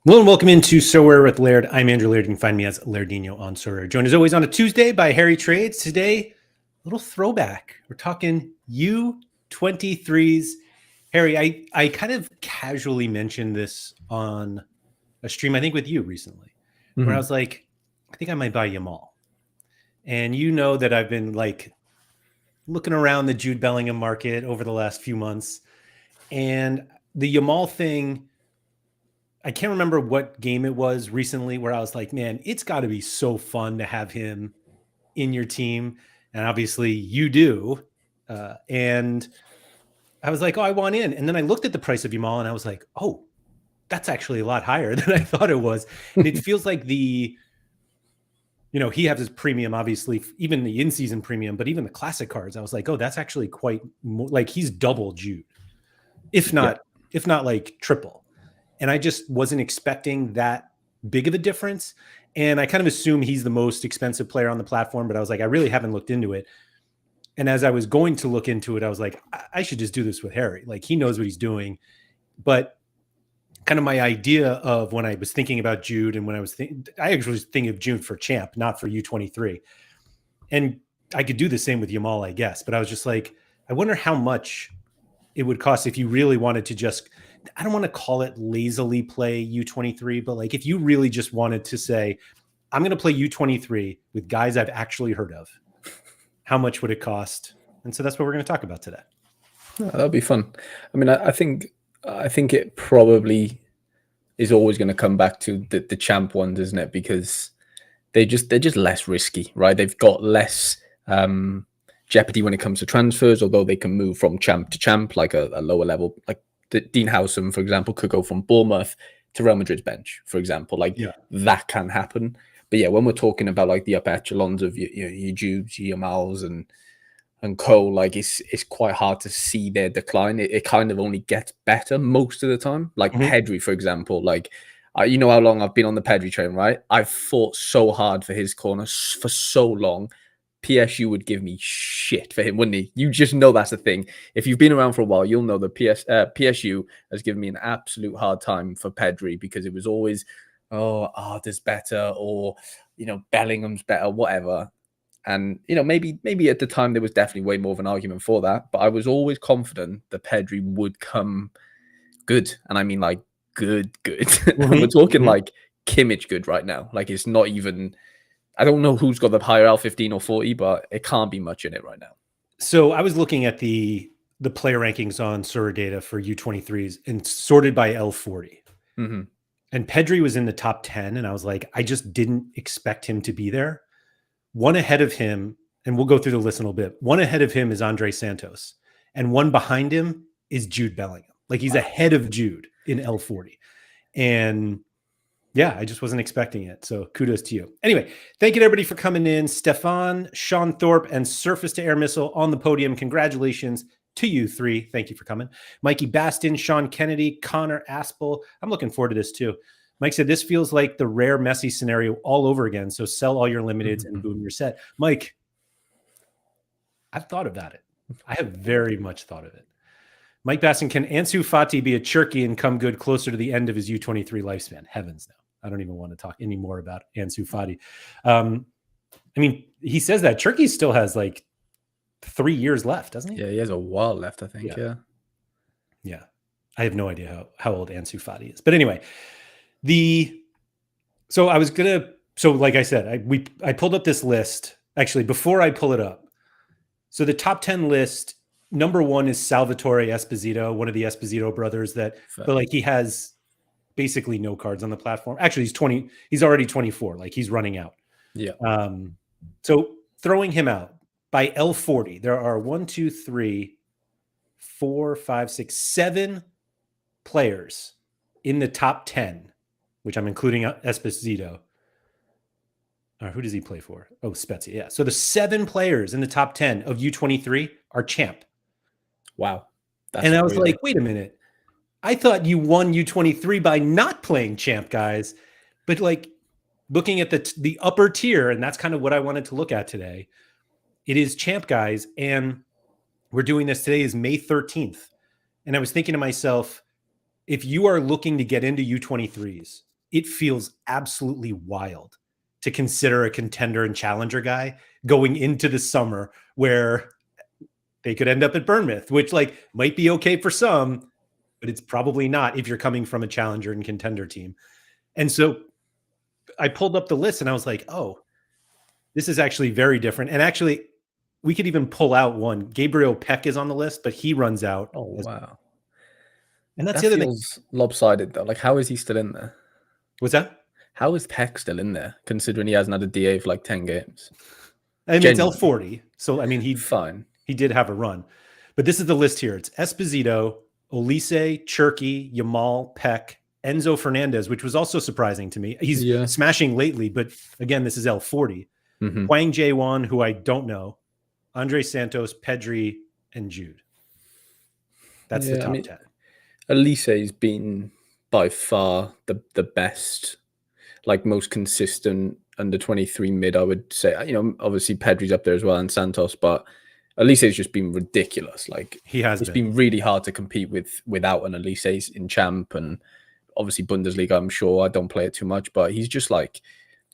Hello and welcome into Sorare with Laird. I'm Andrew Laird. You can find me as Lairdino on Sorare. Joined as always on a Tuesday by Harry Trades. Today, a little throwback. We're talking U23s. Harry, I kind of casually mentioned this on a stream, I think with you recently, where I was like, I think I might buy Yamal. And you know that I've been like looking around the Jude Bellingham market over the last few months. And the Yamal thing, I can't remember what game it was recently where I was like, man, it's got to be so fun to have him in your team. And obviously you do. And I was like, oh, I want in. And then I looked at the price of Yamal and I was like, oh, that's actually a lot higher than I thought it was. And it feels like he has his premium, obviously, even the in-season premium, but even the classic cards. I was like, oh, that's actually quite like he's double Jude, if not like triple. And I just wasn't expecting that big of a difference. And I kind of assume he's the most expensive player on the platform, but I was like, I really haven't looked into it. And as I was going to look into it, I was like, I should just do this with Harry. Like he knows what he's doing. But kind of my idea of when I was thinking about Jude and when I actually was thinking of Jude for champ, not for U23. And I could do the same with Yamal, I guess. But I was just like, I wonder how much it would cost if you really wanted to just, I don't want to call it lazily play U23, but like if you really just wanted to say, I'm going to play U23 with guys I've actually heard of, how much would it cost? And so that's what we're going to talk about today. That'll be fun. I mean, I think it probably is always going to come back to the champ ones, isn't it? Because they're just less risky, right? They've got less jeopardy when it comes to transfers, although they can move from champ to champ, like a lower level. Like Dean Howsam, for example, could go from Bournemouth to Real Madrid's bench, for example. That can happen. But yeah, when we're talking about like the upper echelons of your Jubes, your Yamals, and co, like it's quite hard to see their decline. It kind of only gets better most of the time. Like Pedri, for example, like you know how long I've been on the Pedri train, right? I've fought so hard for his corner for so long. PSU would give me shit for him, wouldn't he? You just know that's the thing. If you've been around for a while, you'll know that PSU has given me an absolute hard time for Pedri because it was always, Arda's better, or Bellingham's better, whatever. And maybe at the time there was definitely way more of an argument for that, but I was always confident that Pedri would come good, and I mean like good. We're talking like Kimmich good right now. Like it's not even. I don't know who's got the higher L15 or 40, but it can't be much in it right now. So I was looking at the player rankings on Sorare data for U23s and sorted by L40. Mm-hmm. And Pedri was in the top 10. And I was like, I just didn't expect him to be there. One ahead of him, and we'll go through the list in a little bit. One ahead of him is Andre Santos. And one behind him is Jude Bellingham. Like he's ahead of Jude in L40. And yeah, I just wasn't expecting it. So kudos to you. Anyway, thank you to everybody for coming in. Stefan, Sean Thorpe, and Surface to Air Missile on the podium. Congratulations to you three. Thank you for coming. Mikey Bastin, Sean Kennedy, Connor Aspel. I'm looking forward to this too. Mike said, this feels like the rare Messi scenario all over again. So sell all your limiteds and boom, you're set. Mike, I've thought about it. I have very much thought of it. Mike Bassin, can Ansu Fati be a Turkey and come good closer to the end of his U23 lifespan? Heavens no. I don't even want to talk anymore about Ansu Fati. I mean, he says that Turkey still has like 3 years left, doesn't he? Yeah, he has a while left, I think. Yeah. I have no idea how old Ansu Fati is. But anyway, like I said, I pulled up this list. Actually, before I pull it up, so the top 10 list, number 1 is Salvatore Esposito, one of the Esposito brothers but like he has basically no cards on the platform. Actually, he's already 24. Like he's running out. Yeah. So throwing him out by L40, there are 7 players in the top 10, which I'm including Esposito. Who does he play for? Oh, Spezia. Yeah. So the 7 players in the top 10 of U23 are champ. Wow. And I was like, wait a minute. I thought you won U23 by not playing champ guys, but like looking at the upper tier, and that's kind of what I wanted to look at today. It is champ guys, and we're doing this today is May 13th. And I was thinking to myself, if you are looking to get into U23s, it feels absolutely wild to consider a contender and challenger guy going into the summer where they could end up at Bournemouth, which like might be okay for some, but it's probably not if you're coming from a challenger and contender team. And so I pulled up the list and I was like, oh, this is actually very different. And actually, we could even pull out one. Gabriel Peck is on the list, but he runs out. Oh wow, And that's that the other thing. feels lopsided though. Like, how is he still in there? What's that? How is Peck still in there, considering he hasn't had a DA for like 10 games? I mean, Genuinely. it's L40. So, I mean, Fine. he did have a run. But this is the list here. It's Esposito, Olise, Cherky, Yamal, Peck, Enzo Fernandez, which was also surprising to me. He's smashing lately, but again, this is L40. Hwang Jae-won, who I don't know, Andre Santos, Pedri, and Jude. That's the top 10. Olise's been by far the best, like most consistent under 23 mid, I would say. You know, obviously Pedri's up there as well and Santos, but Olise's just been ridiculous. Like, it's been really hard to compete without an Olise in Champ, and obviously Bundesliga, I'm sure. I don't play it too much, but he's just like,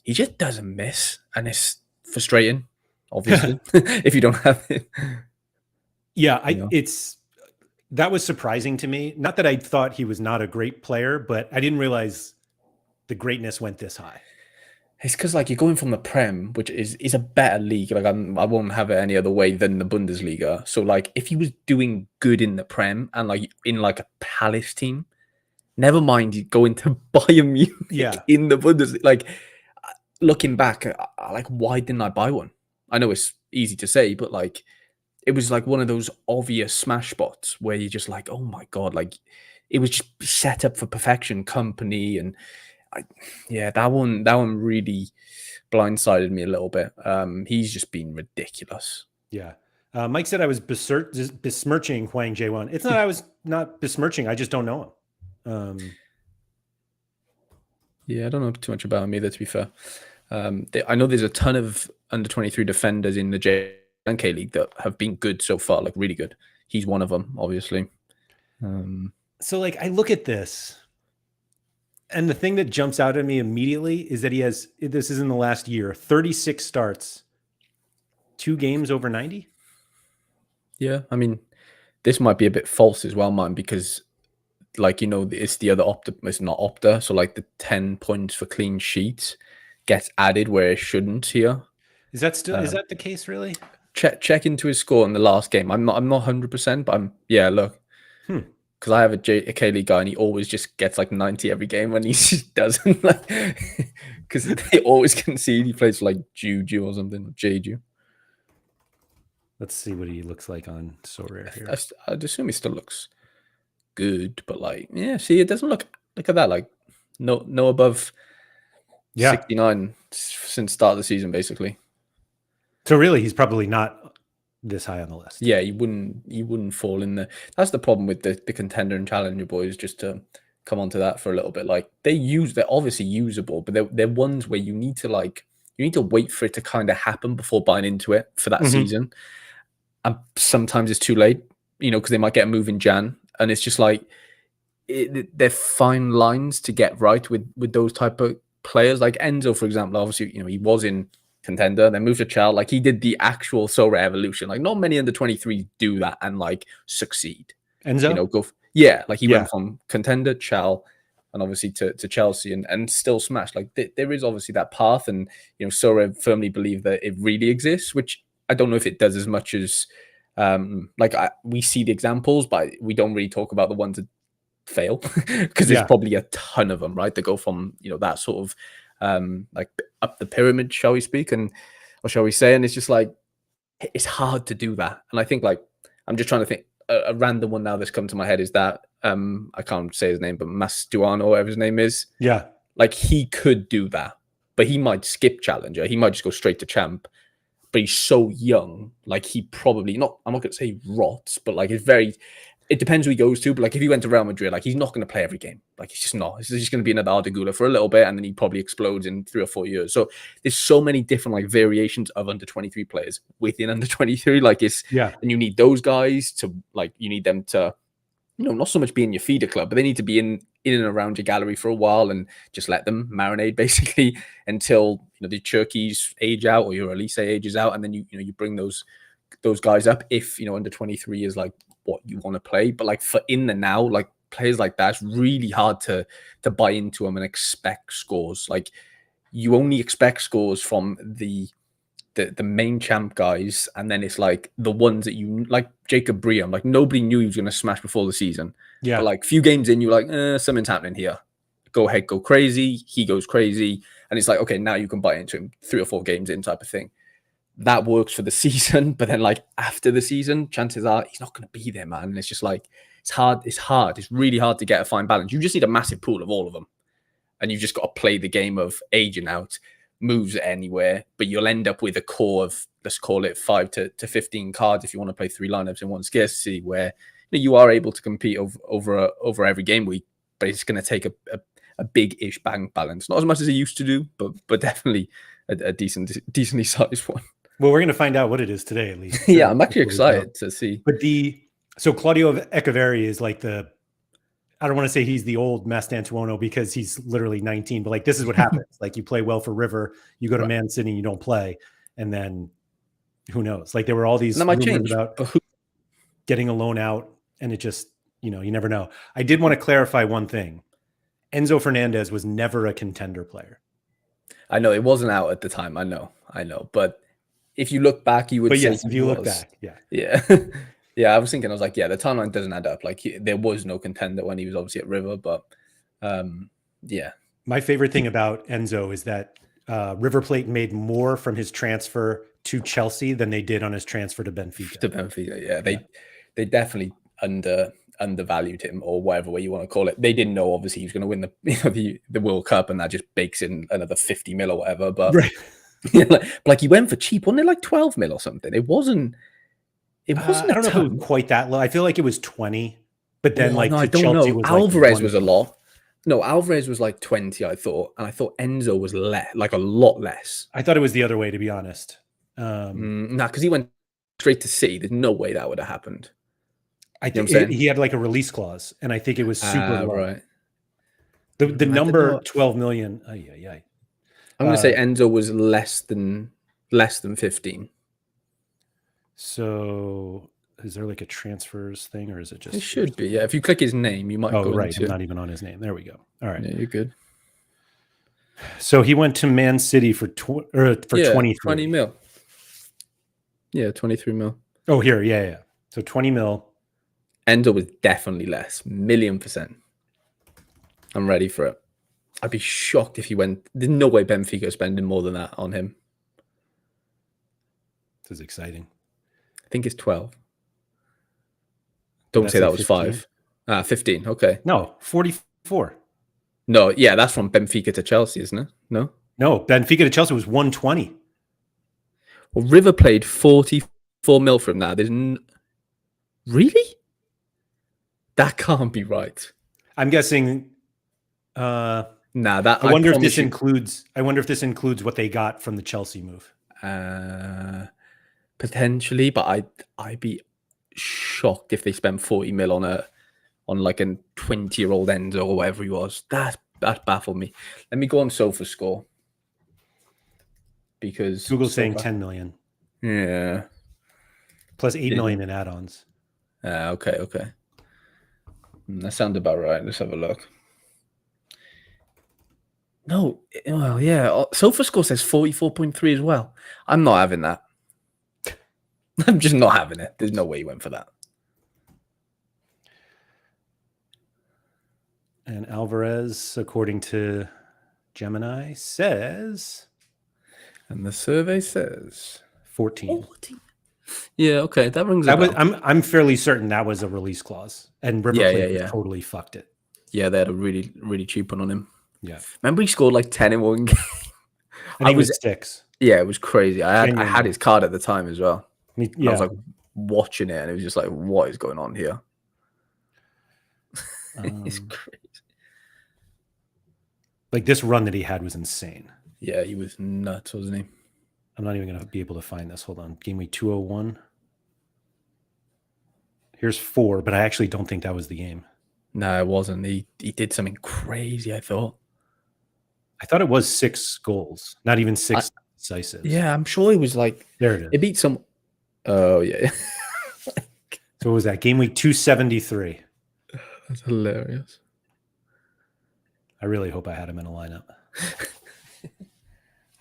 he just doesn't miss, and it's frustrating, obviously, if you don't have it. Yeah, that was surprising to me. Not that I thought he was not a great player, but I didn't realize the greatness went this high. It's because like you're going from the Prem, which is a better league. Like I won't have it any other way than the Bundesliga. So like if he was doing good in the Prem and like in like a Palace team, never mind you going to Bayern Munich in the Bundesliga. Like looking back, like why didn't I buy one? I know it's easy to say, but like it was like one of those obvious smash spots where you're just like, oh my god, like it was just set up for perfection, company and. That one really blindsided me a little bit. He's just been ridiculous. Yeah. Mike said I was besmirching Hwang Jae-won. It's not I was not besmirching. I just don't know him. I don't know too much about him either, to be fair. I know there's a ton of under 23 defenders in the J&K League that have been good so far, like really good. He's one of them, obviously. So like I look at this, and the thing that jumps out at me immediately is that this is in the last year, 36 starts, 2 games over 90. Yeah, I mean, this might be a bit false as well, man, because like, you know, it's the other it's not Opta. So like the 10 points for clean sheets gets added where it shouldn't here. Is that the case really? Check into his score in the last game. I'm not 100%, but look. Because I have a K-League guy and he always just gets like 90 every game when he just doesn't. Like, because they always concede. He plays for like Juju or something, Jeju. Let's see what he looks like on Sorare here. I'd assume he still looks good, but like, see, it doesn't look at that. Like, no above 69 since start of the season, basically. So really, he's probably not this high on the list. Yeah, you wouldn't fall in there. That's the problem with the contender and challenger boys. Just to come onto that for a little bit, like they're obviously usable, but they're ones where you need to wait for it to kind of happen before buying into it for that season. And sometimes it's too late, you know, because they might get a move in Jan, and it's just like they're fine lines to get right with those type of players. Like Enzo, for example, obviously, you know, he was in contender, then moved to Chal. Like he did the actual Sorare evolution. Like not many under 23 do that and like succeed. Enzo, you know, like he went from contender, Chal, and obviously to Chelsea and still smash. Like there is obviously that path, and you know, Sorare firmly believe that it really exists, which I don't know if it does as much as we see the examples, but we don't really talk about the ones that fail because there's probably a ton of them, right? That go from, you know, that sort of like up the pyramid, shall we speak, or shall we say, and it's just like it's hard to do that. And I think like I'm just trying to think a random one now that's come to my head is that I can't say his name, but Mastuano, whatever his name is, like he could do that, but he might skip challenger, he might just go straight to champ. But he's so young, like he probably not. I'm not going to say he rots, but like it depends who he goes to. But like if he went to Real Madrid, like he's not going to play every game. Like he's just not. He's just going to be another Ardagula for a little bit, and then he probably explodes in 3 or 4 years. So there's so many different like variations of under 23 players within under 23. Like and you need those guys to like you need them to not so much be in your feeder club, but they need to be in and around your gallery for a while and just let them marinate basically until the Turkeys age out or your Elise ages out, and then you bring those guys up if under 23 is like what you want to play. But like for in the now, like players like that, it's really hard to buy into them and expect scores. Like you only expect scores from the main champ guys, and then it's like the ones that you like. Jacob Bream, like nobody knew he was going to smash before the season. Yeah. But like few games in, you're like, something's happening here. Go ahead, go crazy. He goes crazy, and it's like, okay, now you can buy into him 3 or 4 games in, type of thing. That works for the season, but then like after the season, chances are he's not going to be there, man. And it's just like it's hard. It's really hard to get a fine balance. You just need a massive pool of all of them, and you've just got to play the game of aging out. Moves anywhere, but you'll end up with a core of, let's call it 5 to 15 cards if you want to play 3 lineups in one scarcity, where you are able to compete over every game week, but it's going to take a big-ish bank balance. Not as much as it used to do, but definitely a decently sized one. Well, we're going to find out what it is today, at least. Yeah, I'm actually excited to see. But so Claudio Echeverri is like I don't want to say he's the old Mastantuono because he's literally 19, but like this is what happens. Like you play well for River, you go to Man City, you don't play, and then who knows? Like there were all these rumors about getting a loan out, and it just you never know. I did want to clarify one thing: Enzo Fernandez was never a contender player. I know it wasn't out at the time. I know, but if you look back, you would. But say yes, if you look back, yeah. Yeah, I was thinking, I was like, the timeline doesn't add up. Like, there was no contender when he was obviously at River, but yeah. My favorite thing about Enzo is that River Plate made more from his transfer to Chelsea than they did on his transfer to Benfica. Yeah. They definitely undervalued him, or whatever way you want to call it. They didn't know, obviously, he was going to win the World Cup, and that just bakes in another 50 mil or whatever. But like he went for cheap, wasn't it? Like 12 mil or something. It wasn't. I don't know if it was quite that low. I feel like it was 20, but then I don't Chelsea know. Alvarez was a lot. No, Alvarez was like 20, I thought, and I thought Enzo was like a lot less. I thought it was the other way, to be honest. Because he went straight to City. There's no way that would have happened. I think he had like a release clause, and I think it was super low. Right. The number 12 million. I'm going to say Enzo was less than 15. So is there like a transfers thing, or is it just? It should be, yeah. If you click his name, you might go right. I'm not even on his name. There we go. All right. Yeah, you're good. So he went to Man City for 23. 20 mil. Yeah, 23 mil. Oh, here. Yeah. So 20 mil. Enzo was definitely less. 1,000,000%. I'm ready for it. I'd be shocked if he went. There's no way Benfica spending more than that on him. This is exciting. I think it's 12. Don't say that was 15? 5. 15. Okay. No, 44. No, yeah, that's from Benfica to Chelsea, isn't it? No, Benfica to Chelsea was 120. Well, River played 44 mil from that. Really? That can't be right. I'm guessing. I wonder if this includes. I wonder if this includes what they got from the Chelsea move. Potentially, but I'd be shocked if they spent 40 mil on like a 20-year-old Enzo or whatever he was. That baffled me. Let me go on SofaScore, because Google's saying 10 million. Yeah. Plus 8 million in add-ons. Okay. That sounds about right. Let's have a look. No, well, yeah. SofaScore says 44.3 as well. I'm not having that. I'm just not having it. There's no way he went for that. And Alvarez, according to Gemini, says... And the survey says... 14. Yeah, okay. That rings a bell. I'm fairly certain that was a release clause. And River Plate totally fucked it. Yeah, they had a really, really cheap one on him. Yeah. Remember he scored like 10 in one game? I think it was 6. Yeah, it was crazy. I had his card at the time as well. I was like watching it, and it was just like, what is going on here? It's crazy. Like this run that he had was insane. Yeah, he was nuts, wasn't he? I'm not even going to be able to find this. Hold on. Game week 201. Here's 4, but I actually don't think that was the game. No, it wasn't. He did something crazy, I thought. I thought it was 6 goals, not even 6 decisives. Yeah, I'm sure it was like There it is. it beat some. Oh yeah, So what was that? Game week 273. that's hilarious. I really hope I had him in a lineup.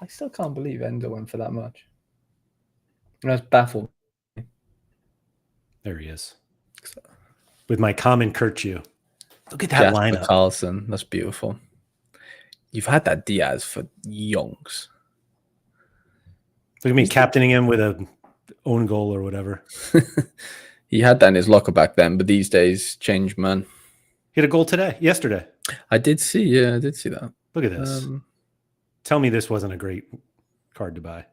I still can't believe Endo went for that much. That's baffled. There he is. With my common Kirchu. Look at that Jasper lineup. Carlson, that's beautiful. You've had that Diaz for yonks. Look at me captaining him with a own goal or whatever. He had that in his locker back then, but these days changed, man. He had a goal yesterday. I did see that. Look at this. Tell me this wasn't a great card to buy.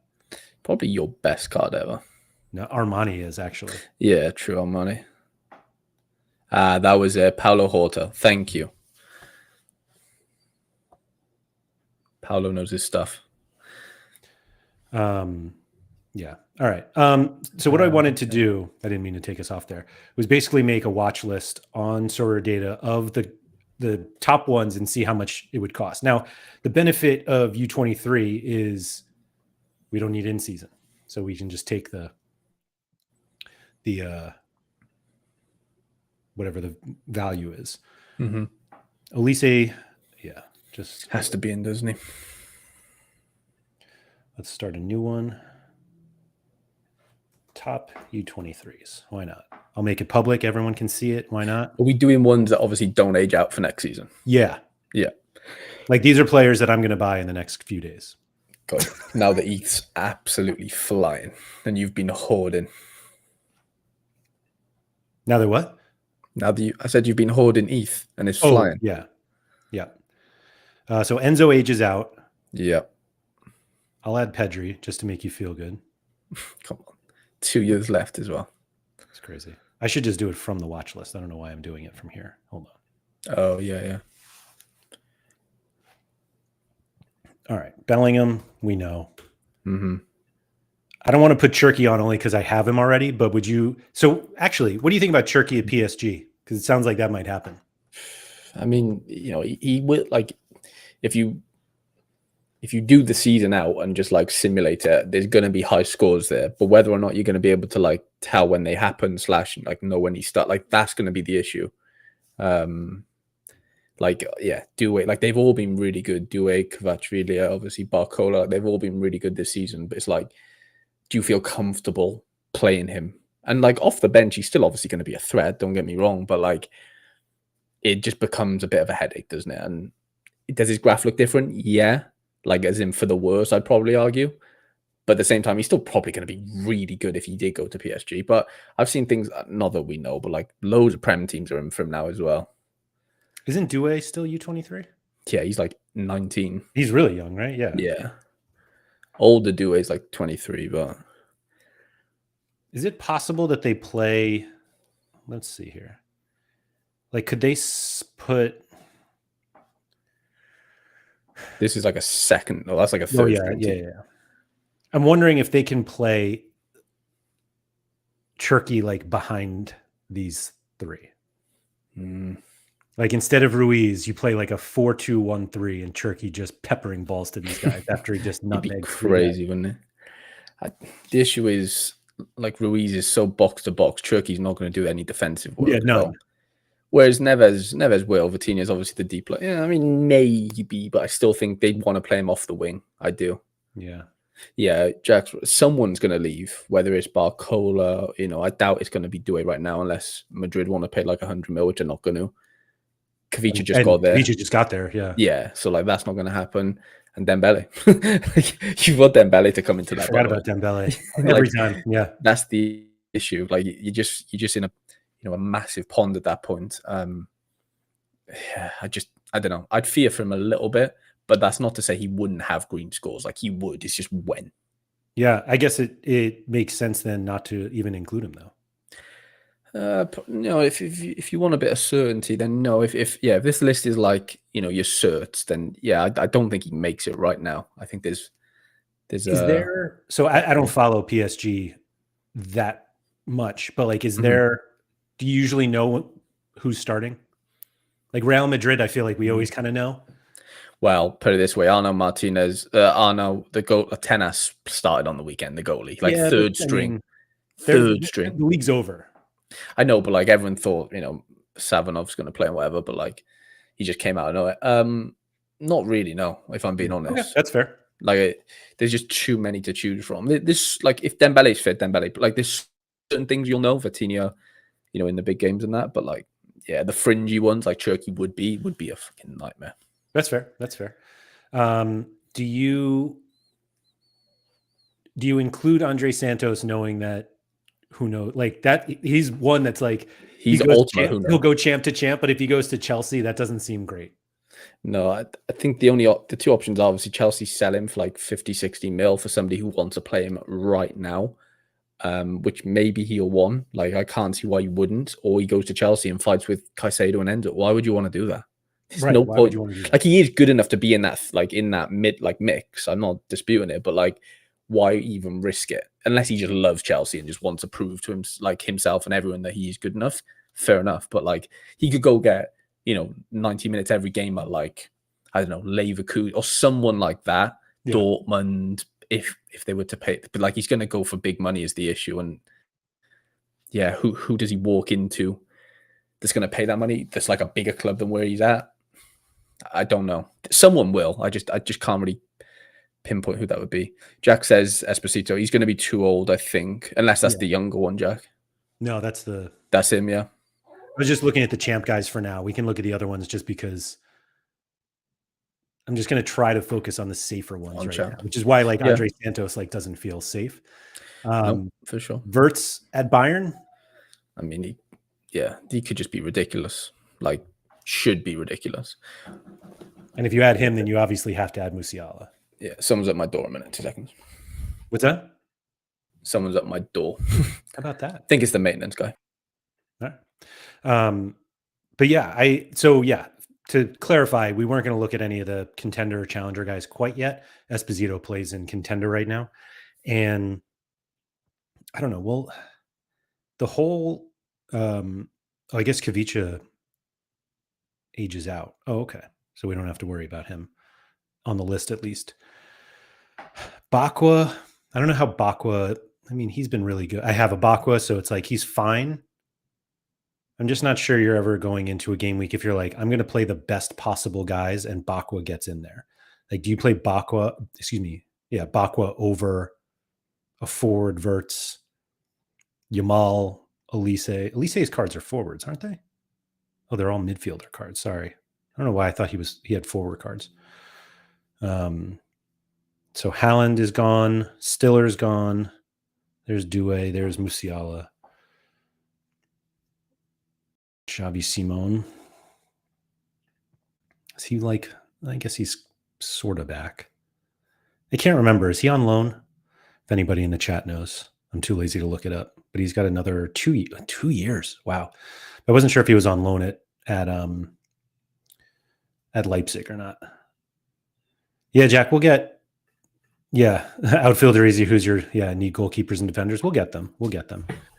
Probably your best card ever. No, Armani is actually. Yeah, true Armani. That was Paulo Horta. Thank you. Paulo knows his stuff. Yeah. All right. So what I wanted to do, I didn't mean to take us off there, was basically make a watch list on Sorare data of the top ones and see how much it would cost. Now, the benefit of U23 is we don't need in season, so we can just take the whatever the value is. Mm-hmm. Elise, yeah, just has to be in, doesn't he? Let's start a new one. Top U23s. Why not? I'll make it public. Everyone can see it. Why not? Are we doing ones that obviously don't age out for next season? Yeah. Yeah. Like these are players that I'm going to buy in the next few days. God, now the ETH's absolutely flying and you've been hoarding. Now they're what? Now I said you've been hoarding ETH and it's flying. Yeah. Yeah. So Enzo ages out. Yeah. I'll add Pedri just to make you feel good. Come on. 2 years left as well. It's crazy. I should just do it from the watch list. I don't know why I'm doing it from here. Hold on. Oh, yeah. All right. Bellingham, we know. Mm-hmm. I don't want to put Cherky on only because I have him already, but would you? So actually, what do you think about Cherky at PSG? Because it sounds like that might happen. I mean, he will, like, if you do the season out and just like simulate it, there's going to be high scores there. But whether or not you're going to be able to like tell when they happen / like know when he start, like that's going to be the issue. Like, yeah, Doué, like they've all been really good. Doué, Kvaratskhelia, obviously Barcola, they've all been really good this season. But it's like, do you feel comfortable playing him? And like off the bench, he's still obviously going to be a threat. Don't get me wrong, but like it just becomes a bit of a headache, doesn't it? And does his graph look different? Yeah. Like as in for the worse, I'd probably argue. But at the same time, he's still probably going to be really good if he did go to PSG. But I've seen things, not that we know, but like loads of Prem teams are in for him now as well. Isn't Doué still U23? Yeah, he's like 19. He's really young, right? Yeah. Yeah. Older Doué's like 23, but... Is it possible that they play... Let's see here. Like, could they put... This is like a second... No, that's like a third string team. Yeah. I'm wondering if they can play Cherky like behind these three. Like instead of Ruiz, you play like a 4-2-1-3 and Cherky just peppering balls to these guys after he just nutmegs. Crazy, wouldn't it? The issue is like Ruiz is so box to box. Cherky's not going to do any defensive work. Yeah, no. Well. Whereas Neves will. Vitinha's obviously the deep player. Yeah, I mean maybe, but I still think they'd want to play him off the wing. I do. Yeah, Jax. Someone's going to leave, whether it's Barcola. I doubt it's going to be Doué right now, unless Madrid want to pay like 100 mil, which they're not going to. Kvicha just got there. Kvicha just got there. Yeah. So like that's not going to happen. And Dembele, you want Dembele to come into that. I forgot about Dembele every time. Yeah, that's the issue. Like you're just in a massive pond at that point. Yeah, I don't know. I'd fear for him a little bit. But that's not to say he wouldn't have green scores. Like he would. It's just when. Yeah, I guess it makes sense then not to even include him though. No, if you want a bit of certainty, then no. If this list is like your certs, then yeah, I don't think he makes it right now. I think there's. Is there? So I don't follow PSG that much, but like, is there? do you usually know who's starting? Like Real Madrid, I feel like we always kind of know. Well, put it this way: Arno, the goal, Tenas started on the weekend. The goalie, like Yeah, but third I string, mean, third the string. league's over. I know, but like everyone thought, Savanov's going to play and whatever, but like he just came out of nowhere. Not really, no. If I'm being Okay, honest, that's fair. like there's just too many to choose from. This, like, if Dembele's fit, Dembele. But like, there's certain things you'll know, Vitinha, in the big games and that. But like, yeah, the fringy ones like Turkey would be a fucking nightmare. That's fair. That's fair. Do you include Andre Santos, knowing that who knows, like that he's one that's like he He's goes ultimate. Who he'll knows? go champ to champ, but if he goes to Chelsea, that doesn't seem great. No, I think the two options are obviously Chelsea sell him for like 50, 60 mil for somebody who wants to play him right now. Which maybe he'll want. Like, I can't see why you wouldn't. Or he goes to Chelsea and fights with Caicedo and Endo. Why would you want to do that? There's Right. no Why would point. you want to do that? Like, he is good enough to be in that mid mix. I'm not disputing it, but like, why even risk it? Unless he just loves Chelsea and just wants to prove to him, like, himself and everyone that he's good enough. Fair enough. But like, he could go get 90 minutes every game at, like, I don't know, Leverkusen or someone like that. Yeah. Dortmund, if they were to pay, but like, he's going to go for big money is the issue. And yeah, who does he walk into that's going to pay that money? That's like a bigger club than where he's at. I don't know. Someone will. I just can't really pinpoint who that would be. Jack says Esposito. He's going to be too old, I think, unless that's the younger one. Jack. No, that's him. Yeah. I was just looking at the champ guys for now. We can look at the other ones just because I'm just going to try to focus on the safer ones right now, which is why like Andre Santos like doesn't feel safe. No, for sure. Wirtz at Bayern. I mean, he could just be ridiculous. Like, should be ridiculous. And if you add him, then you obviously have to add Musiala. Yeah, someone's at my door a minute. 2 seconds. What's that? Someone's at my door. How about that? I think it's the maintenance guy. All right. But yeah, to clarify, we weren't going to look at any of the contender or challenger guys quite yet. Esposito plays in contender right now. And I don't know. Well, the whole, I guess Kavicha ages out. Oh, okay. So we don't have to worry about him on the list, at least. Bakwa, I don't know how Bakwa, I mean, he's been really good. I have a Bakwa, so it's like he's fine. I'm just not sure you're ever going into a game week if you're like, I'm going to play the best possible guys and Bakwa gets in there. Like, do you play Bakwa over a forward Wirtz, Yamal, Elise? Elise's cards are forwards, aren't they? Oh, they're all midfielder cards. Sorry. I don't know why I thought he had forward cards. So Haaland is gone. Stiller's gone. There's Doué. There's Musiala. Xavi Simon. Is he like, I guess he's sort of back. I can't remember. Is he on loan? If anybody in the chat knows. I'm too lazy to look it up. But he's got another 2 years. Wow. I wasn't sure if he was on loan at Leipzig or not. Yeah, Jack, we'll get outfielder easy. Who's your need goalkeepers and defenders? We'll get them.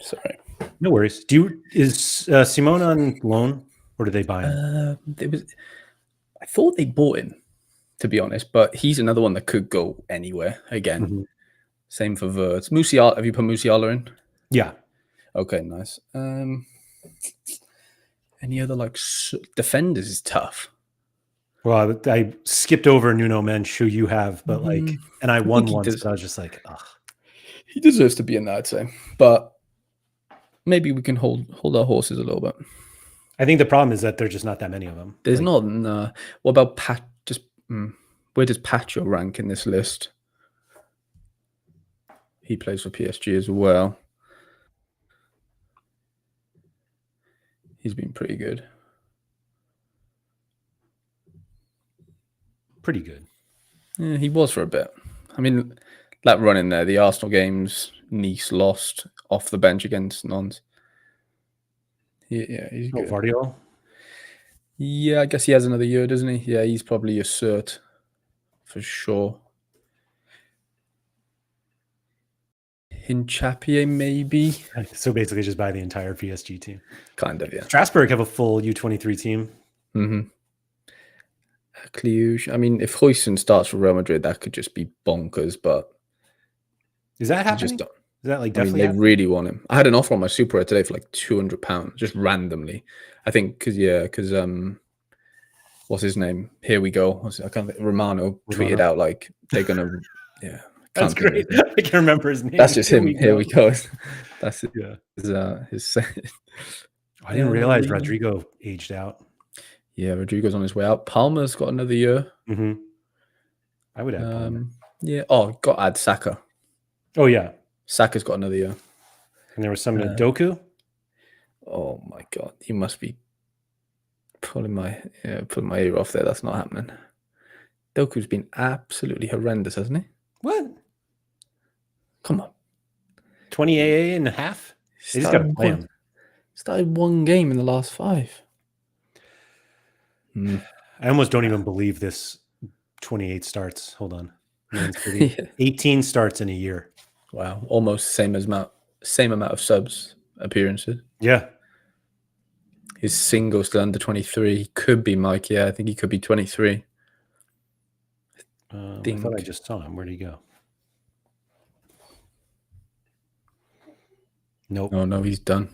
Sorry. No worries. Is Simone on loan or did they buy him? I thought they bought him, to be honest, but he's another one that could go anywhere again. Mm-hmm. Same for Wirtz. Musiala, have you put Musiala in? Yeah. Okay, nice. Any other defenders is tough. Well, I skipped over Nuno Mensch, who you have, but and I won once, but I was just like, ugh. He deserves to be in that, I'd say. But maybe we can hold our horses a little bit. I think the problem is that there's just not that many of them. There's not. What about Pat? Where does Pacho rank in this list? He plays for PSG as well. He's been pretty good. Pretty good. Yeah, he was for a bit. I mean, that run in there, the Arsenal games, Nice lost off the bench against Nantes. Yeah, he's good. Vardiol? Yeah, I guess he has another year, doesn't he? Yeah, he's probably a cert for sure. Hincapié, maybe. So basically, just buy the entire PSG team. Kind of, yeah. Strasbourg have a full U23 team. Mm-hmm. Cluj. I mean, if Huijsen starts for Real Madrid, that could just be bonkers. But is that happening? Just don't. Is that like I mean, definitely? they happening? really want him. I had an offer on my Super today for like £200, just randomly. I think because what's his name? Here we go. I can't think. Romano tweeted out like they're gonna. Yeah, that's great. I can't remember his name. That's just him. Here we go. That's it. Yeah. His I didn't realize Rodrigo aged out. Yeah, Rodrigo's on his way out. Palmer's got another year. Mm-hmm. I would add Palmer. Yeah. Oh, got to add Saka. Oh yeah, Saka's got another year. And there was some Doku. Oh my god, you must be pulling my ear off there. That's not happening. Doku's been absolutely horrendous, hasn't he? What? Come on. 20 AA and a half? They just got to play him. Started one game in the last 5. I almost don't even believe this 28 starts. Hold on. 18 starts in a year. Wow. Almost same amount of subs appearances. Yeah. His single still under 23. He could be Mike. Yeah, I think he could be 23. I thought I just saw him. Where'd he go? Nope. Oh, no, he's done.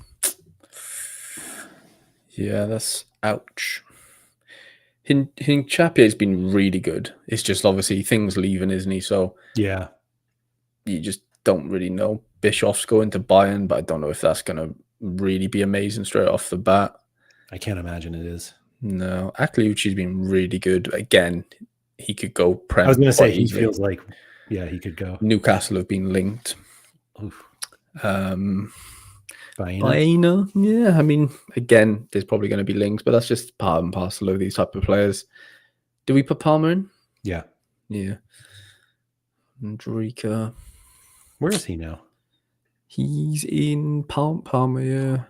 Yeah, that's ouch. Hincapié has been really good. It's just obviously things leaving, isn't he? So yeah, you just don't really know. Bischoff's going to Bayern, but I don't know if that's going to really be amazing straight off the bat. I can't imagine it is. No, Akliuchi's been really good. Again, he could go Prem. I was going to say he feels like, yeah, he could go. Newcastle have been linked. Oof. Baena, yeah. I mean, again, there's probably going to be links, but that's just part and parcel of these type of players. Do we put Palmer in? Yeah. Yeah. Andrika. Where is he now? He's in Palmer, yeah.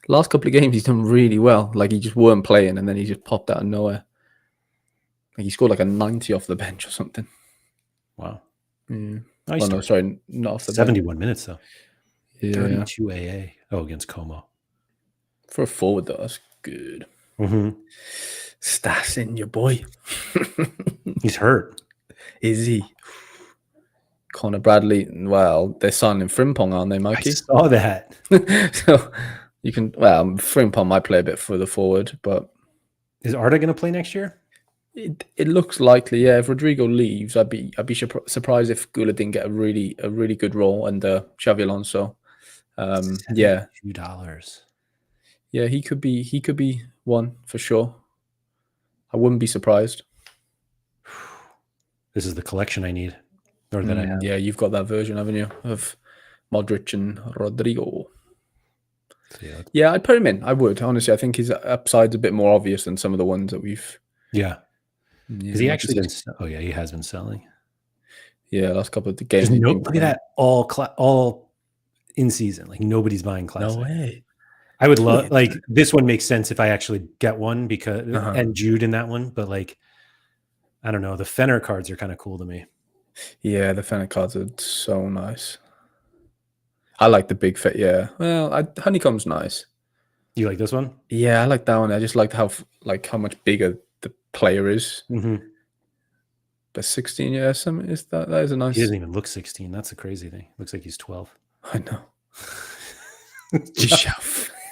Last couple of games, he's done really well. Like, he just weren't playing, and then he just popped out of nowhere. Like, he scored like a 90 off the bench or something. Wow. Yeah. Oh, no, sorry, not off the 71 bench. Minutes, though. Yeah. 32 AA. Oh, against Como. For a forward, though, that's good. Mm-hmm. Stas in your boy. He's hurt. Is he? Connor Bradley. Well, they're signing Frimpong, aren't they, Mikey? I saw that. So you can. Well, Frimpong might play a bit further forward, but is Arda going to play next year? It looks likely. Yeah, if Rodrigo leaves, I'd be surprised if Gula didn't get a really good role under Xavi Alonso. Yeah, $2. Yeah, he could be one for sure. I wouldn't be surprised. This is the collection I need. Or that I have. Yeah, you've got that version, haven't you, of Modric and Rodrigo? Yeah, I'd put him in. I would, honestly. I think his upside's a bit more obvious than some of the ones that we've. Yeah. Has he actually been? Oh yeah, he has been selling. Yeah, last couple of the games. Look at that, all in season. Like nobody's buying classic. No way. I would love like this one makes sense if I actually get one because and Jude in that one, but like I don't know, the Fenner cards are kind of cool to me. Yeah, the Fenner cards are so nice. I like the big fit. Yeah, well, Honeycomb's nice. You like this one? Yeah, I like that one. I just like how much bigger the player is. Mm-hmm. But 16, yeah, that is a nice. He doesn't even look 16. That's the crazy thing. Looks like he's 12. I know.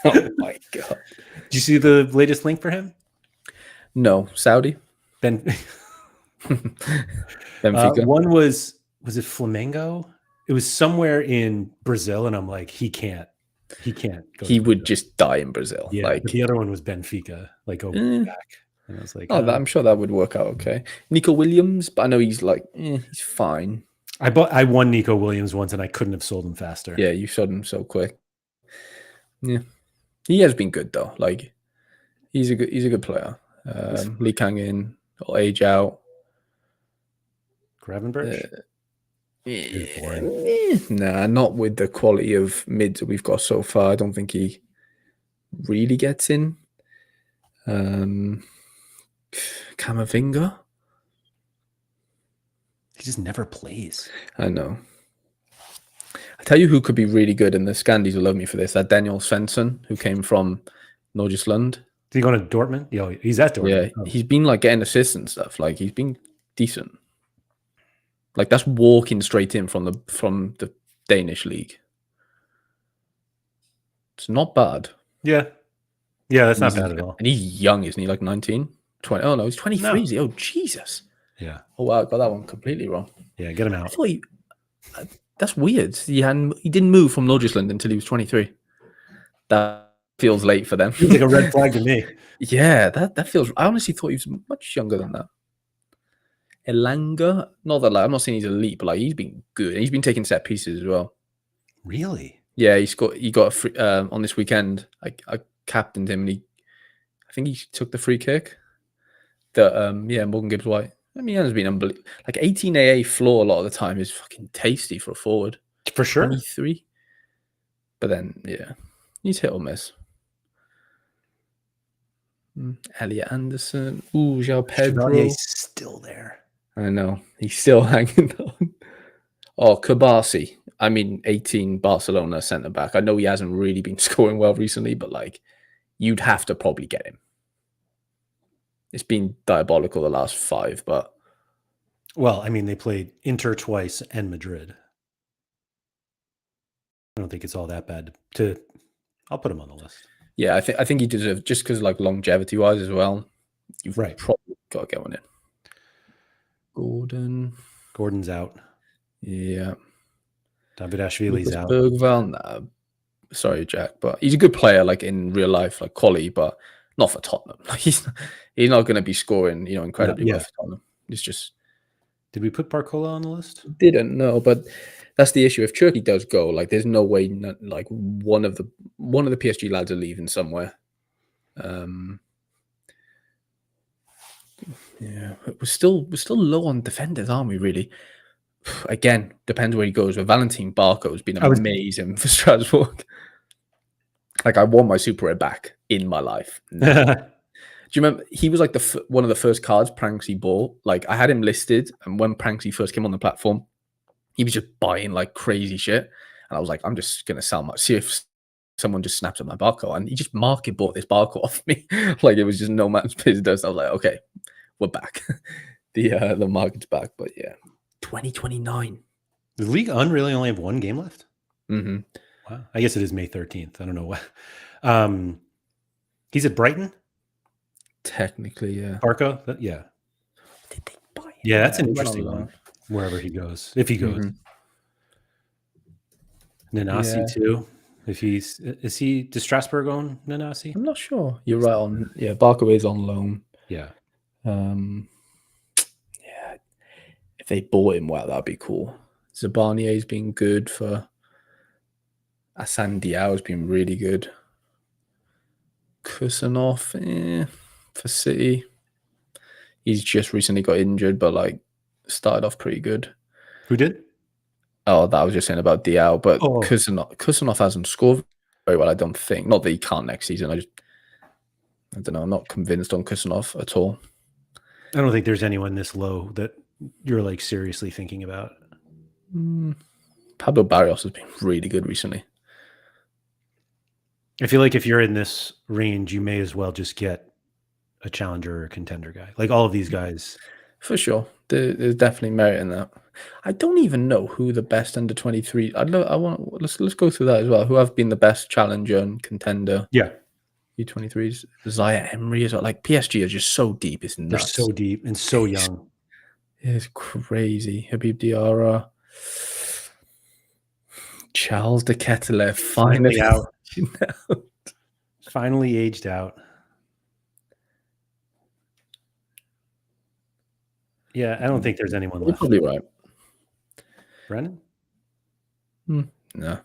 Oh my god! Did you see the latest link for him? No, Saudi. Benfica. One was it Flamengo? It was somewhere in Brazil, and I'm like, he can't go. He would just die in Brazil. Yeah, like the other one was Benfica, like over back. And I was like, I'm sure that would work out okay. Nico Williams, but I know he's like, he's fine. I won Nico Williams once, and I couldn't have sold him faster. Yeah, you sold him so quick. Yeah, he has been good though. Like, he's a good player. Lee Kang in, or age out. Gravenberch. Nah, not with the quality of mids that we've got so far. I don't think he really gets in. Camavinga. He just never plays. I know. I tell you who could be really good, and the Scandies will love me for this. That Daniel Svensson, who came from Norgeslund. Did he go to Dortmund? Yeah, he's at Dortmund. Yeah, he's been like getting assists and stuff. Like he's been decent. Like that's walking straight in from the Danish league. It's not bad. Yeah, that's not bad at all. And he's young, isn't he? Like 19, 20. Oh no, he's 23. No. Oh Jesus. Yeah. Oh wow, I got that one completely wrong. Yeah, get him out. I thought that's weird. He didn't move from Norgeslund until he was 23. That feels late for them. Seems like a red flag to me. Yeah, that feels. I honestly thought he was much younger than that. Elanga, not that I'm not saying he's elite, but like he's been good. And he's been taking set pieces as well. Really? Yeah, he got a free on this weekend. I captained him, and I think he took the free kick. That Morgan Gibbs White. I mean, he has been unbelievable. Like 18 AA floor a lot of the time is fucking tasty for a forward. For sure. 23. But then, yeah, he's hit or miss. Elliot Anderson. Ooh, João Pedro. Chevalier's still there. I know. He's still hanging on. Oh, Kabasi. I mean, 18 Barcelona centre back. I know he hasn't really been scoring well recently, but like, you'd have to probably get him. It's been diabolical the last 5, but. Well, I mean, they played Inter twice and Madrid. I don't think it's all that bad I'll put him on the list. Yeah, I think he deserves, just because like longevity wise as well. You've probably got to get one in. Gordon's out. Yeah. Davidashvili's out. Bergvall, nah. Sorry, Jack, but he's a good player, like in real life, like quality, but not for Tottenham. Like he's not going to be scoring, incredibly well for Tottenham. It's just. Did we put Barcola on the list? Didn't know, but that's the issue. If Cherky does go, like, there's no way, like one of the PSG lads are leaving somewhere. Yeah, we're still low on defenders, aren't we? Really. Again, depends where he goes. But Valentin Barco has been amazing for Strasbourg. Like, I want my Super Red back in my life. Do you remember he was like one of the first cards Pranksy bought? Like, I had him listed, and when Pranksy first came on the platform, he was just buying like crazy shit, and I was like, I'm just gonna sell my. See if someone just snaps at my Barco, and he just market bought this Barco off me. Like, it was just no man's business. I was like, okay, we're back. The market's back, but yeah, 2029. The League One really only have one game left. Mm-hmm. Wow, I guess it is May 13th. I don't know what. He's at Brighton. Technically, yeah. Barco, yeah. Did they buy him? Yeah, that's an interesting one. Wherever he goes, if he goes. Nanasi too. If is he to Strasbourg on Nanasi? I'm not sure. You're right on. Yeah, Barco is on loan. Yeah. Yeah. If they bought him, wow, that'd be cool. Zabarnier's been good for. Asan Diao's been really good. Kusanov, for City. He's just recently got injured, but like started off pretty good. Who did? Oh, that I was just saying about Diao, but Kusanov hasn't scored very well, I don't think. Not that he can't next season. I don't know. I'm not convinced on Kusanov at all. I don't think there's anyone this low that you're like seriously thinking about. Pablo Barrios has been really good recently. I feel like if you're in this range, you may as well just get a challenger or a contender guy. Like all of these guys. For sure. There's definitely merit in that. I don't even know who the best under 23. Let's go through that as well. Who have been the best challenger and contender? Yeah. U23s. Zaya Emery as well. Like PSG are just so deep. It's nuts. They're so deep and so young. It's crazy. Habib Diarra. Charles de Ketelaere finally out. Finally aged out. Yeah, I don't think there's anyone left. You're probably right. Brennan? No.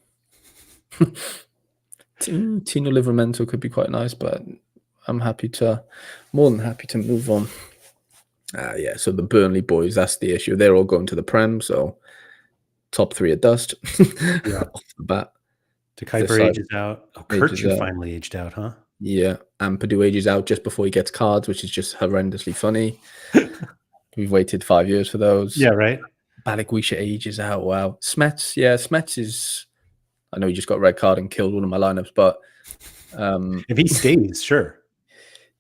Tino Livramento could be quite nice, but I'm more than happy to move on. Yeah, so the Burnley boys, that's the issue. They're all going to the Prem, so top 3 at dust. Yeah. Off the bat. De Kuiper ages out. Oh, Kircher finally aged out, huh? Yeah, and Purdue ages out just before he gets cards, which is just horrendously funny. We've waited 5 years for those. Yeah, right. Balikwisha ages out. Wow. Smets, yeah, Smets is. I know he just got a red card and killed one of my lineups, but If he stays, sure.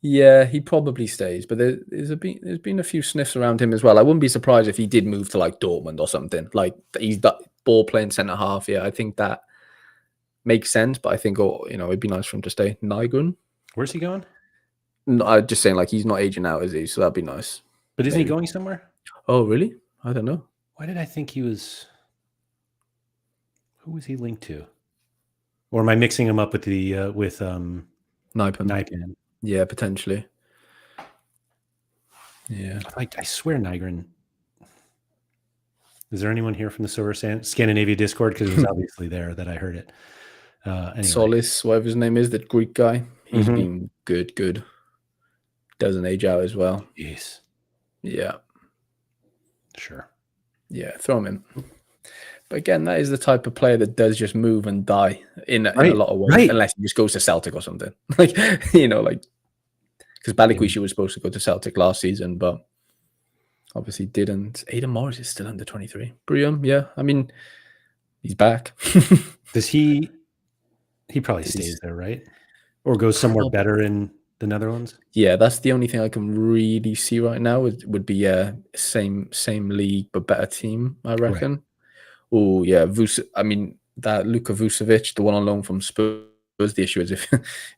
yeah, he probably stays. But there's been a few sniffs around him as well. I wouldn't be surprised if he did move to like Dortmund or something. Like he's ball playing centre half. Yeah, I think that makes sense. But I think it'd be nice for him to stay. Nygren. Where's he going? No, I'm just saying, like he's not aging out, is he? So that'd be nice. But isn't Maybe. he going somewhere? Oh, really? I don't know. Why did I think he was? Who was he linked to? Or am I mixing him up with the Naipan? Yeah, potentially. Yeah. I swear Nygren. Is there anyone here from the Sorare Scandinavia Discord? Because it was obviously there that I heard it. Anyway. Solis, whatever his name is, that Greek guy. He's been good. Doesn't age out as well. Yes. Yeah. Sure. Yeah, throw him in. But again, that is the type of player that does just move and die in a lot of ways, unless he just goes to Celtic or something. Like, because Balikwisha was supposed to go to Celtic last season, but obviously didn't. Aidan Morris is still under 23. Briam, yeah. I mean, he's back. Does he probably stays there, right? Or goes somewhere better in the Netherlands? Yeah, that's the only thing I can really see right now. Would be same league but better team, I reckon. Right. Oh yeah, that Luka Vucevic, the one on loan from Spurs. The issue is if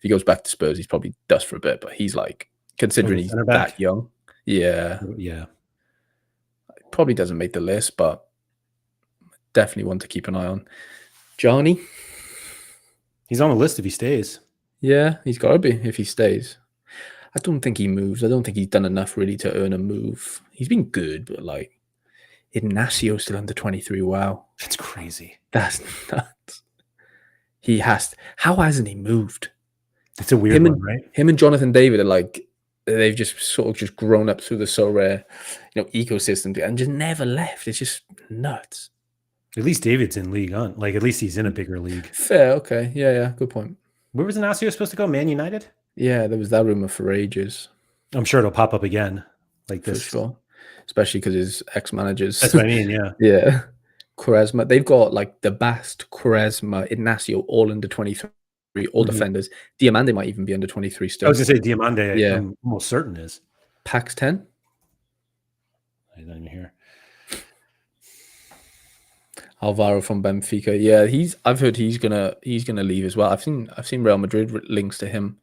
he goes back to Spurs, he's probably dust for a bit. But he's like, considering he's that young, yeah, probably doesn't make the list, but definitely one to keep an eye on. Johnny, he's on the list if he stays. Yeah, he's got to be if he stays. I don't think he moves. I don't think he's done enough really to earn a move. He's been good, but like Ignacio's still under 23. Wow. That's crazy. That's nuts. He has. How hasn't he moved? It's a weird one, right? Him and Jonathan David are like, they've just sort of just grown up through the Sorare, ecosystem and just never left. It's just nuts. At least David's in League On. Like, at least he's in a bigger league. Fair. Okay. Yeah. Good point. Where was Ignacio supposed to go? Man United? Yeah, there was that rumor for ages. I'm sure it'll pop up again. Like this. For sure. Especially because his ex-managers. That's what I mean, yeah. Yeah. Quaresma. They've got like the Bast, Quaresma, Ignacio, all under 23, all defenders. Diamande might even be under 23 still. I was going to say Diamande, I'm almost certain is. Pax 10? He's not even here. Alvaro from Benfica. Yeah, I've heard he's gonna leave as well. I've seen Real Madrid links to him.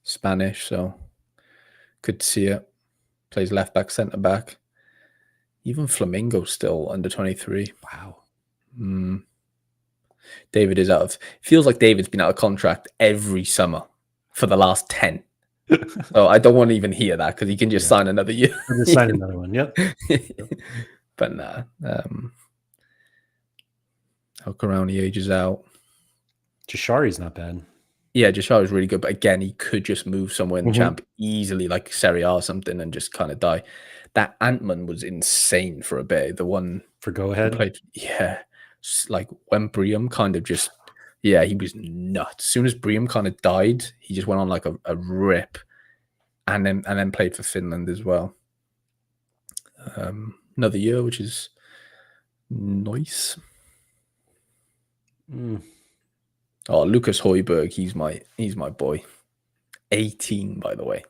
Spanish, so could see it. Plays left back, centre back. Even Flamingo still under 23. Wow. David is feels like David's been out of contract every summer for the last 10. So I don't want to even hear that because he can just sign another year. Just sign another one. Yep. But nah. Alcarouni ages out. Jashari's not bad. Yeah, Jashari's really good, but again, he could just move somewhere in the champ easily, like Serie A or something, and just kind of die. That Antman was insane for a bit. The one for Go Ahead, like when Briam kind of just, he was nuts. As soon as Briam kind of died, he just went on like a rip, and then played for Finland as well. Another year, which is nice. Oh, Lucas Højbjerg, he's my boy. 18, by the way.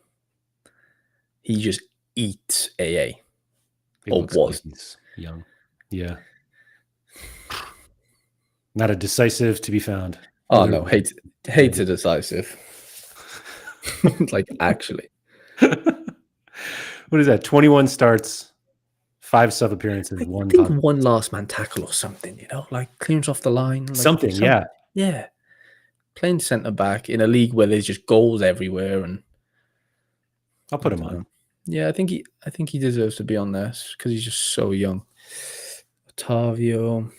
He just eats AA. Or was. Like he's young. Yeah. Not a decisive to be found. Oh, no. Hate to decisive. Like, actually. What is that? 21 starts, 5 sub appearances, I think one last man tackle or something, like clearance off the line. Like something. Yeah. Playing centre back in a league where there's just goals everywhere, and I'll put him on. Yeah, I think he deserves to be on there because he's just so young. Otavio,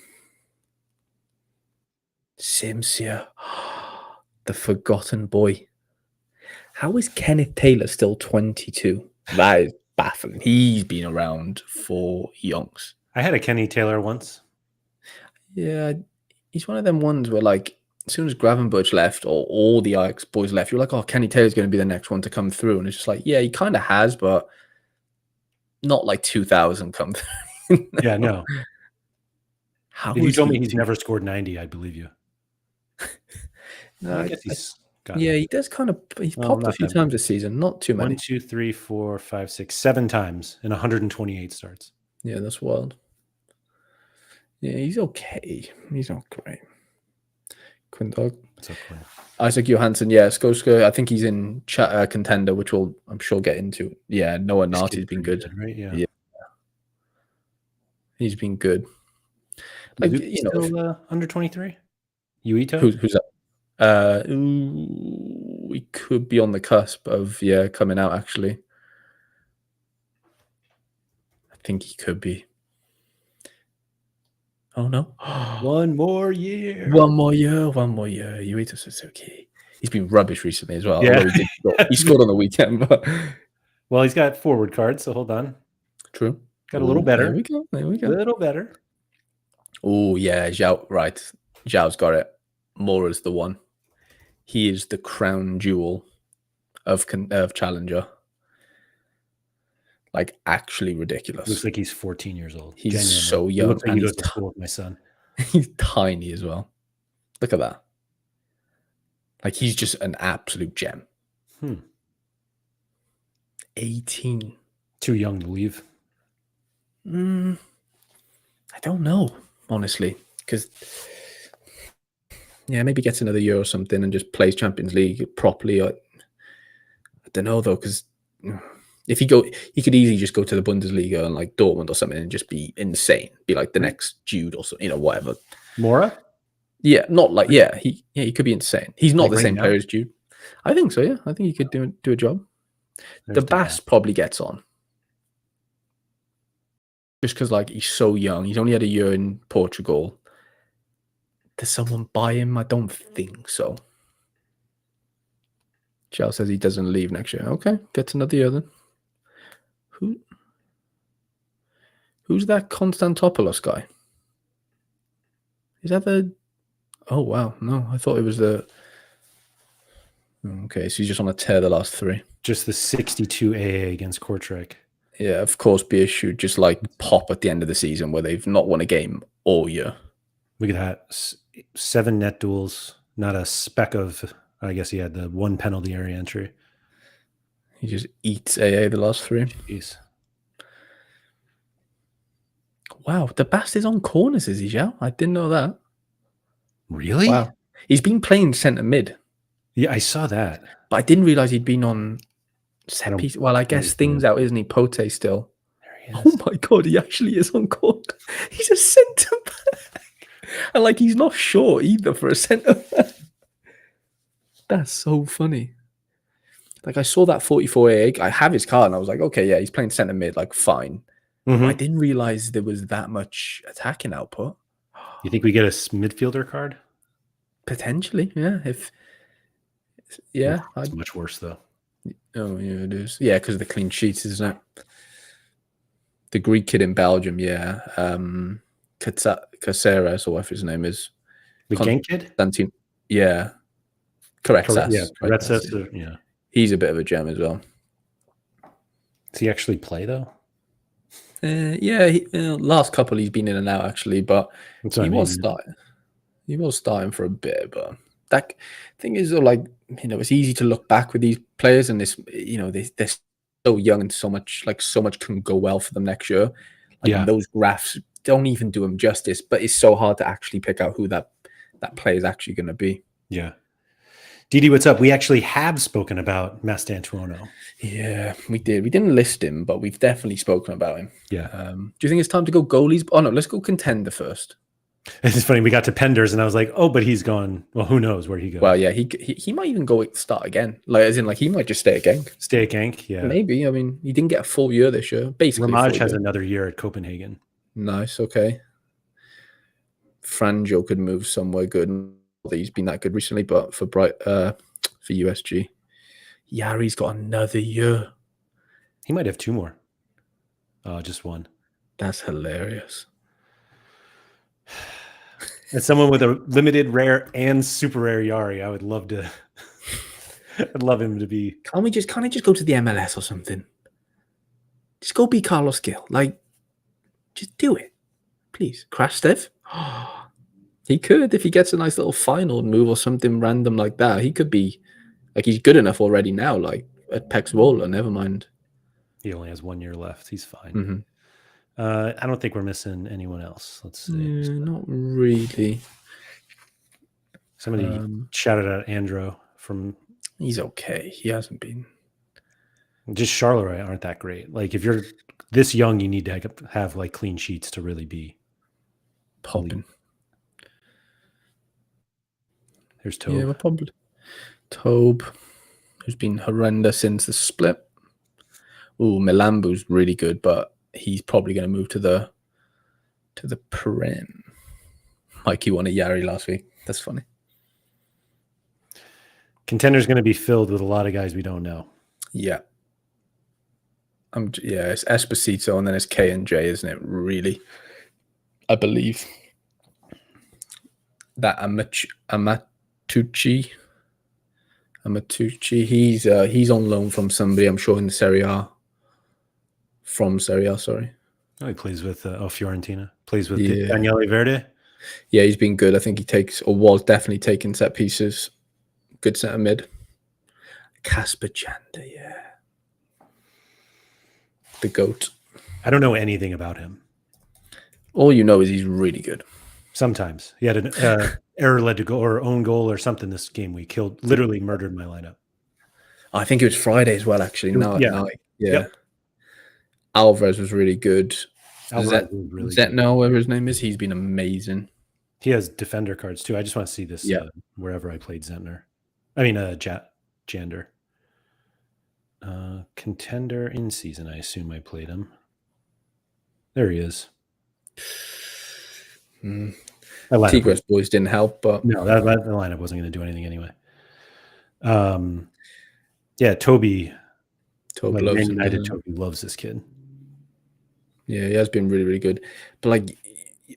Simsia, the forgotten boy. How is Kenneth Taylor still 22? That is baffling. He's been around for yonks. I had a Kenny Taylor once. Yeah, he's one of them ones where like, as soon as Gravenberch left or all the Ajax boys left, you're like, oh, Kenny Taylor's going to be the next one to come through. And it's just like, yeah, he kind of has, but not like 2,000 come through. Yeah, no. How If you is told he? me he's never scored 90, I'd believe you. No, I guess he's got yeah, he does kind of. He's well, popped a not few that times this season, not too many. 1, 2, 3, 4, 5, 6, 7 times in 128 starts. Yeah, that's wild. Yeah, he's okay. He's not great. Quindog. What's up, Quinn? Isaac Johansson, yeah, Skoska. I think he's in contender, which we'll, I'm sure, get into. Yeah, Noah This Narty's kid's been pretty good. right? Yeah. Yeah. He's been good. Like, Mizuki's you know, still under 23? Yuito? who's that? We could be on the cusp of coming out. Actually, I think he could be. Oh no! One more year. One more year. Yuito Suzuki. He's been rubbish recently as well. Yeah. Although he scored on the weekend, but Well, he's got forward cards, so hold on. true. Got a little better. There we go. There we go. A little better. Oh yeah, Zhao. Right, Zhao's got it. Mora's the one. He is the crown jewel of Challenger. Like, actually ridiculous. Looks like he's 14 years old. He's Genuinely. so young. He looks like and he goes to school with my son. He's tiny as well. Look at that. Like, he's just an absolute gem. 18. Too young to leave. I don't know, honestly. Because, yeah, maybe gets another year or something and just plays Champions League properly. I don't know, though, because if he could easily just go to the Bundesliga and like Dortmund or something and just be insane. Be like the next Jude or something, whatever. Mora? Yeah, not like he could be insane. He's not Like the right same now? player as Jude. I think so. Yeah, I think he could do a job. The Bass probably gets on, just because like he's so young. He's only had a year in Portugal. Does someone buy him? I don't think so. Chelsea says he doesn't leave next year. Okay, gets another year then. Who's that Konstantopoulos guy? Is that the? Oh wow, no, I thought it was the. Okay, so he's just on a tear the last 3. Just the 62 AA against Kortrijk. Yeah, of course, BSU just like pop at the end of the season where they've not won a game all year. Look at that. 7 net duels, not a speck of, I guess he had the 1 penalty area entry. He just eats AA the last 3. Jeez. Wow, the Bast is on corners, is he, Zhao? I didn't know that. Really? Wow. He's been playing centre mid. Yeah, I saw that. But I didn't realise he'd been on set piece. Well, I guess things out, isn't he? Pote still. There he is. Oh my God, he actually is on corner. He's a centre back. And like, he's not short either for a centre back. That's so funny. Like, I saw that 44 egg. I have his card and I was like, okay, yeah, he's playing centre mid, like, fine. Mm-hmm. I didn't realise there was that much attacking output. You think we get a midfielder card? Potentially, yeah. It's much worse though. Oh yeah, it is. Yeah, because of the clean sheets, isn't it? The Greek kid in Belgium, yeah. Caceres, or whatever his name is. The Genk kid? Yeah. Correct. Yeah, yeah. He's a bit of a gem as well. Does he actually play though? Yeah, last couple he's been in and out actually, but he was starting. He was starting for a bit, but that thing is, like, it's easy to look back with these players, and this, they're so young and so much can go well for them next year. Like, those graphs don't even do them justice, but it's so hard to actually pick out who that player is actually going to be. Yeah. Didi, what's up? We actually have spoken about Mastantuono. Yeah, we did. We didn't list him, but we've definitely spoken about him. Yeah. Do you think it's time to go goalies? Oh no, let's go contender first. It's funny. We got to Penders, and I was like, "Oh, but he's gone. Well, who knows where he goes?" Well, yeah, he might even go start again. Like, as in, like, he might just stay at Genk. Stay at Genk, yeah. Maybe. I mean, he didn't get a full year this year. Basically, Ramaj has another year at Copenhagen. Nice. Okay. Franjo could move somewhere good. He's been that good recently, but for USG, Yari's got another year. He might have 2 more. Just 1. That's hilarious. As someone with a limited, rare, and super rare Yari, I would love to. I'd love him to be. Can't he just go to the MLS or something? Just go be Carlos Gil. Like, just do it. Please. Crash Steph? He could, if he gets a nice little final move or something random like that. He could be, like, he's good enough already now, like, at Pex Roller, never mind. He only has 1 year left. He's fine. Mm-hmm. I don't think we're missing anyone else. Let's see. Not really. Somebody shouted out Andro from. He's okay. He hasn't been. Just Charleroi aren't that great. Like, if you're this young, you need to have like clean sheets to really be popping. There's Tobe. Yeah, we're probably Tobe, who's been horrendous since the split. Ooh, Milambu's really good, but he's probably going to move to the Prem. Mikey won a Yari last week. That's funny. Contender's going to be filled with a lot of guys we don't know. Yeah. It's Esposito and then it's K and J, isn't it? Really, I believe that Amatucci. He's on loan from somebody, I'm sure, in the Serie A. From Serie A, sorry. Oh, he plays with Fiorentina. Plays with Daniele Verde. Yeah, he's been good. I think he takes, or was definitely taking set pieces. Good centre mid. Casper Janda, yeah. The GOAT. I don't know anything about him. All you know is he's really good. Sometimes. He had an error led to goal or own goal or something this game week. Literally murdered my lineup. I think it was Friday as well, actually. At night. Yeah. Yep. Alvarez was really good. Zetno, whatever his name is, he's been amazing. He has defender cards too. I just want to see this wherever I played Zentner. I mean, Jander. Contender in season, I assume I played him. There he is. Tigres boys didn't help, but no, that lineup wasn't going to do anything anyway. Yeah, Toby loves United. Toby loves this kid. Yeah, he has been really, really good. But like,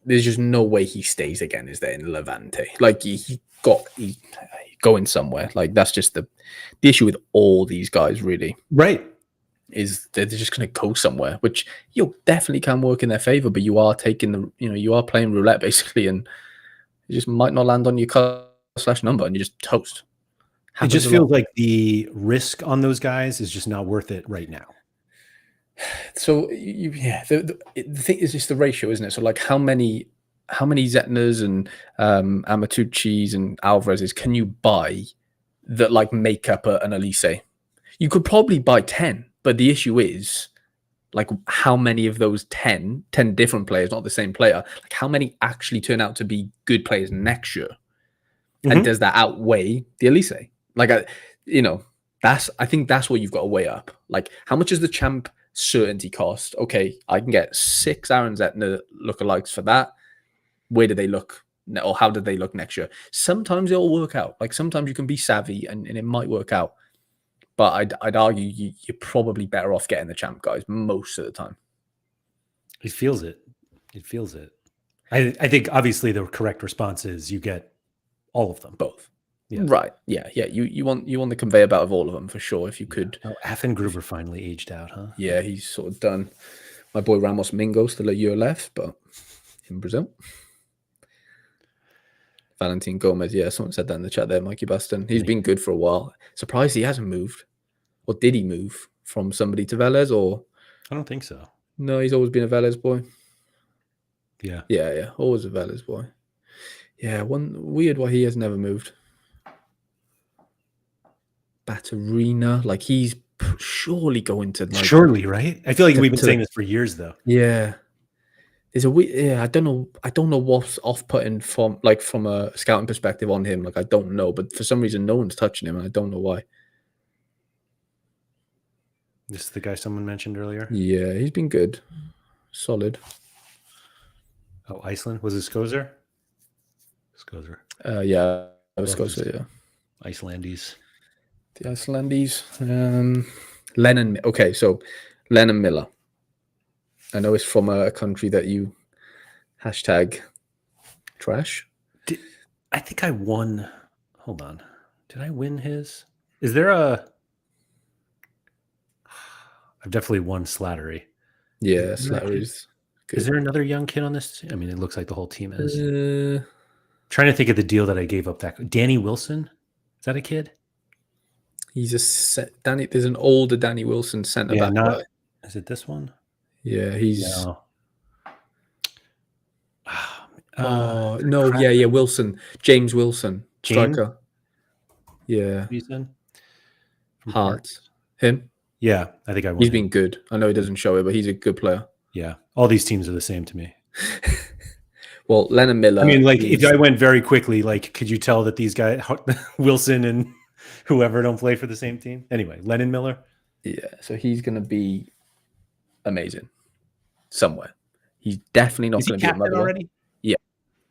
there's just no way he stays again. Is there in Levante? Like he's going somewhere. Like that's just the issue with all these guys, really. Right. Is they're just going to go somewhere, which you definitely can work in their favor. But you are taking you are playing roulette basically, and you just might not land on your /number, and you just toast. It just feels like the risk on those guys is just not worth it right now. So the thing is just the ratio, isn't it? So like how many Zetners and Amatucci's and Alvarez's can you buy that like make up an Elise? You could probably buy 10, but the issue is like how many of those 10 different players, not the same player, like how many actually turn out to be good players next year? Mm-hmm. And does that outweigh the Elise? Like I think that's what you've got to weigh up. Like how much is the champ certainty cost? Okay, I can get 6 Aaron Zetner lookalikes for that. Where do they look, or how did they look next year? Sometimes it'll work out. Like sometimes you can be savvy and it might work out. But I'd argue you're probably better off getting the champ guys most of the time. It feels it. I think obviously the correct response is you get all of them. Both. Yeah. Right. Yeah. You want the conveyor belt of all of them for sure. If you could. Oh, Affengruber finally aged out, huh? Yeah, he's sort of done. My boy Ramos Mingo still a year left, but in Brazil. Valentin Gomez, yeah, someone said that in the chat there, Mikey Baston. He's been good for a while. Surprised he hasn't moved. Or did he move from somebody to Velez? Or I don't think so. No, he's always been a Velez boy. Yeah. Yeah. Always a Velez boy. Yeah, weird why he has never moved. Batarina, like he's surely going to like surely, right? I feel like we've been saying this for years though. Yeah. There's I don't know what's off-putting from a scouting perspective on him. Like I don't know, but for some reason no one's touching him and I don't know why. This is the guy someone mentioned earlier? Yeah, he's been good. Solid. Oh, Iceland? Was it Skozer? Skozer. Yeah, it was Skozer, yeah. Icelandies. The Icelandies. Lennon. Okay, so Lennon Miller. I know it's from a country that you #trash. I think I won. Hold on. Did I win his? Is there a... I've definitely won Slattery. Yeah, Slater is good. Is there another young kid on this? I mean, it looks like the whole team is. Uh, Trying to think of the deal that I gave up. That Danny Wilson, is that a kid? he's Danny. There's an older Danny Wilson centre Yeah, back not. guy. Is it this one? Yeah, he's. No. No, crap. yeah, Wilson, James Wilson, James? striker. Yeah, You said? From Hearts. Him. Yeah, I think I want He's him. been good. I know he doesn't show it, but he's a good player. Yeah, all these teams are the same to me. Well, Lennon Miller. I mean, like, if I went very quickly, like, could you tell that these guys, Wilson and whoever, don't play for the same team? Anyway, Lennon Miller. Yeah, so he's going to be amazing somewhere. He's definitely not Is he going to be a captain mother already? Yeah.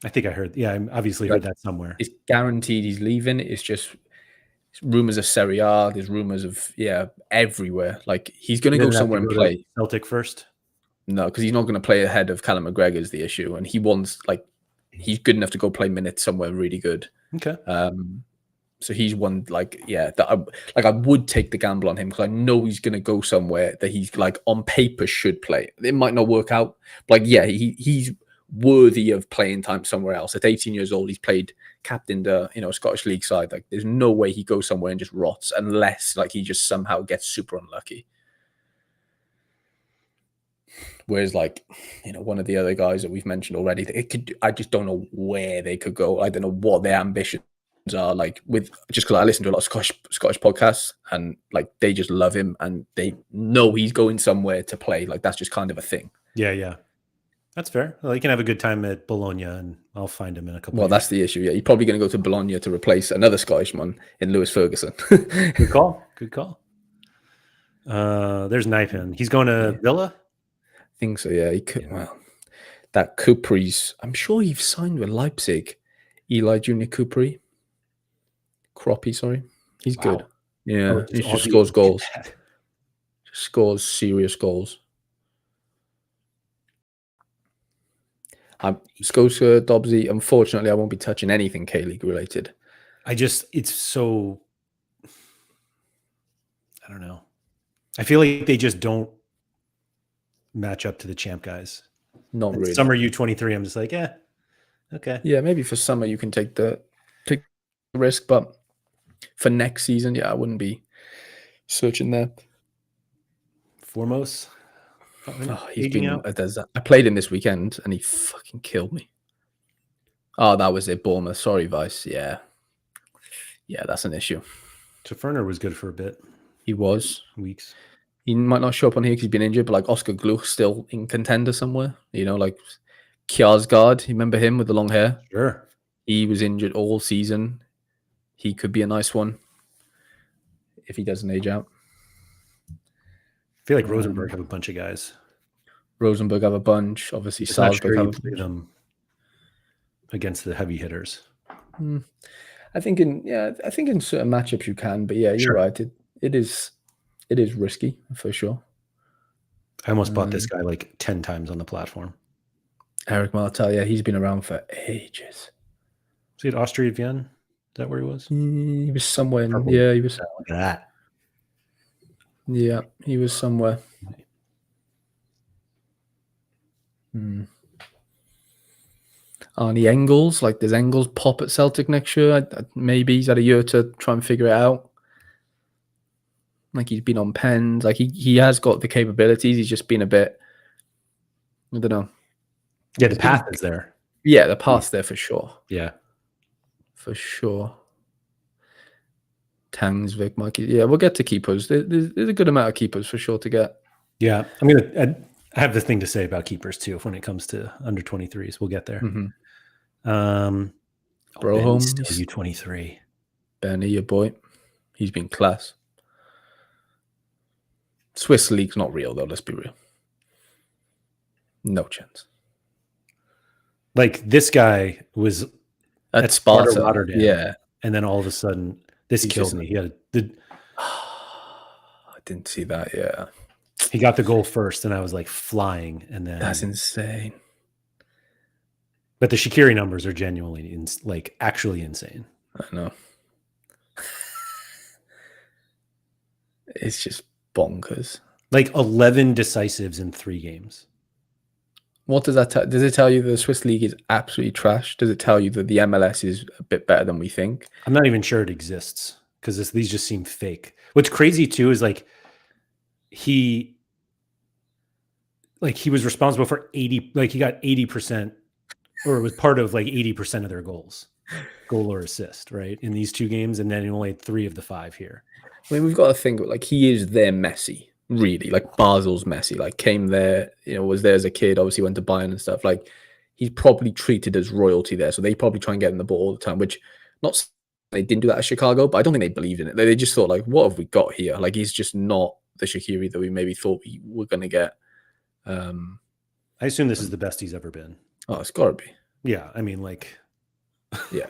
I think I heard. Yeah, I obviously heard that somewhere. It's guaranteed he's leaving. It's just rumors of Serie A. There's rumors of everywhere. Like he's going to go somewhere and play. Celtic first. No, because he's not going to play ahead of Callum McGregor is the issue, and he wants he's good enough to go play minutes somewhere really good. Okay. So he's one that I would take the gamble on him because I know he's going to go somewhere that he's like on paper should play. It might not work out, but he's worthy of playing time somewhere else. At 18 years old, he's played captain the Scottish League side. Like there's no way he goes somewhere and just rots unless he just somehow gets super unlucky. Whereas one of the other guys that we've mentioned already, I just don't know where they could go. I don't know what their ambitions are just because I listen to a lot of Scottish podcasts and they just love him and they know he's going somewhere to play. That's just kind of a thing. Yeah. That's fair. Well, he can have a good time at Bologna and I'll find him in a couple of years. That's the issue. Yeah, he's probably going to go to Bologna to replace another Scottishman in Lewis Ferguson. Good call. There's Naipan. He's going to Villa? I think so, yeah. He could. Yeah. Well, that Cupri's, I'm sure he's signed with Leipzig. Eli Junior Cupri. Croppy, sorry. He's good. Yeah, he just scores goals. Just scores serious goals. Scotia, Dobbsy, unfortunately, I won't be touching anything K-League related. It's so, I don't know. I feel like they just don't match up to the champ guys. Not really. Summer U23, I'm just like, okay. Yeah, maybe for summer you can take the risk, but for next season, I wouldn't be searching there. Foremost. He's been out. I played him this weekend and he fucking killed me. Oh, that was it, Bournemouth. Sorry, Vice. Yeah, that's an issue. Taferner was good for a bit. He was. Weeks. He might not show up on here because he's been injured, but Oscar Gluck still in contender somewhere. Kjaersgaard, you remember him with the long hair? Sure. He was injured all season. He could be a nice one if he doesn't age out. I feel like Rosenborg have a bunch of guys. Rosenborg have a bunch. Obviously, Salzburg have a bunch. Them against the heavy hitters. I think in certain matchups you can, but you're right. It is risky for sure. I almost bought this guy 10 times on the platform. Eric Martel, he's been around for ages. Was he at Austria Vienna? Is that where he was? He was somewhere. He was. Look at that. Yeah, he was somewhere. Arnie Engels, does Engels pop at Celtic next year? Maybe he's had a year to try and figure it out. He's been on pens. He has got the capabilities. He's just been a bit, I don't know. Yeah, the path is there. Yeah, the path's there for sure. Yeah. For sure. Tangsvik, Mikey. Yeah, we'll get to keepers. There's a good amount of keepers for sure to get. Yeah, I have the thing to say about keepers too when it comes to under 23s. We'll get there. Broholm, U23. Benny, your boy. He's been class. Swiss League's not real though, let's be real. No chance. This guy was at Sparta, Rotterdam. Yeah. And then all of a sudden, this killed me. I didn't see that, yeah. He got the goal first, and I was flying. And then that's insane. But the Shaqiri numbers are genuinely, actually insane. I know. It's just bonkers. Like 11 decisives in 3 games. What does that tell? Does it tell you the Swiss league is absolutely trash? Does it tell you that the MLS is a bit better than we think? I'm not even sure it exists because these just seem fake. What's crazy too is like he was responsible for 80, like he got 80%, or it was part of like 80% of their goals, goal or assist, right? In these 2 games, and then he only had 3 of the 5 here. I mean, we've got to think like he is their Messi, really. Like Basel's Messi, like came there, was there as a kid. Obviously went to Bayern and stuff. Like he's probably treated as royalty there, so they probably try and get him the ball all the time. Which not they didn't do that at Chicago, but I don't think they believed in it. They just thought like, what have we got here? Like he's just not the Shaqiri that we maybe thought we were going to get. I assume this is the best he's ever been. Oh, it's got to be. Yeah, I mean, like, yeah,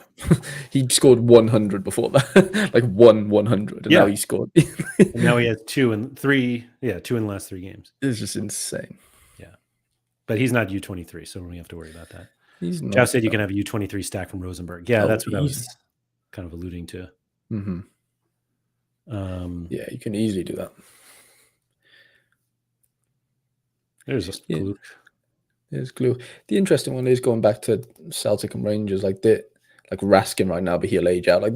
he scored 100 before that, like 100, and now he scored. And now he has 2 and 3. Yeah, 2 in the last 3 games. It's just insane. Yeah, but he's not U23, so we don't have to worry about that. He's not. Chow said you can have a U23 stack from Rosenberg. Yeah, that's what I was kind of alluding to. Yeah, you can easily do that. There's just glue. There's glue. The interesting one is going back to Celtic and Rangers, like Raskin right now, but he'll age out. Like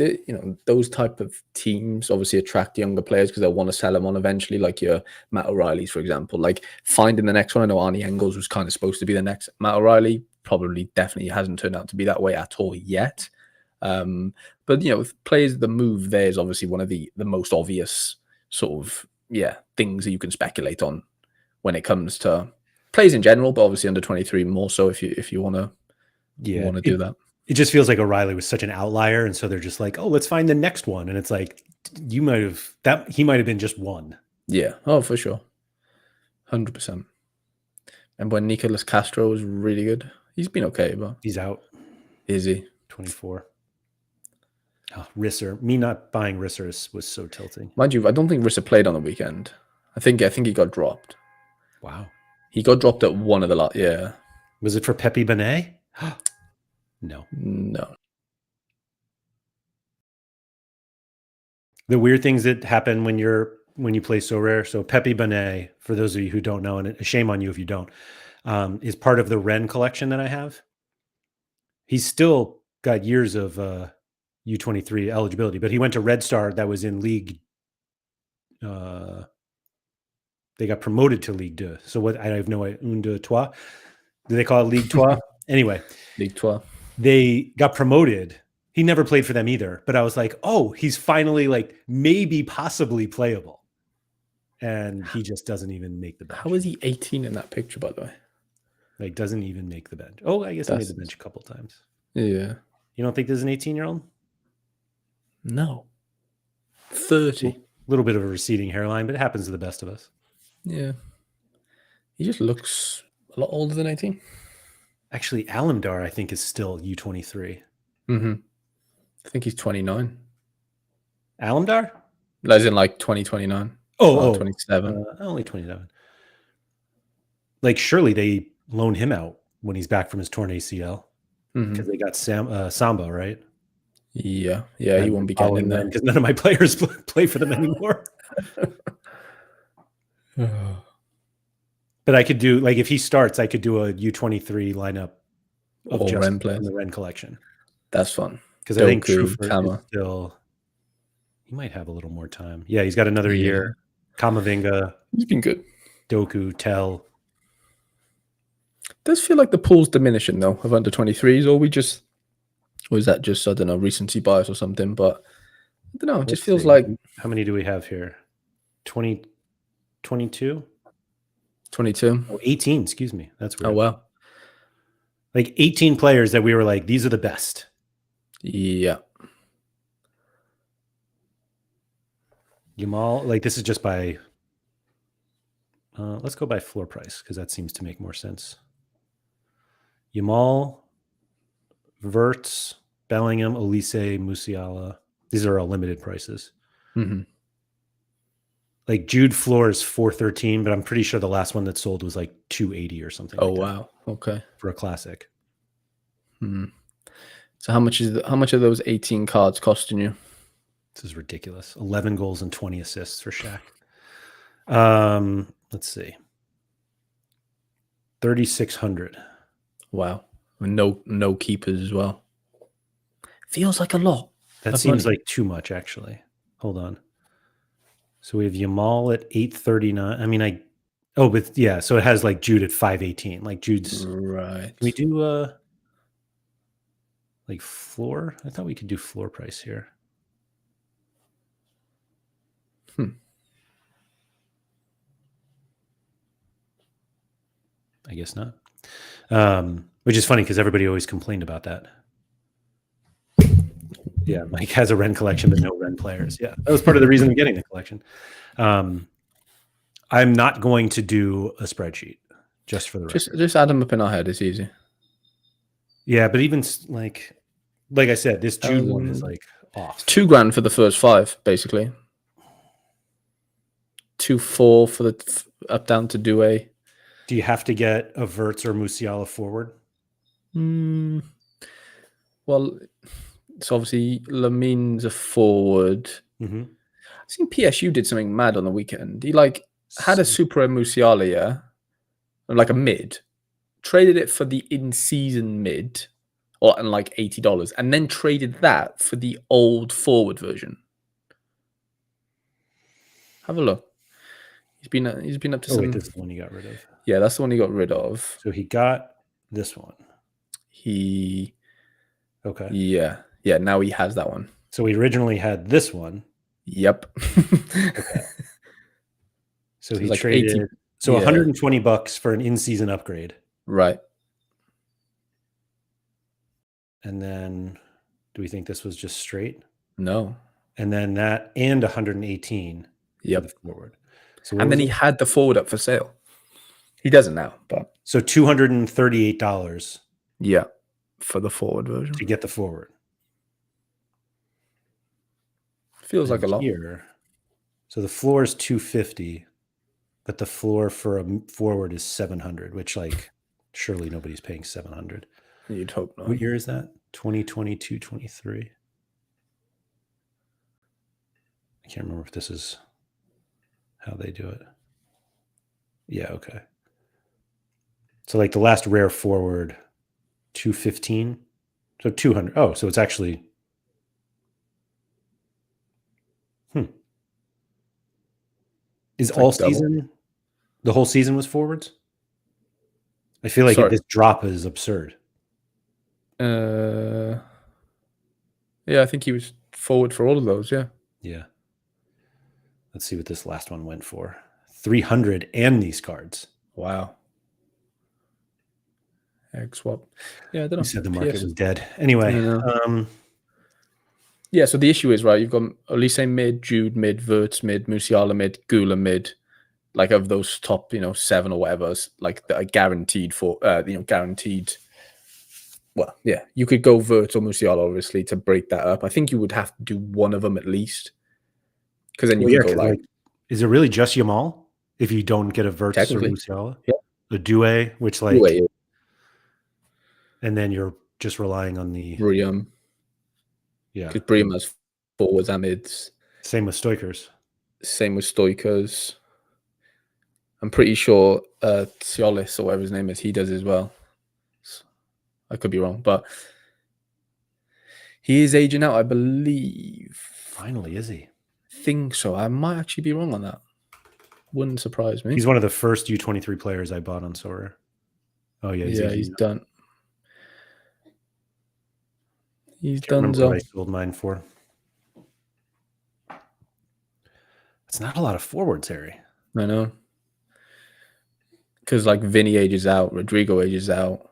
those type of teams obviously attract younger players because they'll want to sell them on eventually. Like your Matt O'Reilly's, for example. Like finding the next one. I know Arnie Engels was kind of supposed to be the next Matt O'Reilly. Definitely hasn't turned out to be that way at all yet. But players the move there is obviously one of the most obvious sort of things that you can speculate on when it comes to players in general, but obviously under 23 more so if you want to do that. It just feels like O'Reilly was such an outlier, and so they're just like, oh, let's find the next one, and it's like he might have been just one. Yeah, oh for sure, 100%. And when Nicolas Castro was really good, he's been okay, but he's out. Is he? 24. Oh, Risser. Me not buying Risser was so tilting. Mind you, I don't think Risser played on the weekend. I think he got dropped. Wow. He got dropped at one of the last. Yeah. Was it for Pepe Benet? No. The weird things that happen when you play Sorare. So Pepe Benet, for those of you who don't know, and a shame on you if you don't, is part of the Ren collection that I have. He's still got years of U23 eligibility, but he went to Red Star that was in League. They got promoted to Ligue 2. So what? I have no idea. Un, deux, trois. Do they call it Ligue 2? Anyway. Ligue 2. They got promoted. He never played for them either. But I was like, oh, he's finally like maybe possibly playable. And he just doesn't even make the bench. How is he 18 in that picture, by the way? Like doesn't even make the bench. Oh, I guess he made the bench a couple times. Yeah. You don't think there's an 18-year-old? No. 30. A little bit of a receding hairline, but it happens to the best of us. Yeah. He just looks a lot older than 18. Actually, Alamdar, I think, is still U23. I think he's 29. Alamdar? As in like 2029. 27. Only 27. Like, surely they loan him out when he's back from his torn ACL. Because they got Samba, right? Yeah. He won't be getting in there. Because none of my players play for them anymore. But I could do, like, if he starts, I could do a U23 lineup of just Ren players in the Ren collection. That's fun. Because I think Truffert is still, he might have a little more time. Yeah, he's got another year. Kamavinga. He's been good. Doku, Tell. Does feel like the pool's diminishing, though, of under 23s, or is that just, I don't know, recency bias or something? But I don't know. It just feels like. How many do we have here? 20, 22? 22. Oh, 18, excuse me. That's weird. Oh, wow. Like 18 players that we were like, these are the best. Yeah. Yamal, like this is just by, let's go by floor price because that seems to make more sense. Yamal, Verts, Bellingham, Elise, Musiala. These are all limited prices. Like Jude floor is 413, but I'm pretty sure the last one that sold was like 280 or something. Oh, wow. Okay. For a classic. So how much are those 18 cards costing you? This is ridiculous. 11 goals and 20 assists for Shaq. Let's see. 3,600. Wow. And no keepers as well. Feels like a lot. That of seems money. like too much, actually. Hold on. So we have Yamal at 839. I mean, but yeah, so it has like Jude at 518. Like Jude's. Right. Can we do like floor? I thought we could do floor price here. I guess not. Which is funny because everybody always complained about that. Yeah, Mike has a Ren collection, but no Ren players. Yeah, that was part of the reason of getting the collection. I'm not going to do a spreadsheet just for the record. Just add them up in our head. It's easy. Yeah, but even like I said, this Jude one is like off. It's $2,000 for the first 5, basically. 2,400 for the up down to Douay. Do you have to get a Verts or Musiala forward? Well, it's obviously Lamin's a forward. Mm-hmm. I think PSU did something mad on the weekend. He had a Super Musiala, yeah, like a mid, traded it for the in-season mid, and like $80, and then traded that for the old forward version. Have a look. He's been up to some. Wait, this is the one he got rid of. Yeah, that's the one he got rid of. So he got this one. Okay. Yeah. Now he has that one. So he originally had this one. Yep. Okay. So he like traded 80, $120 for an in-season upgrade. Right. And then do we think this was just straight? No. And then that and 118 for the forward. So and then he had the forward up for sale. He doesn't now, but so $238. Yeah, for the forward version. To get the forward. Feels like a lot. Here, so the floor is 250, but the floor for a forward is 700, which like surely nobody's paying 700. You'd hope not. What year is that? 2022, 23. I can't remember if this is how they do it. Yeah, okay. So like the last rare forward, 215. So 200. Oh, so it's actually Is all season the whole season was forwards? I feel like this drop is absurd. Yeah, I think he was forward for all of those, yeah. Yeah. Let's see what this last one went for. 300 and these cards. Wow. Egg swap. Yeah, I don't know. You said the market was dead. Anyway. Yeah, so the issue is, right, you've got Elise mid, Jude mid, Verts mid, Musiala mid, Gula mid, like of those top, 7 or whatever, like that are guaranteed for, guaranteed. Well, yeah, you could go Verts or Musiala, obviously, to break that up. I think you would have to do one of them at least. Because then you could go like, is it really just Yamal if you don't get a Verts or Musiala? Yeah. The Douay, which like, Douay, yeah. And then you're just relying on the Briam. Yeah. Because Briam has forwards and mids. Same with Stoikers. I'm pretty sure Siolis, or whatever his name is, he does as well. I could be wrong, but he is aging out, I believe. Finally, is he? I think so. I might actually be wrong on that. Wouldn't surprise me. He's one of the first U23 players I bought on Sorare. Oh, yeah. He's done. He's done. So. What I sold mine for. It's not a lot of forwards, Harry. I know. Because like Vinny ages out, Rodrigo ages out.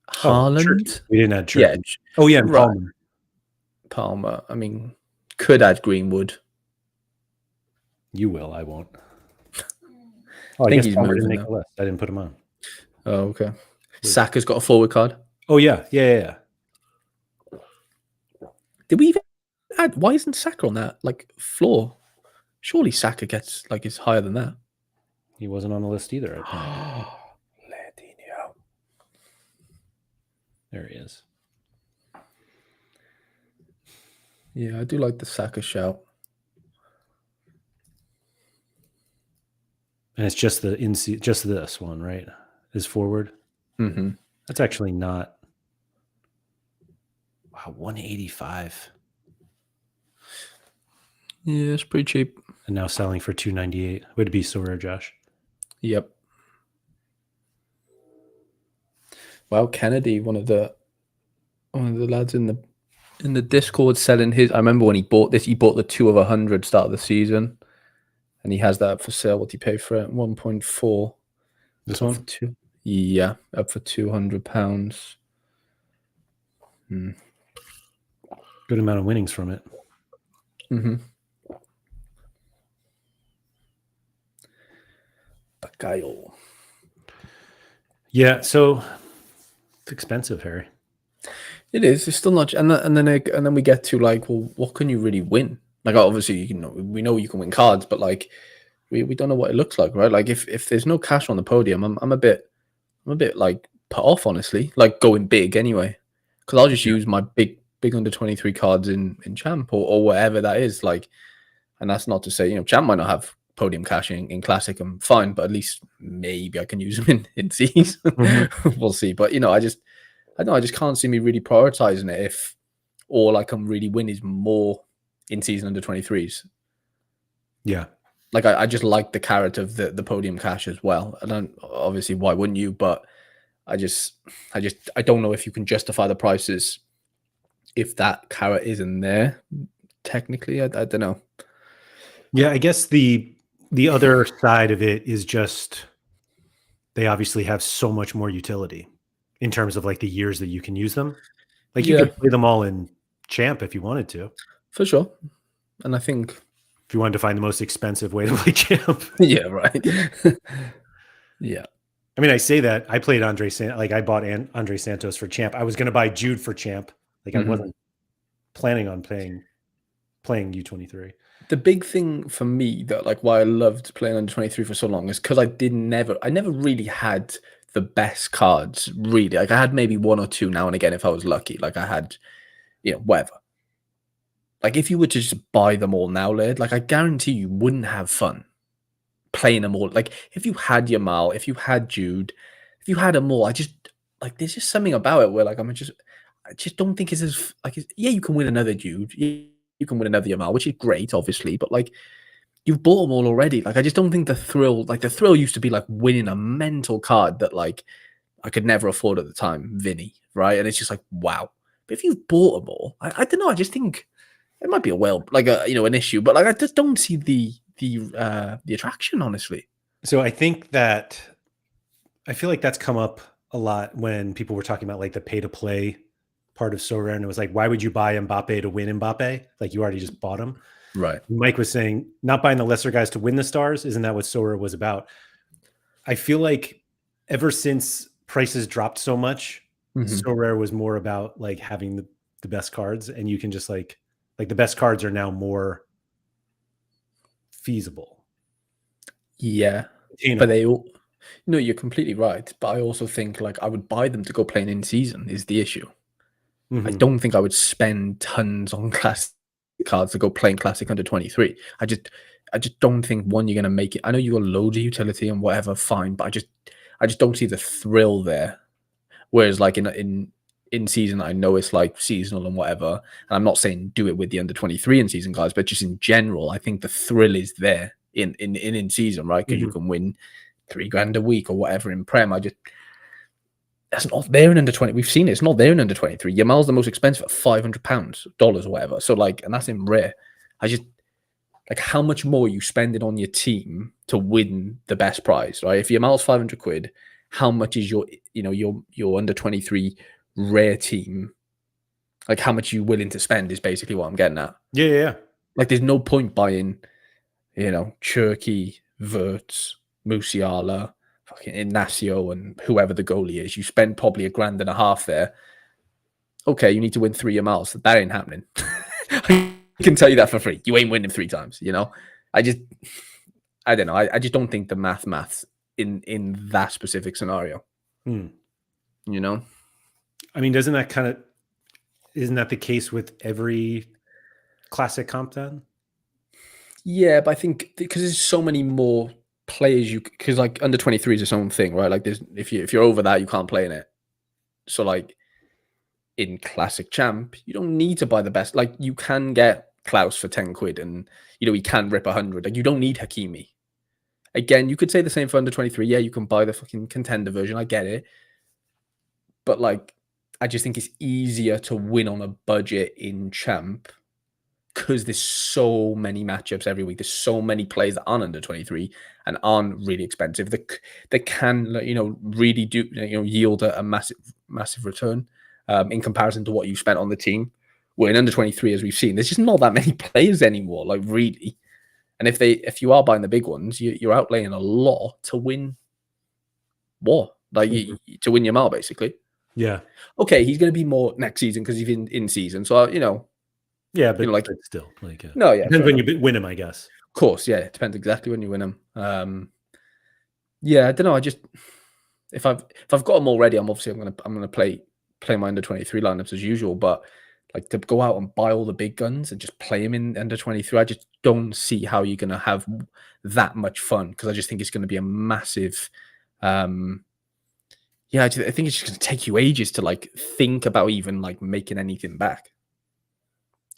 Haaland? We didn't add Church. Yeah. Oh, yeah, and Palmer. Palmer. I mean, could add Greenwood. You will. I won't. Oh, I guess he's Palmer didn't make the list. I didn't put him on. Oh, okay. Saka's got a forward card. Oh, yeah. Yeah. Did we even add? Why isn't Saka on that floor? Surely Saka gets is higher than that. He wasn't on the list either, I think. Laird. There he is. Yeah, I do like the Saka shout. And it's just the just this one, right? Is forward. Mm-hmm. That's actually not. Wow, 185. Yeah, it's pretty cheap. And now selling for 298. Would it be so rare, Josh? Yep. Well, Kennedy, one of the lads in the Discord selling his. I remember when he bought this. He bought the 2 of 100 start of the season, and he has that up for sale. What did he pay for it? 1.4. This one? Yeah, up for £200. Good amount of winnings from it. Mm-hmm. Bakayo. Yeah, so it's expensive, Harry. It is. It's still not, and then we get to like, well, what can you really win? Like, obviously, we know you can win cards, but like, we don't know what it looks like, right? Like, if there's no cash on the podium, I'm a bit like put off, honestly. Like going big anyway, because I'll just use my big under 23 cards in champ or whatever that is. Like, and that's not to say champ might not have podium cash in classic. I'm fine, but at least maybe I can use them in season. Mm-hmm. We'll see. But I just can't see me really prioritizing it if all I can really win is more in season under 23s. Yeah. Like I just like the carrot of the podium cash as well. I don't, obviously, why wouldn't you? But I don't know if you can justify the prices if that carrot isn't there. Technically, I don't know. Yeah, I guess the other side of it is just they obviously have so much more utility in terms of like the years that you can use them. Like you Yeah, could play them all in champ if you wanted to. for sure. And I think, If you wanted to find the most expensive way to play champ. yeah, right. Yeah. I mean, I say that I played I bought Andre Santos for champ. I was going to buy Jude for champ. Like I wasn't planning on playing U23. The big thing for me that like why I loved playing under 23 for so long is because I never really had the best cards, really. Like I had maybe one or two now and again if I was lucky. Like I had, whatever. Like if you were to just buy them all now, Laird, like I guarantee you wouldn't have fun playing them all. Like if you had Yamal, if you had Jude, if you had them all, there's just something about it where like I just don't think it's as like yeah, you can win another Jude, you can win another Yamal, which is great, obviously, but like you've bought them all already. Like I just don't think the thrill used to be like winning a mental card that like I could never afford at the time, Vinny, right? And it's just like wow. But if you've bought them all, I don't know. I just think it might be an issue, but like I just don't see the attraction, honestly. So I think that I feel like that's come up a lot when people were talking about like the pay to play part of Sorare, and it was like, why would you buy Mbappe to win Mbappe? Like you already just bought him. Right. Mike was saying not buying the lesser guys to win the stars. Isn't that what Sorare was about? I feel like ever since prices dropped so much, Sorare was more about like having the best cards, and you can just like the best cards are now more feasible. Yeah. But they all, no, you're completely right. But I also think like I would buy them to go playing in season is the issue. I don't think I would spend tons on classic cards to go playing classic under 23. I just don't think one you're gonna make it. I know you got loads of utility and whatever, fine, but I just don't see the thrill there. Whereas like in season, I know it's like seasonal and whatever. And I'm not saying do it with the under 23 in season guys, but just in general, I think the thrill is there in season, right? Because you can win $3,000 a week or whatever in Prem. That's not there in under 20. We've seen it. It's not there in under 23. Yamal's the most expensive at £500 or whatever. So like, and that's in rare. I just like how much more you spending on your team to win the best prize, right? If Yamal's 500 quid, how much is your under 23 rare team? Like how much you willing to spend is basically what I'm getting at. Yeah. Like there's no point buying, Cherky, Verts, Musiala, fucking Ignacio, and whoever the goalie is. You spend probably $1,500 there. Okay, you need to win 3 Yamals. That ain't happening. I can tell you that for free. You ain't winning 3 times. I don't know. I just don't think the maths in that specific scenario. I mean, isn't that the case with every classic comp then? Yeah, but I think because there's so many more players because like under 23 is its own thing, right? Like there's if you're over that, you can't play in it. So like in classic champ, you don't need to buy the best. Like you can get Klaus for 10 quid and he can rip 100. Like you don't need Hakimi. Again, you could say the same for under 23. Yeah, you can buy the fucking contender version. I get it. But like I just think it's easier to win on a budget in champ because there's so many matchups every week. There's so many players that aren't under 23 and aren't really expensive. They can, really do, yield a massive return in comparison to what you spent on the team. Where in under 23, as we've seen, there's just not that many players anymore, like really. And if you are buying the big ones, you're outlaying a lot to win more, like to win your mile, basically. Yeah. Okay, he's going to be more next season because he's in season. So, yeah, but like still, like, no, yeah, depends when you win him, I guess. Of course, yeah, it depends exactly when you win them. Yeah, I don't know. I just if I've got them already, I'm gonna play my under 23 lineups as usual. But like to go out and buy all the big guns and just play them in under 23, I just don't see how you're gonna have that much fun because I just think it's going to be a massive. Yeah, I think it's just going to take you ages to like think about even like making anything back.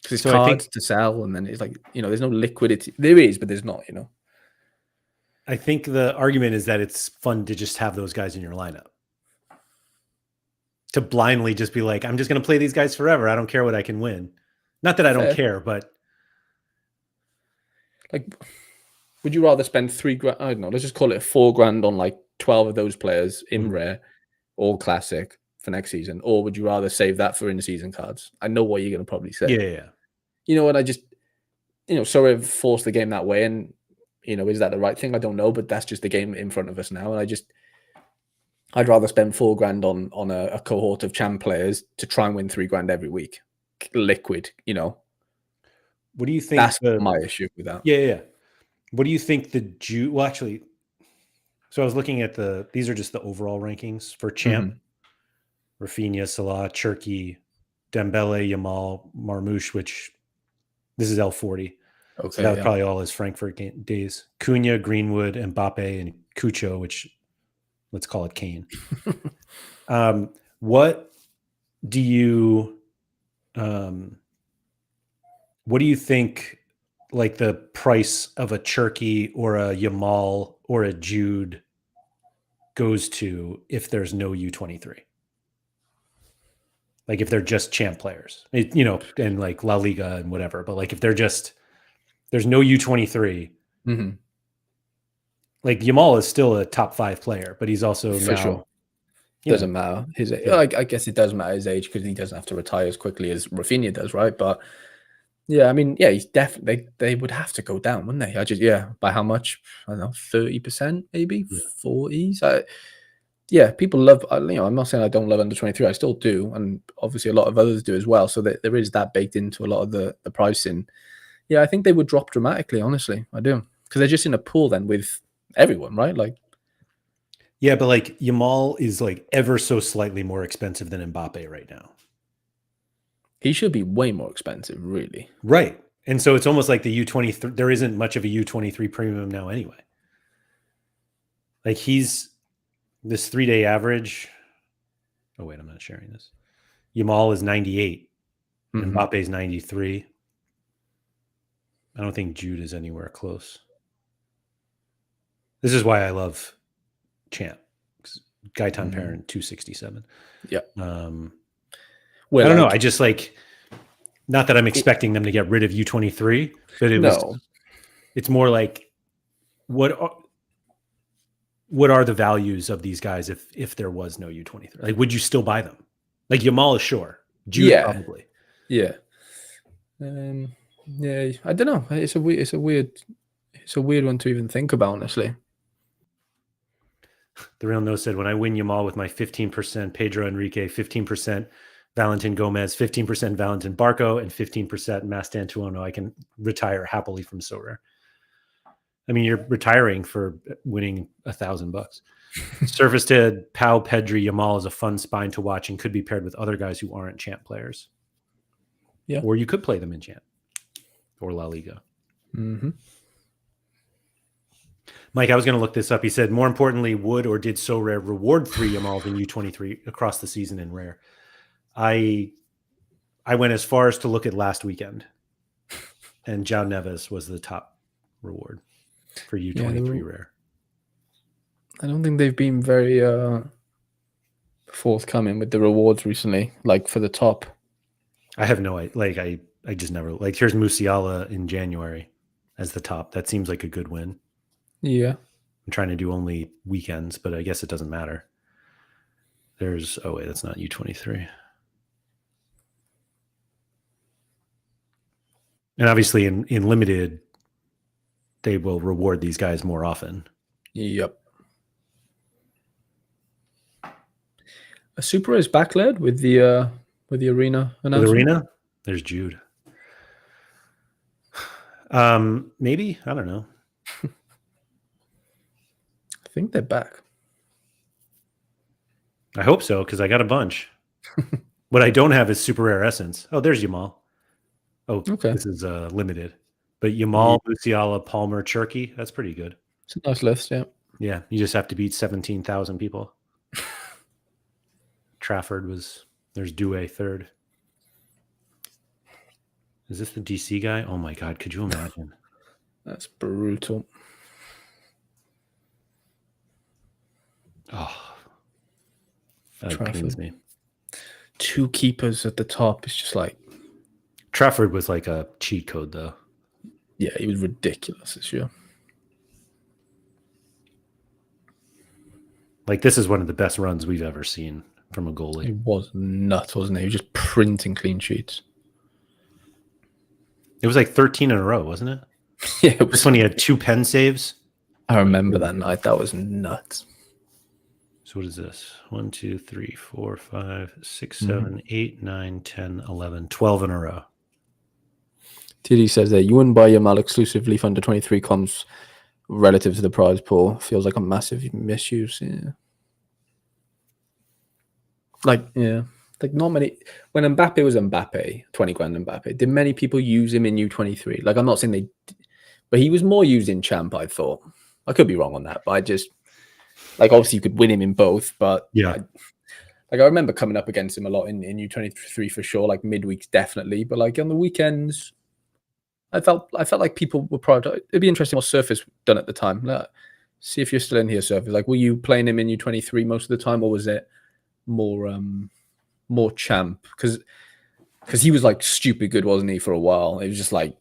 Because it's cards to sell, and then it's like, there's no liquidity. There is, but there's not, I think the argument is that it's fun to just have those guys in your lineup. To blindly just be like, I'm just going to play these guys forever. I don't care what I can win. Not that I don't care, but. Like, would you rather spend $3,000? I don't know. Let's just call it $4,000 on like 12 of those players in rare, all classic for next season, or would you rather save that for in-season cards? I know what you're going to probably say. Yeah. And I just, Sorare forced the game that way, and is that the right thing? I don't know, but that's just the game in front of us now, and I'd rather spend $4,000 on a cohort of champ players to try and win $3,000 every week, liquid. What do you think? That's my issue with that. Yeah. What do you think well, actually, so I was looking at these are just the overall rankings for champ. Rafinha, Salah, Cherki, Dembele, Yamal, Marmouche, which this is L40. Okay, so that was probably all his Frankfurt days. Cunha, Greenwood, Mbappe, and Cucho, which let's call it Kane. What do you think like the price of a Cherki or a Yamal or a Jude goes to if there's no U23? Like if they're just champ players, and like La Liga and whatever, but like if there's no U23, like Yamal is still a top 5 player, but he's also for sure. Doesn't matter his age. Yeah. I guess it does matter his age because he doesn't have to retire as quickly as Rafinha does, right? But yeah, I mean, yeah, he's definitely they would have to go down, wouldn't they? By how much? I don't know, 30%, maybe 40s. Yeah, people love. I'm not saying I don't love under 23. I still do, and obviously a lot of others do as well. So there is that baked into a lot of the pricing. Yeah, I think they would drop dramatically. Honestly, I do, because they're just in a pool then with everyone, right? Like, yeah, but like Yamal is like ever so slightly more expensive than Mbappe right now. He should be way more expensive, really. Right, and so it's almost like the U23. There isn't much of a U23 premium now, anyway. Like he's. This 3-day average. Oh, wait, I'm not sharing this. Yamal is 98. Mbappe is 93. I don't think Jude is anywhere close. This is why I love Champ. Gaetan Parent, 267. Yeah. Well, I don't know. I just like, not that I'm expecting them to get rid of U23, but it's more like, what are the values of these guys if there was no U23? Like, would you still buy them? Like Yamal is sure. Jude probably. Yeah. Yeah. I don't know. It's a weird one to even think about, honestly. The Real No said, when I win Yamal with my 15% Pedro Enrique, 15% Valentin Gomez, 15% Valentin Barco, and 15% Mastantuono, I can retire happily from Sorare. I mean, you're retiring for winning $1,000. Surface to Pau, Pedri, Yamal is a fun spine to watch and could be paired with other guys who aren't champ players. Yeah. Or you could play them in champ or La Liga. Mike, I was going to look this up. He said, more importantly, would or did Sorare reward 3 Yamals in U23 across the season in rare? I went as far as to look at last weekend, and João Neves was the top reward for U23 rare. I don't think they've been very forthcoming with the rewards recently, like for the top. I have no idea. I just never like. Here's Musiala in January as the top. That seems like a good win. Yeah. I'm trying to do only weekends, but I guess it doesn't matter. There's that's not U23. And obviously in limited, they will reward these guys more often. Yep. A Super is back, Laird, with the arena announcement. With arena, there's Jude. Maybe, I don't know. I think they're back. I hope so, because I got a bunch. What I don't have is super rare essence. Oh, there's Yamal. Oh, okay. This is limited. But Yamal, Musiala, Palmer, Cherky, that's pretty good. It's a nice list, yeah. Yeah, you just have to beat 17,000 people. Trafford there's Doué third. Is this the DC guy? Oh my God, could you imagine? That's brutal. Oh, that pains me. 2 keepers at the top. It's just like Trafford was like a cheat code, though. Yeah, he was ridiculous this year. Like, this is one of the best runs we've ever seen from a goalie. He was nuts, wasn't he? He was just printing clean sheets. It was like 13 in a row, wasn't it? Yeah, it was. This one he had 2 pen saves. I remember that night. That was nuts. So what is this? 1, 2, 3, 4, 5, 6, 7, 8, 9, 10, 11, 12 in a row. TD says that you wouldn't buy Yamal exclusively for under 23 comms relative to the prize pool. Feels like a massive misuse. Yeah. Like not many. When Mbappe was Mbappe, 20 grand Mbappe, did many people use him in U23? Like, I'm not saying they, but he was more used in Champ, I thought. I could be wrong on that, but I just, like, obviously you could win him in both, but yeah. I remember coming up against him a lot in U23 for sure, like midweeks definitely, but like on the weekends, I felt like people were proud. It'd be interesting what Surface done at the time. See if you're still in here, Surface. Like, were you playing him in U23 most of the time, or was it more Champ? Because he was like stupid good, wasn't he, for a while? It was just like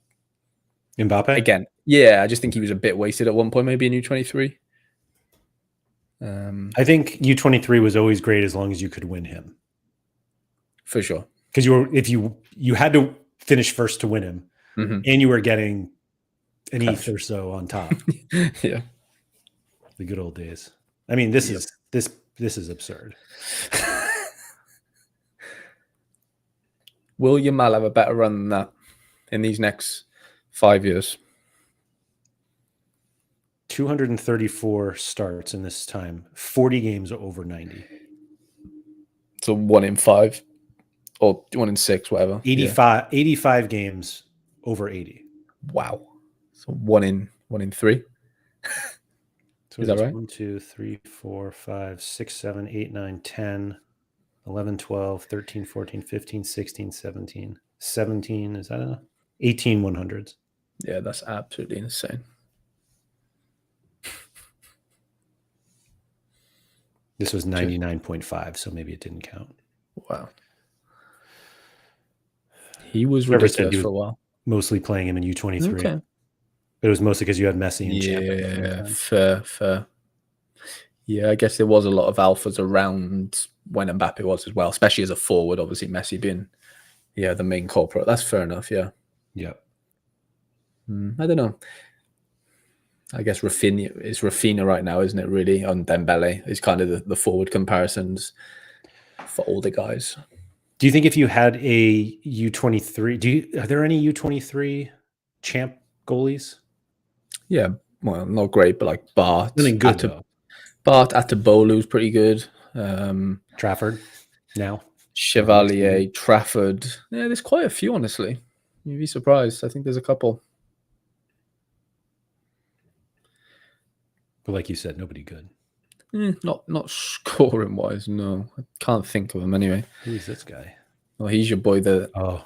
Mbappe again. Yeah, I just think he was a bit wasted at one point, maybe in U23. I think U23 was always great as long as you could win him. For sure. Because you had to finish first to win him. And you were getting an ETH or so on top. Yeah. The good old days. I mean, this is absurd. Will Yamal have a better run than that in these next 5 years? 234 starts in this time, 40 games over 90. So 1 in 5 or 1 in 6, whatever. 85 games over 80. Wow. So 1 in 3. So is that right? 1, 2, 3, 4, 5, 6, 7, 8, 9, 10, 11, 12, 13, 14, 15, 16, 17. 17, is that enough? 18 100s. Yeah, that's absolutely insane. This was 99.5, so maybe it didn't count. Wow. He was ridiculous for a while. Mostly playing him in U23. Okay. But it was mostly because you had Messi and Yeah, fair. Yeah, I guess there was a lot of alphas around when Mbappe was as well, especially as a forward, obviously Messi being the main culprit. That's fair enough, yeah. Yeah. I don't know. I guess Rafinha right now, isn't it, really? On Dembele is kind of the forward comparisons for all the guys. Do you think if you had a U23, are there any U23 champ goalies? Yeah, well, not great, but like Bart. Nothing good, though. Bart Atabolu's pretty good. Trafford now. Chevalier, Trafford. Yeah, there's quite a few, honestly. You'd be surprised. I think there's a couple. But like you said, nobody good. Not scoring wise, no. I can't think of him anyway. Who is this guy? Well, he's your boy. Oh,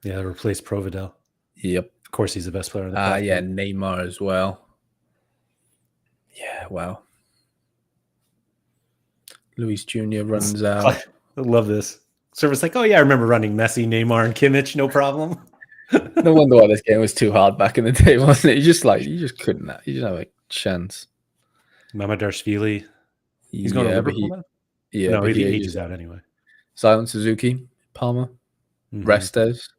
yeah, replaced Providel. Yep. Of course, he's the best player on the platform. Yeah, Neymar as well. Yeah, wow. Luis Jr. runs out. I love this. Service like, oh yeah, I remember running Messi, Neymar, and Kimmich, no problem. No wonder why this game was too hard back in the day, wasn't it? You just couldn't. You didn't have a chance. Mamadashvili. He's going to Liverpool now? Yeah, no, but he ages out anyway. Silent Suzuki, Palmer, Restes.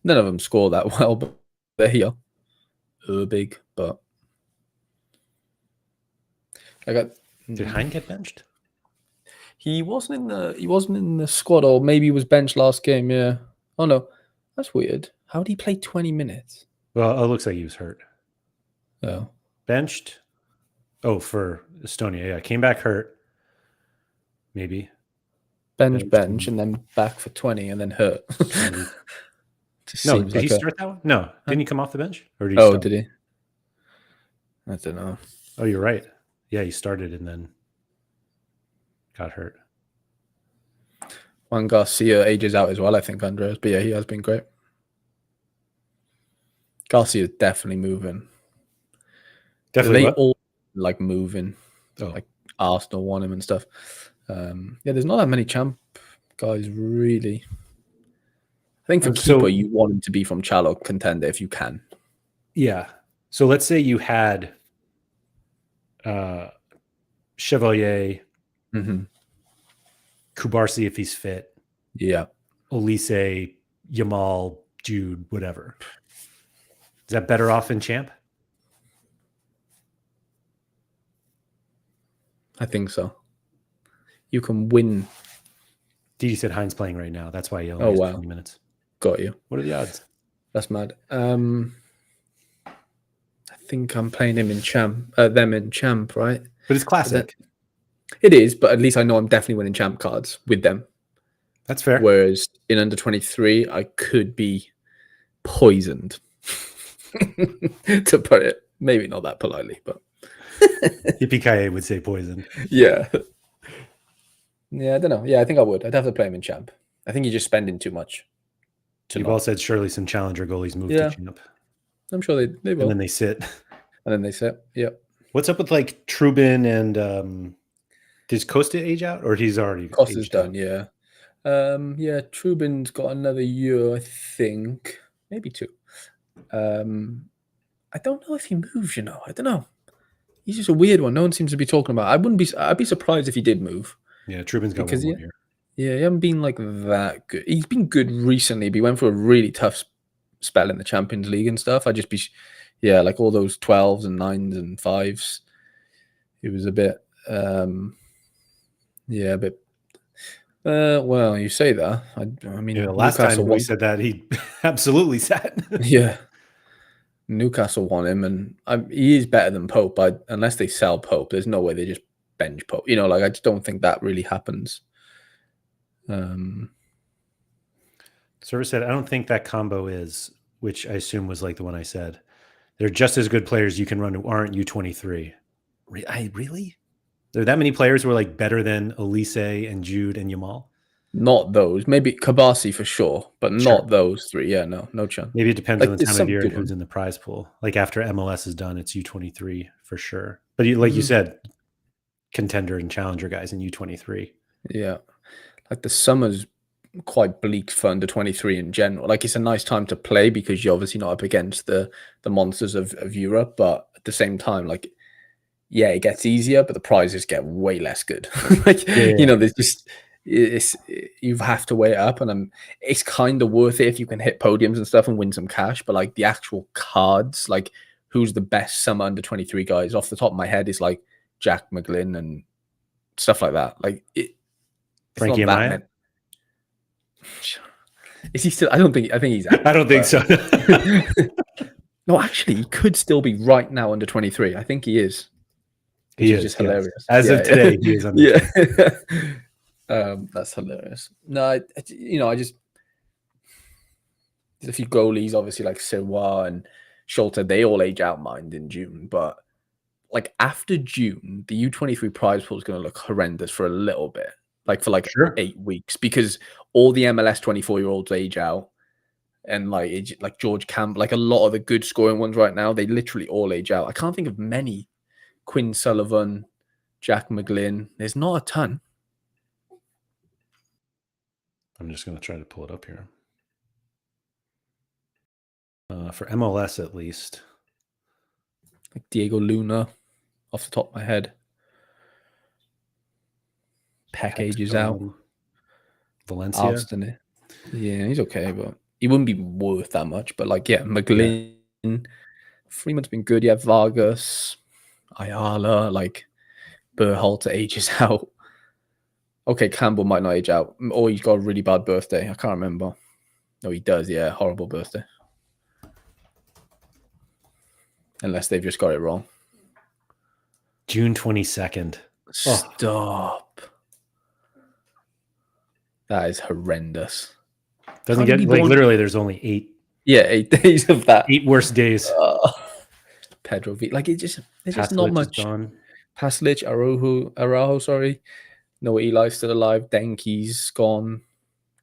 None of them score that well, but they're here. Big, but Did Hein get benched? He wasn't in the squad, or maybe he was benched last game. Yeah. Oh no, that's weird. How did he play 20 minutes? Well, it looks like he was hurt. Oh, benched. Oh, for Estonia, yeah, came back hurt. Maybe bench, and then back for 20, and then hurt. No, did he start that one? No, didn't he come off the bench? Or did he? Oh, did he? I don't know. Oh, you're right. Yeah, he started and then got hurt. Juan Garcia ages out as well, I think, Andres. But yeah, he has been great. Garcia's definitely moving. Definitely, they all like moving. Oh. Like Arsenal want him and stuff. Yeah, there's not that many champ guys really. I think for keeper, you want him to be from Chalo contender if you can. Yeah. So let's say you had Chevalier, Kubarsi if he's fit. Yeah. Olise, Yamal, Jude, whatever. Is that better off in champ? I think so. You can win. Didi said Heinz playing right now. That's why he only has 20 minutes. Got you. What are the odds? That's mad. I think I'm playing him in champ. Them in champ, right? But it's classic. It is, but at least I know I'm definitely winning champ cards with them. That's fair. Whereas in under 23, I could be poisoned. To put it, maybe not that politely, but Yippee would say poison. Yeah. Yeah, I don't know. Yeah, I think I would. I'd have to play him in champ. I think you're just spending too much. You've all said surely some challenger goalies move to champ. I'm sure they will. And then they sit. Yeah. What's up with like Trubin and does Costa age out, or he's already Costa's done? Yeah. Yeah, Trubin's got another year, I think. Maybe 2. I don't know if he moves, I don't know. He's just a weird one. No one seems to be talking about. I'd be surprised if he did move. Yeah, Trubin's got 1 more year. Yeah, he hasn't been like that good. He's been good recently, but he went for a really tough spell in the Champions League and stuff. I'd just be, like all those 12s and 9s and 5s. It was a bit, a bit. Well, you say that. I mean, last time we said that, he absolutely sat. Yeah. Newcastle want him, and he is better than Pope. Unless they sell Pope, there's no way they just bench Pope. I just don't think that really happens. Service said, I don't think that combo is, which I assume was like the one I said. They're just as good players you can run who aren't U23. Really? There are that many players who are like better than Olise and Jude and Yamal? Not those. Maybe Kabasi for sure, but not those 3. Yeah, no chance. Maybe it depends on the time of year and who's in the prize pool. Like after MLS is done, it's U23 for sure. But you said, contender and challenger guys in U23. Yeah. Like the summer's quite bleak for under 23 in general. Like it's a nice time to play because you're obviously not up against the monsters of Europe, but at the same time, like, yeah, it gets easier, but the prizes get way less good. There's just you have to weigh it up, and it's kind of worth it if you can hit podiums and stuff and win some cash. But like the actual cards, like who's the best summer under 23 guys off the top of my head is like Jack McGlynn and stuff like that. Like Frankie Amaya. Is he still? I think he's out. I don't think so. No, actually, he could still be right now under 23. I think he is. He is just hilarious. As of today, he is under 23. That's hilarious. No, I just there's a few goalies, obviously like Sirois and Schulte. They all age out mind in June, but like after June, the U23 prize pool is going to look horrendous for a little bit, like for like Sure. 8 weeks, because all the MLS 24-year-olds age out, and like George Camp, like a lot of the good scoring ones right now, they literally all age out. I can't think of many. Quinn Sullivan, Jack McGlynn. There's not a ton. I'm just going to try to pull it up here. For MLS, at least. Like Diego Luna, off the top of my head. Peck ages out. Valencia. Alston. Yeah, he's okay, but he wouldn't be worth that much. But like, yeah, McGlynn, Freeman's been good. Yeah, Vargas, Ayala, like Berhalter ages out. Okay, Campbell might not age out. Or he's got a really bad birthday. I can't remember. No, he does. Yeah, horrible birthday. Unless they've just got it wrong. June 22nd. Stop. That is horrendous. Doesn't get like literally. There's only 8. Yeah, 8 days of that. 8 worst days. Pedro V. Like it's just Paslic not much. Paslic, Araujo, sorry. Noah Eli's still alive. Denke's gone.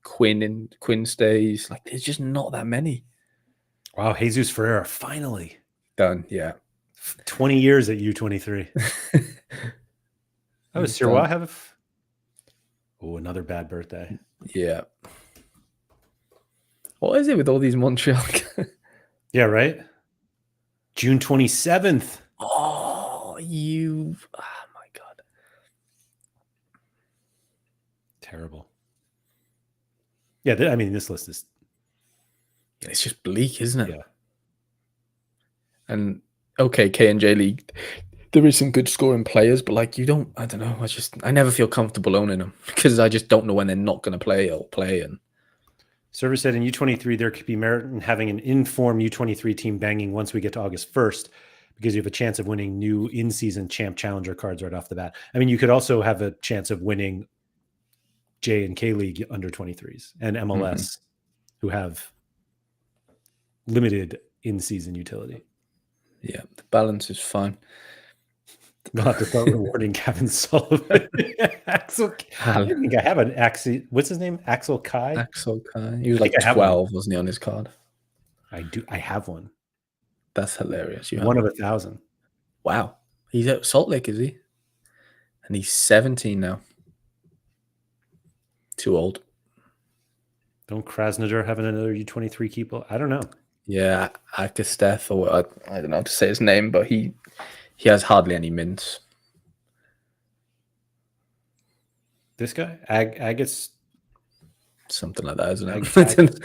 Quinn stays. Like there's just not that many. Wow, Jesus Ferreira finally done. Yeah, 20 years at U23. Oh, does Sirois have? Oh, another bad birthday. Yeah. What is it with all these Montreal? Yeah, right. June 27th. Oh my God. Terrible. Yeah, I mean, this list is. It's just bleak, isn't it? Yeah. And okay, K&J League, there is some good scoring players, but like I don't know. I never feel comfortable owning them because I just don't know when they're not going to play or play. And Server said in U23 there could be merit in having an informed U23 team banging once we get to August 1st, because you have a chance of winning new in-season champ challenger cards right off the bat. I mean, you could also have a chance of winning J and K League under 23s and MLS, who have limited in-season utility. Yeah, the balance is fine. We'll have to start rewarding Kevin Sullivan. Axel, I think I have an Axel. What's his name? Axel Kai. Axel Kai. He was like 12, wasn't he, on his card? I do. I have one. That's hilarious. One of 1,000. Wow. He's at Salt Lake, is he? And he's 17 now. Too old. Don't Krasnodar have another U23 keeper? I don't know. Yeah, Akasteth, or I don't know how to say his name, but he has hardly any mints. This guy? Agus? Something like that, isn't it?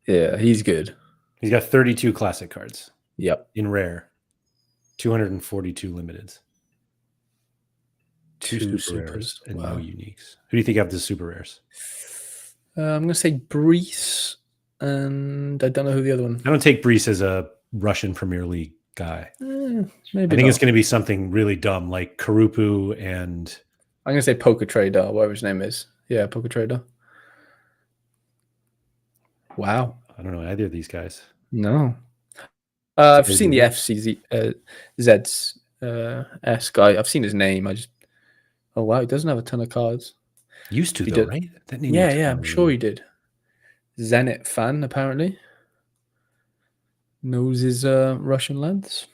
Yeah, he's good. He's got 32 classic cards. Yep. In rare. 242 limiteds. 2 super rares and no uniques. Who do you think have the super rares? I'm going to say Brees, and I don't know who the other one. I don't take Brees as a Russian Premier League guy. Maybe I think it's going to be something really dumb like Karupu and... I'm going to say Poker Trader, whatever his name is. Yeah, Poker Trader. Wow. I don't know either of these guys. No. I've seen the Z's S guy. I've seen his name. Oh, wow. He doesn't have a ton of cards. Used to, though, right? That name I'm sure he did. Zenit fan, apparently. Knows his Russian lads.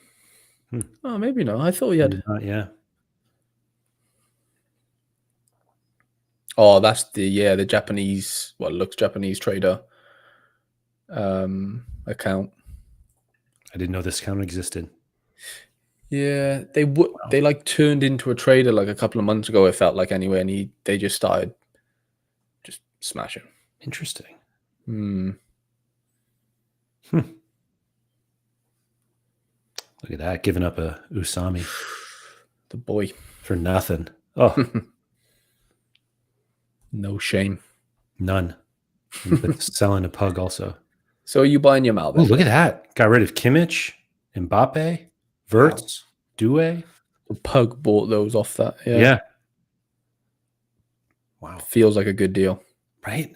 Oh, maybe not. I thought he had. Yeah. Oh, that's the Japanese, looks Japanese trader account. I didn't know this account existed. Yeah, they like turned into a trader like a couple of months ago, it felt like, anyway, and they just started just smashing. Interesting. Hmm. Look at that, giving up a Usami. The boy. For nothing. Oh. No shame. None. Selling a pug also. So are you buying your Mal? Oh, look at that. Got rid of Kimmich, Mbappe, Wirtz, Doué. The pug bought those off that. Yeah. Wow. Feels like a good deal. Right?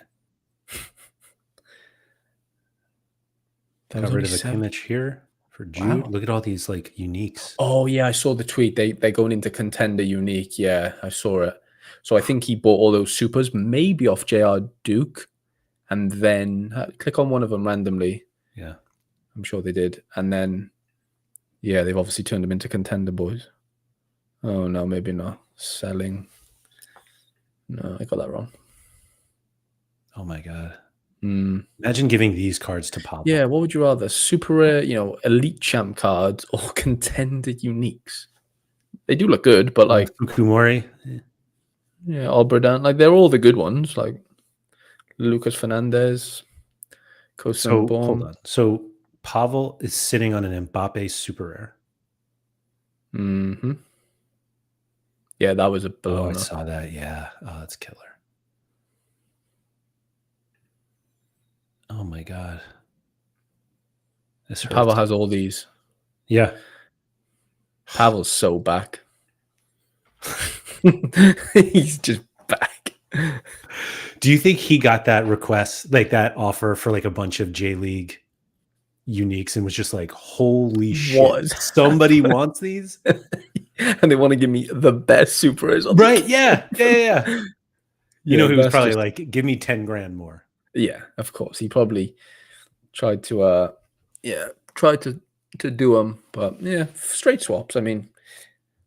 Got rid of a Kimmich here For Jude, Wow. look at all these like uniques. Oh yeah, I saw the tweet. They're going into contender unique. Yeah, I saw it. So I think he bought all those supers, maybe off JR Duke, and then click on one of them randomly. Yeah. I'm sure they did. And then, yeah, they've obviously turned them into contender boys. Oh no, maybe not. Selling. No, I got that wrong. Oh my god. Mm. Imagine giving these cards to Pavel. Yeah, what would you rather? Super rare, elite champ cards or contender uniques? They do look good, but like Fukumori. yeah, Obradin, like they're all the good ones, like Lucas Fernandez, So Kosun hold Baum. on. So Pavel is sitting on an Mbappe super rare. Mm-hmm. Yeah, that was a Oh, I blown up. saw that. Yeah. Oh, that's killer. Oh my god. This hurts. Pavel has all these. Yeah. Pavel's so back. He's just back. Do you think he got that request, like that offer for like a bunch of J League uniques and was just like, holy shit, somebody wants these? And they want to give me the best supers on Right. Yeah. Yeah. You know, he was probably just, like, give me 10 grand more. Yeah, of course. He probably tried to do them, but yeah, straight swaps. I mean,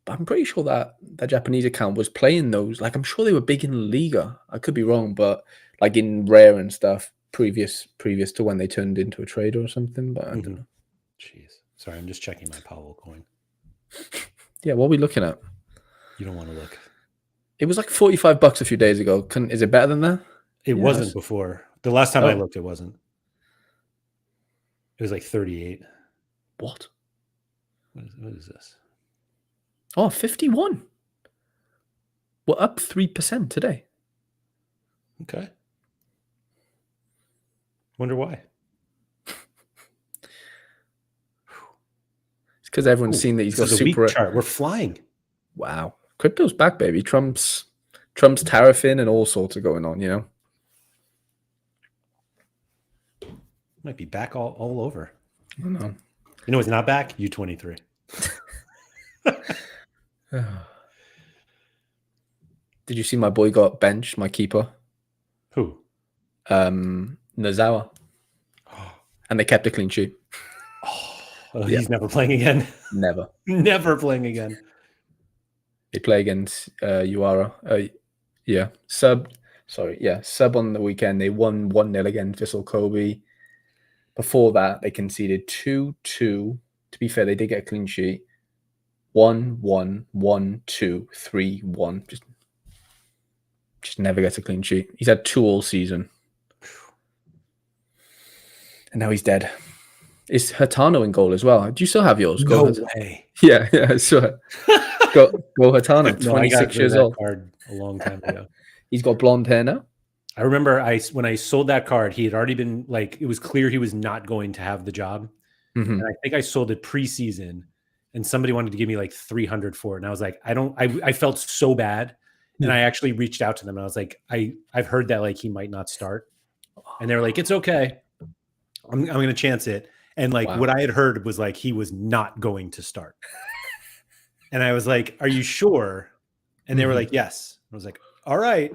but I'm pretty sure that Japanese account was playing those. Like, I'm sure they were big in Liga. I could be wrong, but like in rare and stuff previous to when they turned into a trader or something. But I don't know. Jeez. Sorry, I'm just checking my Pavel coin. Yeah, what are we looking at? You don't want to look. It was like $45 a few days ago. Is it better than that? It wasn't before. The last time I looked, it wasn't. It was like 38. What? What is this? Oh, 51. We're up 3% today. Okay. Wonder why. It's because everyone's seen that he's got super week chart. We're flying. Wow. Crypto's back, baby. Trump's tariffing and all sorts of going on, Might be back all over. I don't know. You know, it's not back. U23. Did you see my boy got benched, my keeper? Who? Nozawa. And they kept a clean sheet. He's never playing again. Never. Never playing again. They play against Uara. Sub on the weekend. They won 1-0 against Vissel Kobe. Before that, they conceded 2-2. To be fair, they did get a clean sheet. 1-1, 1-2, 3-1. Just never gets a clean sheet. He's had 2 all season. And now he's dead. Is Hatano in goal as well? Do you still have yours? No way. Yeah, sure. Go Hatano, 26 years old. Card a long time ago. He's got blonde hair now. I remember when I sold that card, he had already been like, it was clear he was not going to have the job. Mm-hmm. And I think I sold it preseason and somebody wanted to give me like 300 for it. And I was like, I felt so bad. And I actually reached out to them and I was like, I've heard that like he might not start. And they were like, it's okay. I'm going to chance it. And like what I had heard was like, he was not going to start. And I was like, are you sure? And they were like, yes. I was like, all right.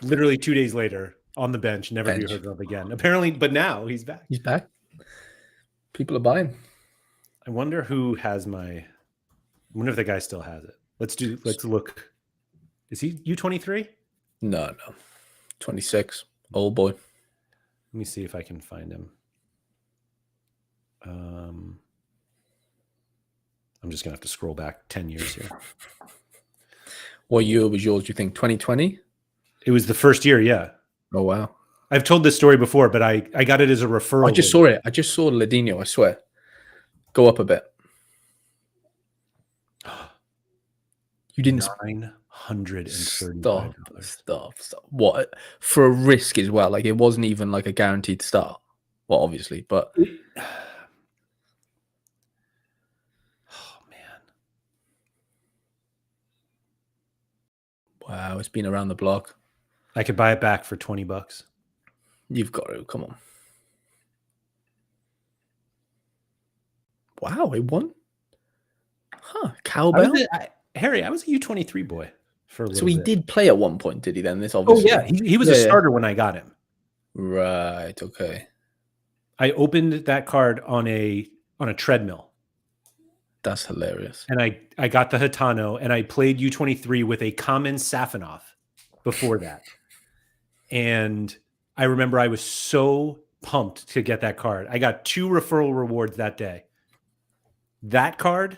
Literally 2 days later on the bench, never be heard of again. Apparently, but now he's back. He's back. People are buying. I wonder who has I wonder if the guy still has it. Let's look. Is he U23? No. 26. Old boy. Let me see if I can find him. I'm just gonna have to scroll back 10 years here. What year was yours, do you think? 2020? It was the first year, yeah. Oh, wow. I've told this story before, but I got it as a referral. I just saw it. I just saw Ladino, I swear. Go up a bit. You didn't $935. Stop. What? For a risk as well. Like, it wasn't even like a guaranteed start. Well, obviously, but... Oh, man. Wow, it's been around the block. I could buy it back for $20. You've got to. Come on. Wow, it won. Huh? Cowbell. Harry, I was a U23 boy for a little So he bit. did play at one point, did he? Then this Oh obviously. yeah, he was a starter when I got him. Right. Okay. I opened that card on a treadmill. That's hilarious. And I got the Hitano, and I played U23 with a common Safanov before that. And I remember I was so pumped to get that card. I got 2 referral rewards that day. That card.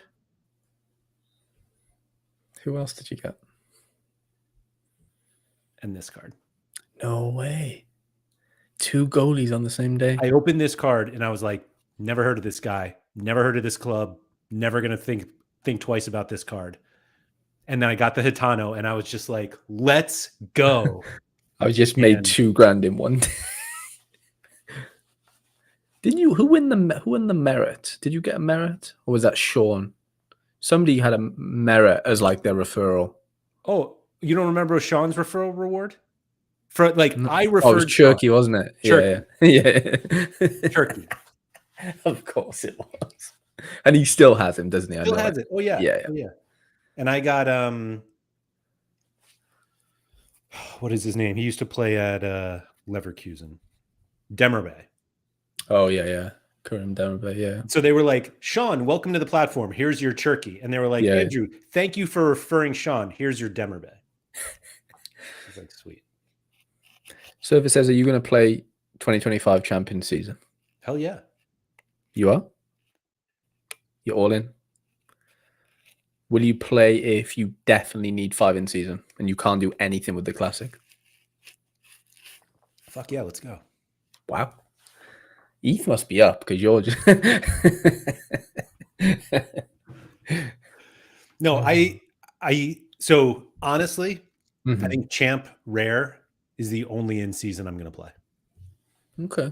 Who else did you get? And this card. No way. 2 goalies on the same day. I opened this card and I was like, never heard of this guy, never heard of this club, never gonna think twice about this card. And then I got the Hitano and I was just like, let's go. I just made $2,000 in one day. Didn't you? Who won the merit? Did you get a merit, or was that Sean? Somebody had a merit as like their referral. Oh, you don't remember Sean's referral reward? For like, No. I referred. Oh, it was Turkey, wasn't it? Turkey. Yeah. Turkey. Of course it was. And he still has him, doesn't he? Still has it. Oh yeah. Yeah. Oh, yeah. And I got what is his name? He used to play at Leverkusen. Demerbe. Oh yeah. Karim Demerbe, yeah. So they were like, Sean, welcome to the platform. Here's your turkey. And they were like, Andrew, thank you for referring Sean. Here's your Demerbe. I was like, sweet. So if it says, are you going to play 2025 champion season? Hell yeah. You are? You're all in? Will you play if you definitely need 5 in season and you can't do anything with the classic? Fuck yeah, let's go. Wow. ETH must be up because you're just No, so honestly, I think Champ Rare is the only in season I'm going to play. Okay.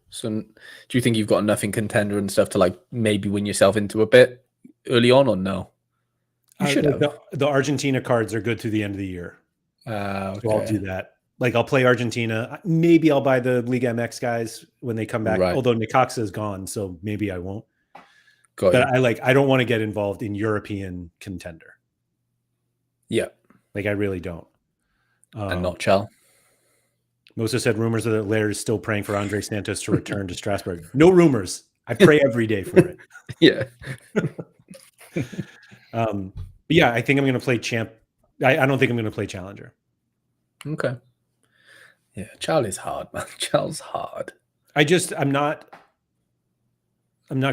So do you think you've got enough in contender and stuff to like maybe win yourself into a bit early on, or no? You should have. The Argentina cards are good through the end of the year. Okay. So I'll do that. Like I'll play Argentina. Maybe I'll buy the Liga MX guys when they come back. Right. Although Necaxa is gone, so maybe I won't. Got But you. I don't want to get involved in European contender. Yeah. Like I really don't. And not Chal. Moses said rumors that Laird is still praying for Andre Santos to return to Strasbourg. No rumors. I pray every day for it. Yeah. But yeah, I think I'm going to play Champ. I don't think I'm going to play Challenger. Okay. Yeah, Chal is hard, man. Chal's hard. I'm not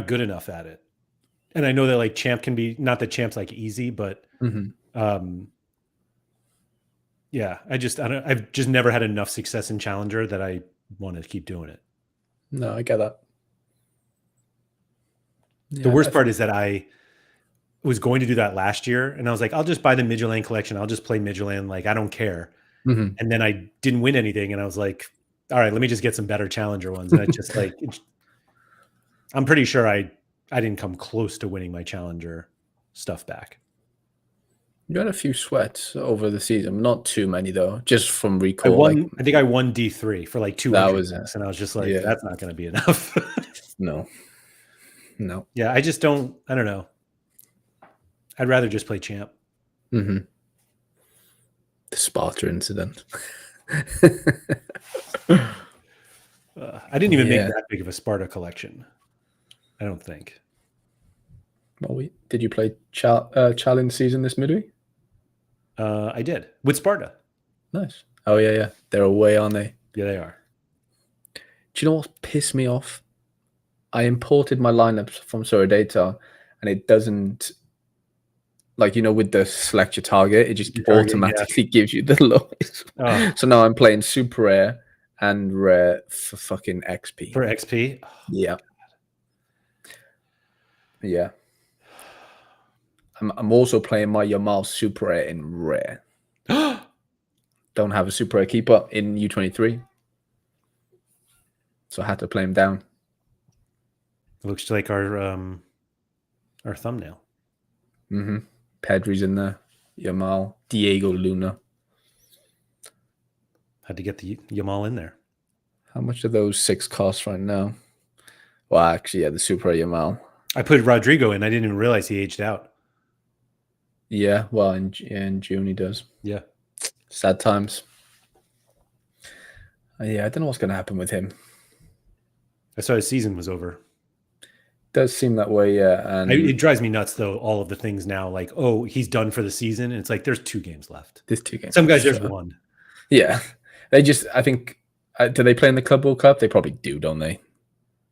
good enough at it. And I know that like Champ can be, not that Champ's like easy, but yeah, I've just never had enough success in Challenger that I want to keep doing it. No, I get that. The worst part is that I was going to do that last year, and I was like, I'll just buy the Midtjylland collection. I'll just play Midtjylland. Like, I don't care. And then I didn't win anything, and I was like, all right, let me just get some better Challenger ones. And I just like, I'm pretty sure I didn't come close to winning my Challenger stuff back. You had a few sweats over the season, not too many though, just from recall. I think I won D3 for like 200 bucks, and I was just like, that's not going to be enough. No. Yeah, I don't know. I'd rather just play Champ. The Sparta incident. I didn't even make that big of a Sparta collection. I don't think. Well, did you play challenge season this midweek? I did with Sparta. Nice. Oh yeah. They're away, aren't they? Yeah, they are. Do you know what pissed me off? I imported my lineups from Sorare and it doesn't, like, with the select your target, it just automatically gives you the lowest. Oh. So now I'm playing super rare and rare for fucking XP. For XP? Oh, yeah. God. Yeah. I'm also playing my Yamal super rare in rare. Don't have a super rare keeper in U23. So I had to play him down. It looks like our thumbnail. Pedri's in there. Yamal. Diego Luna. Had to get the Yamal in there. How much do those 6 cost right now? Well, actually, yeah, the Super Yamal. I put Rodrigo in. I didn't even realize he aged out. Yeah, well, in June he does. Yeah. Sad times. Yeah, I don't know what's going to happen with him. I saw his season was over. Does seem that way, yeah. And It drives me nuts, though, all of the things now, like, oh, he's done for the season. And it's like, there's 2 games left. there's 2 games. Some guys, there's 1. Yeah. They just, I think, do they play in the Club World Cup? They probably do, don't they?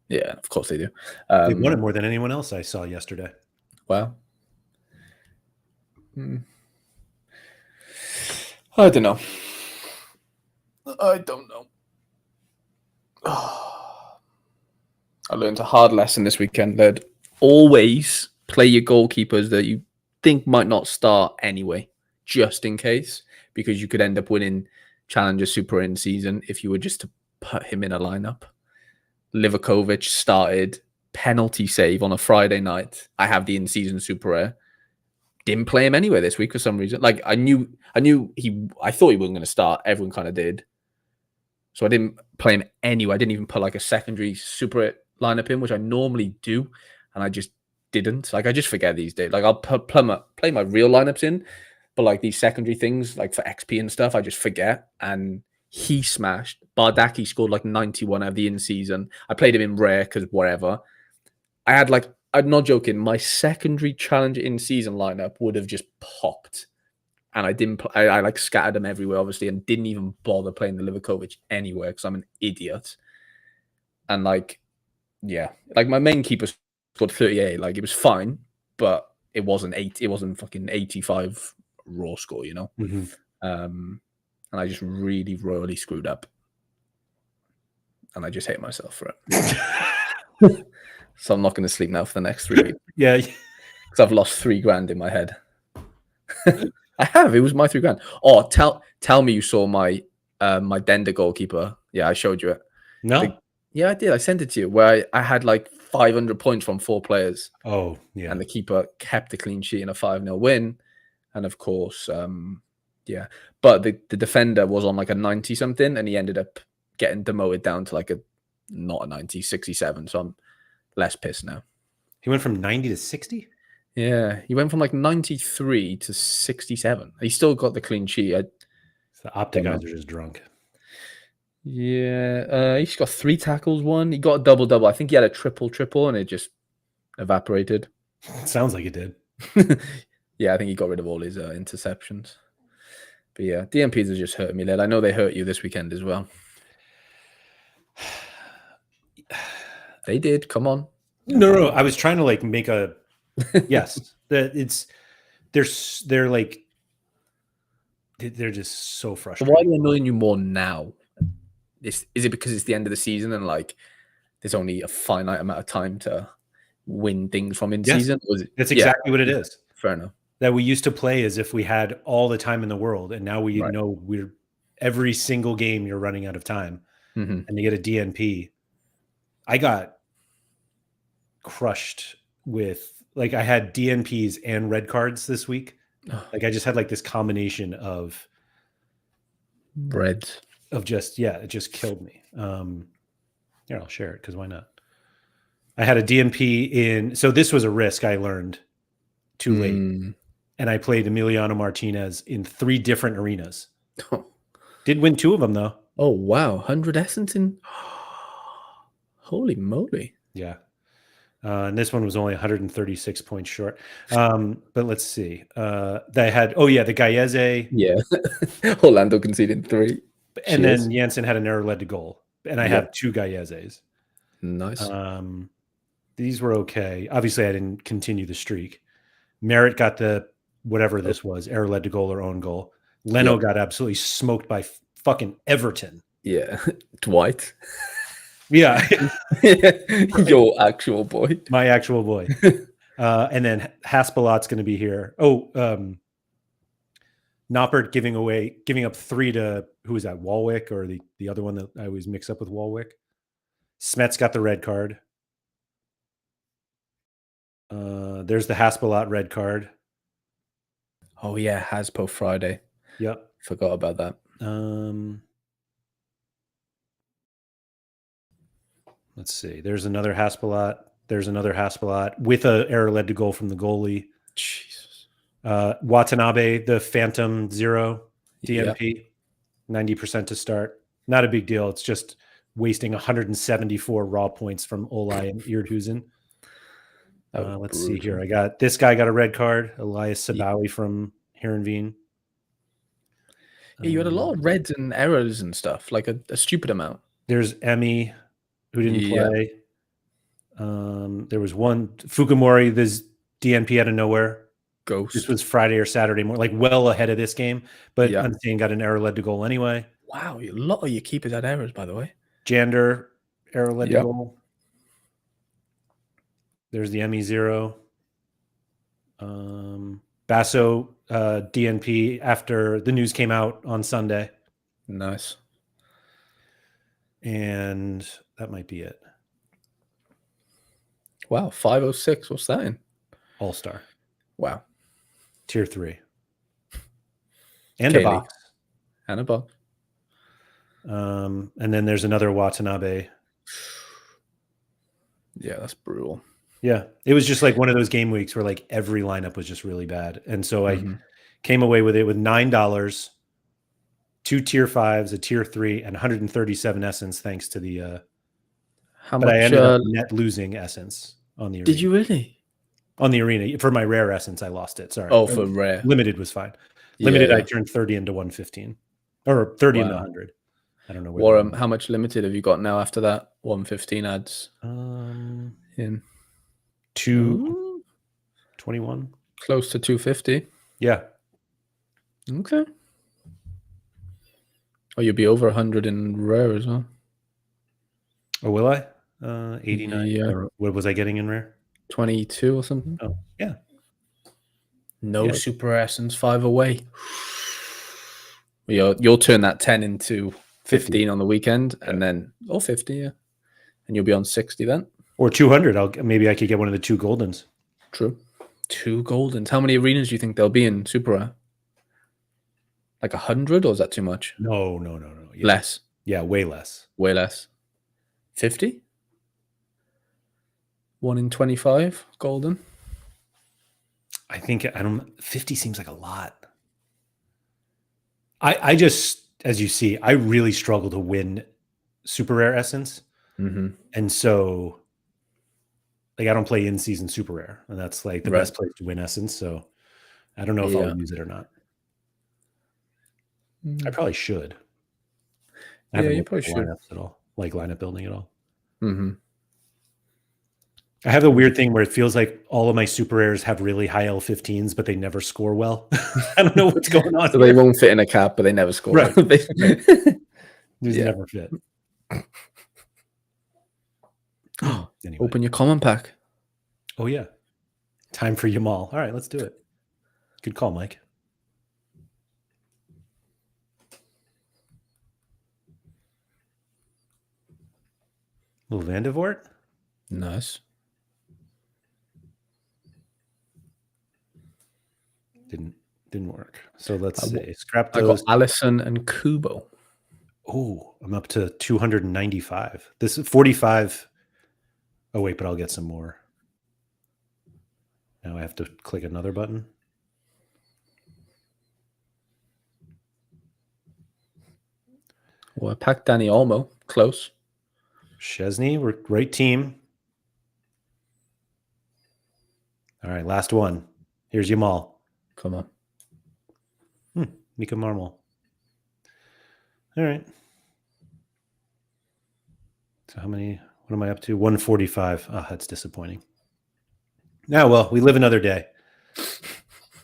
Yeah, of course they do. They won it more than anyone else I saw yesterday. Wow. I don't know. I learned a hard lesson this weekend that always play your goalkeepers that you think might not start anyway, just in case, because you could end up winning Challenger Super in season if you were just to put him in a lineup. Livakovic started, penalty save on a Friday night. I have the in-season Super Rare. Didn't play him anyway this week for some reason. Like I thought he wasn't going to start. Everyone kind of did. So I didn't play him anyway. I didn't even put like a secondary Super lineup in, which I normally do, and I just didn't. Like I just forget these days. Like I'll play my real lineups in, but like these secondary things, like for XP and stuff, I just forget. And he smashed. Bardaki scored like 91 out of the in-season. I played him in rare because whatever. I had like, I'm not joking, my secondary challenge in-season lineup would have just popped. And I didn't. I like scattered them everywhere, obviously, and didn't even bother playing the Livakovic anywhere because I'm an idiot. And like, yeah, like my main keeper scored 38. Like it was fine, but it wasn't 8. It wasn't fucking 85 raw score, you know. Mm-hmm. And I just really royally screwed up, and I just hate myself for it. So I'm not going to sleep now for the next 3 weeks. Yeah, because I've lost $3,000 in my head. I have. It was my $3,000. Oh, tell me you saw my my Dender goalkeeper. Yeah, I showed you it. no. Yeah, I did. I sent it to you where I had like 500 points from 4 players. Oh, yeah. And the keeper kept the clean sheet in a 5-0 win. And of course, yeah. But the defender was on like a 90 something, and he ended up getting demoted down to like not a 90, 67. So I'm less pissed now. He went from 90 to 60? Yeah, he went from like 93 to 67. He still got the clean sheet. The Optic guys are just drunk. Yeah, he's got 3 tackles, 1. He got a double-double. I think he had a triple, and it just evaporated. Sounds like it did. Yeah, I think he got rid of all his interceptions. But yeah, DMPs are just hurting me, lad. I know they hurt you this weekend as well. They did. Come on. No. I was trying to like make a yes. They're like they're just so frustrating. Why are they annoying you more now? Is it because it's the end of the season and like there's only a finite amount of time to win things from in season? That's exactly what it is. Fair enough. That we used to play as if we had all the time in the world, and now we know we're every single game you're running out of time, and you get a DNP. I got crushed with like I had DNPs and red cards this week. Like I just had like this combination of bread of just it just killed me. Here, I'll share it because why not? I had a DNP in, so this was a risk I learned too late, and I played Emiliano Martinez in 3 different arenas. Did win 2 of them though. Oh wow, 100 essence in. Holy moly! Yeah. And this one was only 136 points short. But let's see. They had, the Gallese. Yeah. Orlando conceded 3. And then Janssen had an error led to goal. And I have 2 Galleses. Nice. These were okay. Obviously, I didn't continue the streak. Merritt got the whatever this was, error led to goal or own goal. Leno got absolutely smoked by fucking Everton. Yeah. Dwight. Yeah. Your actual boy. My actual boy. And then Haspelat's going to be here. Noppert giving up 3 to, who is that, Walwick, or the other one that I always mix up with Walwick? Smets got the red card. There's the Haspelat red card. Oh yeah, Haspo Friday. Yep. Forgot about that. Let's see. There's another Haspelot. There's another Haspelot with a error led to goal from the goalie. Jesus. Watanabe, the Phantom 0 Yeah. DMP, 90% to start. Not a big deal. It's just wasting 174 raw points from Olai and Eerdhuizen. Let's see here. This guy got a red card. Elias Sabawi from Heerenveen. Yeah, you had a lot of reds and errors and stuff, like a stupid amount. There's Emmy, who didn't play. There was one Fukumori, this DNP out of nowhere. Ghost. This was Friday or Saturday morning, like well ahead of this game, but Unseen got an error led to goal anyway. Wow, a lot of your keepers had errors, by the way. Jander, error led to goal. There's the Emmy 0. Basso, DNP after the news came out on Sunday. Nice. And that might be it. Wow, 506. What's that in? All-Star. Wow. Tier 3. And a box. And a box. And then there's another Watanabe. Yeah, that's brutal. Yeah. It was just like one of those game weeks where like every lineup was just really bad. And so I came away with it with $9, 2 tier 5s, a tier 3, and 137 essence thanks to the how much I ended up net losing essence on the arena. Did you really? On the arena. For my rare essence, I lost it. Sorry. Oh, for rare. Limited was fine. Limited, I turned 30 into 115. Or 30 into 100. I don't know where. How much limited have you got now after that? 115 ads. In 221. Close to 250. Yeah. Okay. Oh, you'll be over 100 in rare as well. Oh, will I? 89. Yeah. What was I getting in rare? 22 or something. Oh, yeah. No super essence, 5 away. You'll turn that 10 into 15 on the weekend, and then 50, yeah, and you'll be on 60 then, or 200. Maybe I could get one of the 2 goldens. True, 2 goldens. How many arenas do you think there'll be in Super Rare? Like 100, or is that too much? No. Yeah. Less. Yeah, way less. Way less. 50. 1 in 25 golden. I think 50 seems like a lot. I just, as you see, I really struggle to win super rare essence. And so like I don't play in season super rare, and that's like the best place to win essence. So I don't know if I'll use it or not. I probably should. I haven't you probably should. Lineups at all, like lineup building at all. I have a weird thing where it feels like all of my super rares have really high L15s, but they never score well. I don't know what's going on. So they won't fit in a cap, but they never score. Right. These never fit. Anyway. Open your common pack. Oh, yeah. Time for Yamal. All right, let's do it. Good call, Mike. Little Vandevort. Nice. Didn't work. So let's see. Scrap those. I got Allison and Kubo. Oh, I'm up to 295. This is 45. Oh, wait, but I'll get some more. Now I have to click another button. Well, I packed Danny Olmo. Close. Chesney, we're great team. All right, last one. Here's Yamal. Come on. Mika Marmal. All right. So how many? What am I up to? 145. Oh, that's disappointing. Now, well, we live another day.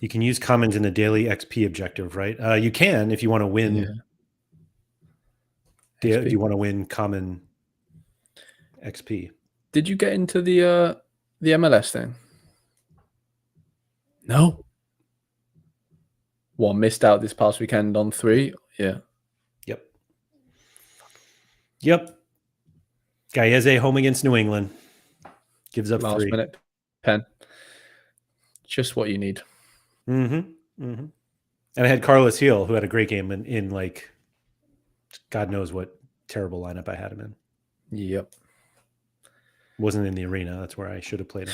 You can use commons in the daily XP objective, right? You can if you want to win. Yeah. Do you want to win common XP? Did you get into the MLS thing? No. What, missed out this past weekend on 3? Yeah. Yep. Gallese home against New England. Gives up last 3. Minute pen. Just what you need. And I had Carlos Heel, who had a great game in like God knows what terrible lineup I had him in. Yep. Wasn't in the arena. That's where I should have played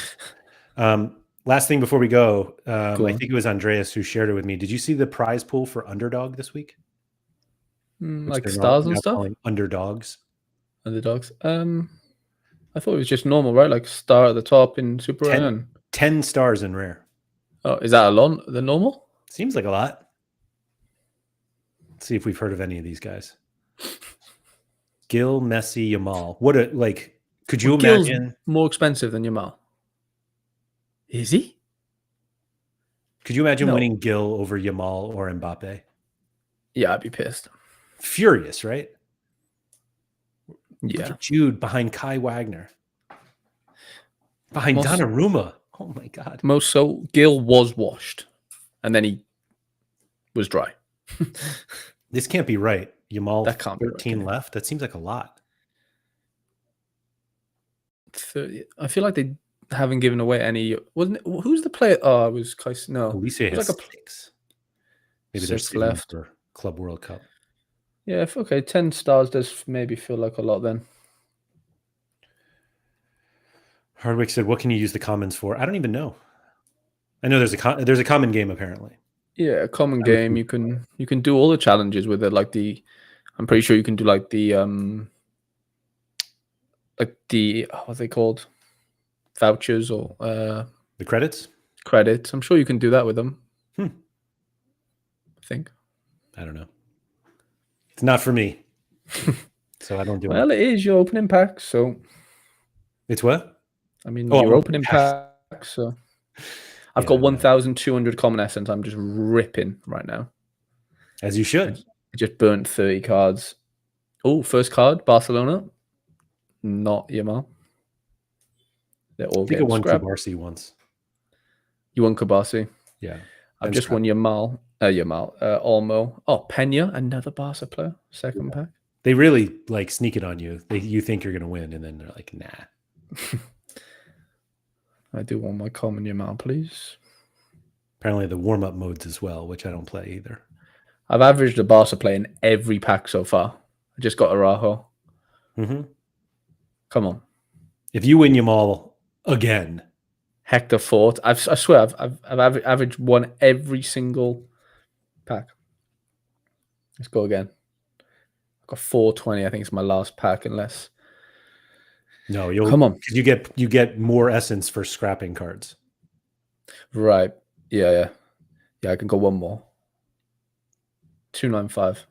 him. Last thing before we go, I think it was Andreas who shared it with me. Did you see the prize pool for Underdog this week? Like stars and stuff? Calling underdogs. Underdogs. I thought it was just normal, right? Like star at the top in Super Rare. 10 stars in Rare. Oh, is that the normal? Seems like a lot. Let's see if we've heard of any of these guys. Gil, Messi, Yamal. Could you imagine? Gil's more expensive than Yamal. Is he? Could you imagine winning Gil over Yamal or Mbappe? Yeah, I'd be pissed. Furious, right? Yeah. Look at Jude behind Kai Wagner. Behind Donnarumma. Oh my God. So Gil was washed and then he was dry. This can't be right. Yamal, that can't 13 be right, left. That seems like a lot. 30. I feel like they haven't given away any. Wasn't it? Who's the player? Oh, it was Kais. No, Alicia has like 6. Maybe there's 6 left for Club World Cup. Yeah, okay. 10 stars does maybe feel like a lot then. Hardwick said, "What can you use the commons for?" I don't even know. I know there's a common game apparently. Yeah, a common game. You can do all the challenges with it. I'm pretty sure you can do like the what's they called, vouchers or the credits. Credits. I'm sure you can do that with them. I think. I don't know. It's not for me, so I don't do it. Well, it is your opening pack, so it's what? I mean, your opening pack. So I've got 1,200 common essence. I'm just ripping right now. As you should. I just burnt 30 cards. Oh, first card, Barcelona. Not Yamal. They're all getting scrapped. I think I won Kubarsi once. You won Kubarsi? Yeah. I've just won Yamal. Olmo. Oh, Pena, another Barca player. Second pack. They really sneak it on you. You think you're going to win, and then they're like, nah. I do want my common Yamal, please. Apparently the warm-up modes as well, which I don't play either. I've averaged a Barca play in every pack so far. I just got Araujo. Come on. If you win Yamal again. Hector Fort. I swear I've averaged one every single pack. Let's go again. I've got 420. I think it's my last pack, unless. No, you'll come on. You get more essence for scrapping cards. Right. Yeah. I can go one more. 295.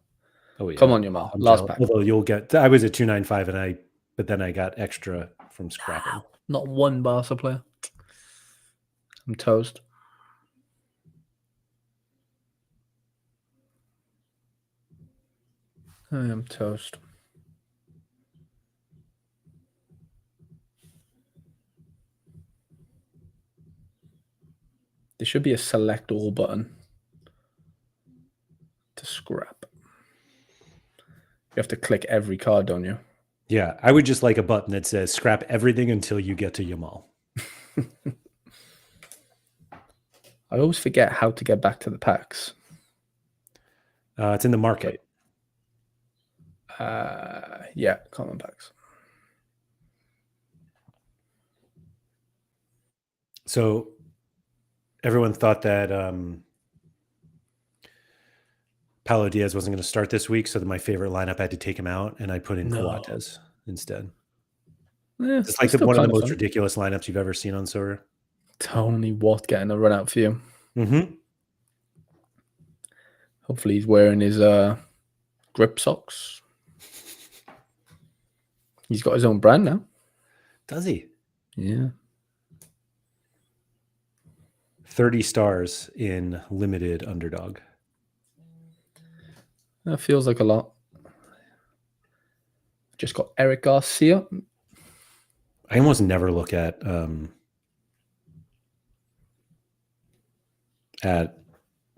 Oh yeah. Come on, Yamal. Last pack. Although you'll get. I was at 295, but then I got extra from scrapping. Not one Barca player. I'm toast. I am toast. There should be a select all button to scrap. You have to click every card, don't you? Yeah, I would just like a button that says scrap everything until you get to Yamal. I always forget how to get back to the packs. It's in the market. Yeah, common packs. So everyone thought that Paulo Diaz wasn't going to start this week, so that my favorite lineup had to take him out, and I put in Coates instead. It's like one of the most ridiculous lineups you've ever seen on Sorare. Tony Watt getting a run out for you. Mm-hmm. Hopefully he's wearing his grip socks. He's got his own brand now. Does he? Yeah. 30 stars in limited underdog. That feels like a lot. Just got Eric Garcia. I almost never look at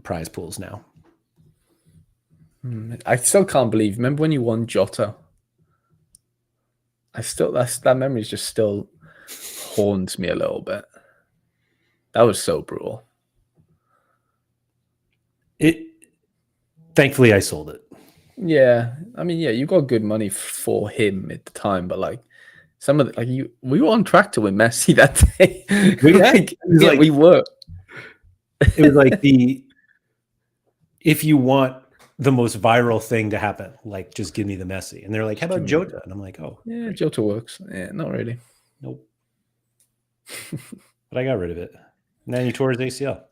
prize pools now. I still can't believe. Remember when you won Jota? That memory just still haunts me a little bit. That was so brutal. Thankfully I sold it. Yeah, I mean, yeah, you got good money for him at the time, but some of the, we were on track to win Messi that day. We were. It was like if you want the most viral thing to happen, like just give me the Messi. And they're like, how about Jota? And I'm like, oh, yeah, great. Jota works. Yeah, not really. Nope. But I got rid of it. And then he tore his ACL.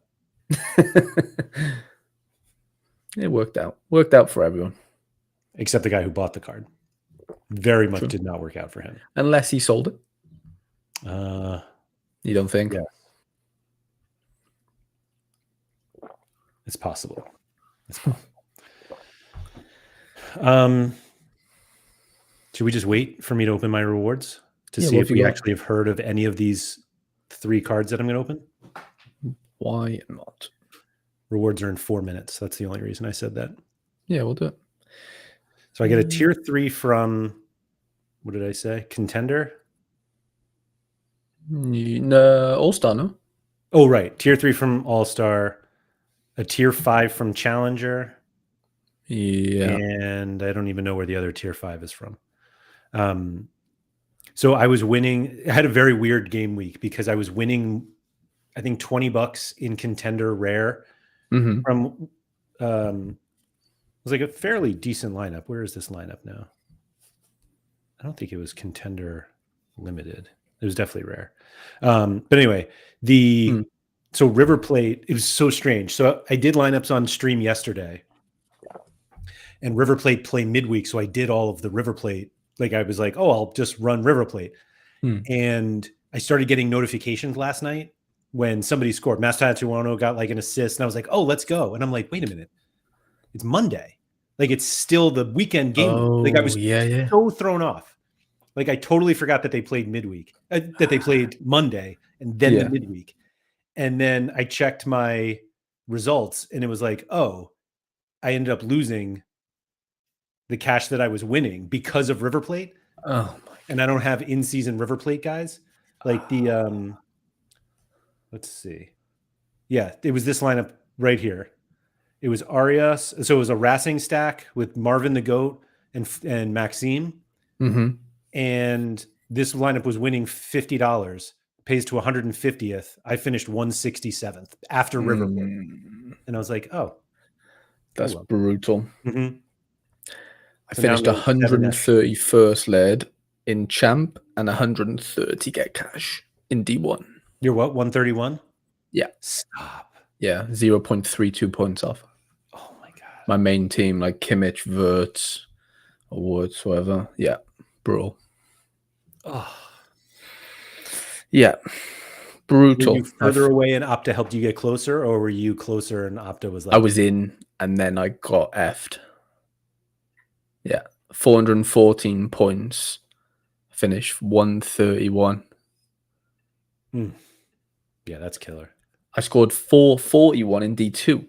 It worked out. Worked out for everyone. Except the guy who bought the card. Very much did not work out for him. Unless he sold it. You don't think? Yeah. It's possible. Should we just wait for me to open my rewards to see if we actually have heard of any of these 3 cards that I'm going to open? Why not? Rewards are in 4 minutes. That's the only reason I said that. Yeah, we'll do it. So I get a tier 3 from, what did I say? Contender? All-Star, no? Oh, right. Tier 3 from All-Star. A tier 5 from Challenger. Yeah. And I don't even know where the other tier 5 is from. So I was winning. I had a very weird game week because I was winning, I think, $20 in Contender Rare from it was like a fairly decent lineup. Where is this lineup now? I don't think it was Contender Limited. It was definitely rare. But anyway, so River Plate, it was so strange. So I did lineups on stream yesterday, and River Plate play midweek. So I did all of the River Plate. Like I was like, oh, I'll just run River Plate. And I started getting notifications last night when somebody scored. Masatatuano got like an assist, and I was like, oh, let's go. And I'm like, wait a minute. It's Monday. Like it's still the weekend game. Like I was so thrown off. Like I totally forgot that they played midweek, that they played Monday and then the midweek. And then I checked my results and it was like, oh, I ended up losing the cash that I was winning because of River Plate. Oh my. And I don't have in-season River Plate guys. Like the let's see. Yeah, it was this lineup right here. It was Arias. So it was a Racing stack with Marvin the Goat and Maxime. And this lineup was winning $50, pays to 150th. I finished 167th after River Plate. And I was like, oh. That's brutal. I finished 131st Laird in Champ and 130 get cash in D1. You're what, 131? Yeah. Stop. Yeah, 0.32 points off. Oh my God. My main team, like Kimmich, Wirtz, or whatsoever. Yeah, bro. Oh. Yeah, brutal. Were you further away and Opta helped you get closer, or were you closer and Opta was like... I was in, and then I got effed. Yeah, 414 points. Finished 131. Yeah, that's killer. I scored 441 in D2.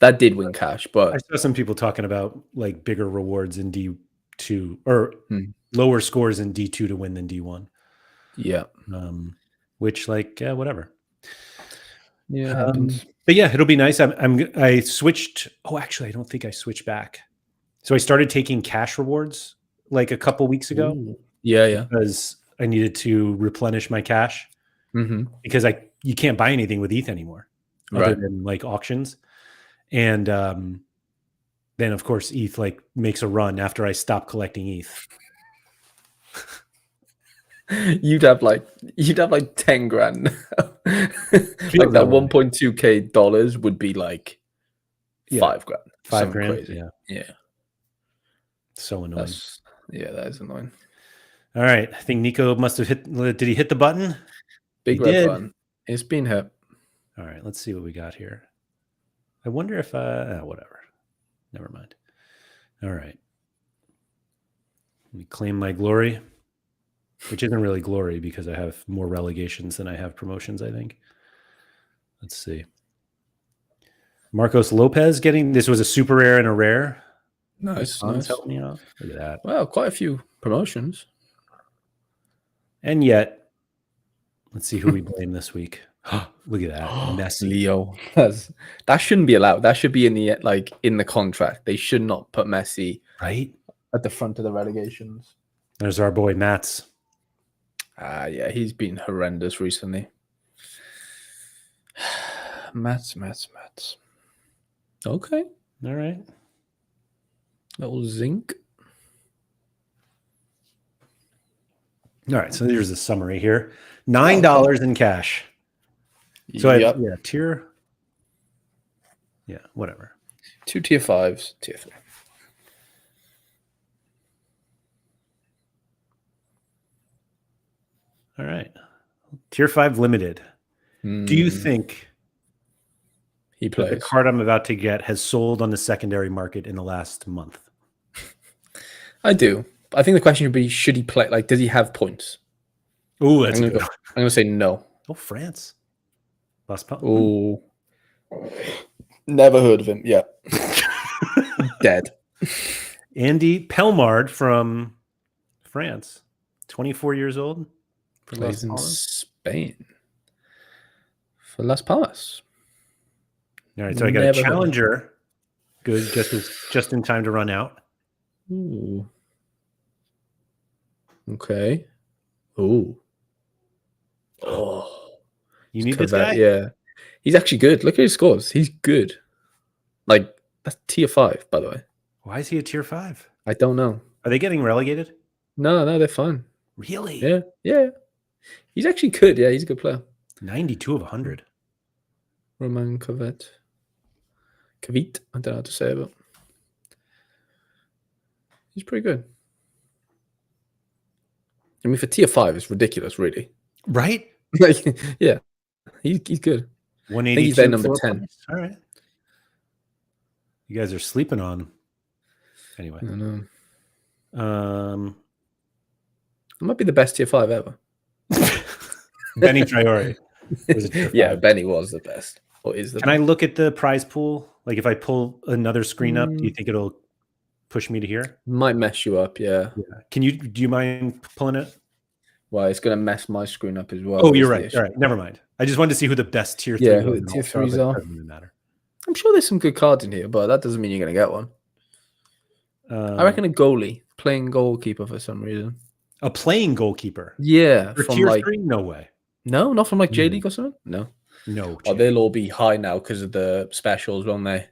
That did win cash, but... I saw some people talking about like bigger rewards in D2, or lower scores in D2 to win than D1. Yeah. Which, like, whatever. Yeah, happens. But yeah, it'll be nice. I switched. Oh, actually, I don't think I switched back. So I started taking cash rewards like a couple weeks ago. Ooh. Yeah. Because I needed to replenish my cash. Because you can't buy anything with ETH anymore, other than like auctions. And then of course ETH like makes a run after I stop collecting ETH. You'd have like 10 grand. Like that 1.2k dollars would be like 5 grand. 5 grand. Crazy. Yeah. So annoying. That is annoying. All right. I think Nico must have did he hit the button? Big red button. It's been hit. All right. Let's see what we got here. I wonder if whatever. Never mind. All right. Let me claim my glory, which isn't really glory because I have more relegations than I have promotions, I think. Let's see. Marcos Lopez this was a super rare and a rare. Nice. Help me out. Look at that. Well, quite a few promotions. And yet, let's see who we blame this week. Look at that. Messi. Leo. That shouldn't be allowed. That should be in the contract. They should not put Messi right at the front of the relegations. There's our boy Mats. Yeah, he's been horrendous recently. Mats. Okay. All right. Little zinc. All right. So here's the summary here. $9 in cash. So I have, tier. Yeah, whatever. 2 tier 5s, tier 3. All right. Tier 5 limited. Do you think he that plays? the card I'm about to get has sold on the secondary market in the last month? I do. I think the question should be, should he play? Like, does he have points? Oh, that's good. I'm going to say no. Oh, France. Oh. Never heard of him. Yeah. Dead. Andy Pelmard from France. 24 years old. Plays in Spain. For Las Palmas. All right, so I got a challenger. Good, just in time to run out. Ooh. Okay. Ooh. Oh. You need this guy? Yeah. He's actually good. Look at his scores. He's good. Like, that's tier 5, by the way. Why is he a tier 5? I don't know. Are they getting relegated? No, they're fine. Really? Yeah. He's actually good. Yeah, he's a good player. 92 of 100. Roman Kavit. I don't know how to say it, but he's pretty good. I mean, for tier 5, it's ridiculous, really. Right? Like, yeah, he's good. 182. I think he's their number 10. Price. All right. You guys are sleeping on him. Anyway. I know. It might be the best tier 5 ever. Benny Traore. Yeah, Benny was the best. Or is the Can best. I look at the prize pool? Like if I pull another screen up, do you think it'll push me to here? Might mess you up, yeah. Do you mind pulling it? Well, it's going to mess my screen up as well. Oh, you're right. All right, never mind. I just wanted to see who the best tier 3 who the tier 3s are. Doesn't even matter. I'm sure there's some good cards in here, but that doesn't mean you're going to get one. I reckon a goalie, playing goalkeeper for some reason. A playing goalkeeper? Yeah. For tier 3? No way. No, not from like J League or something? No. No. Oh, they'll all be high now because of the specials, won't they?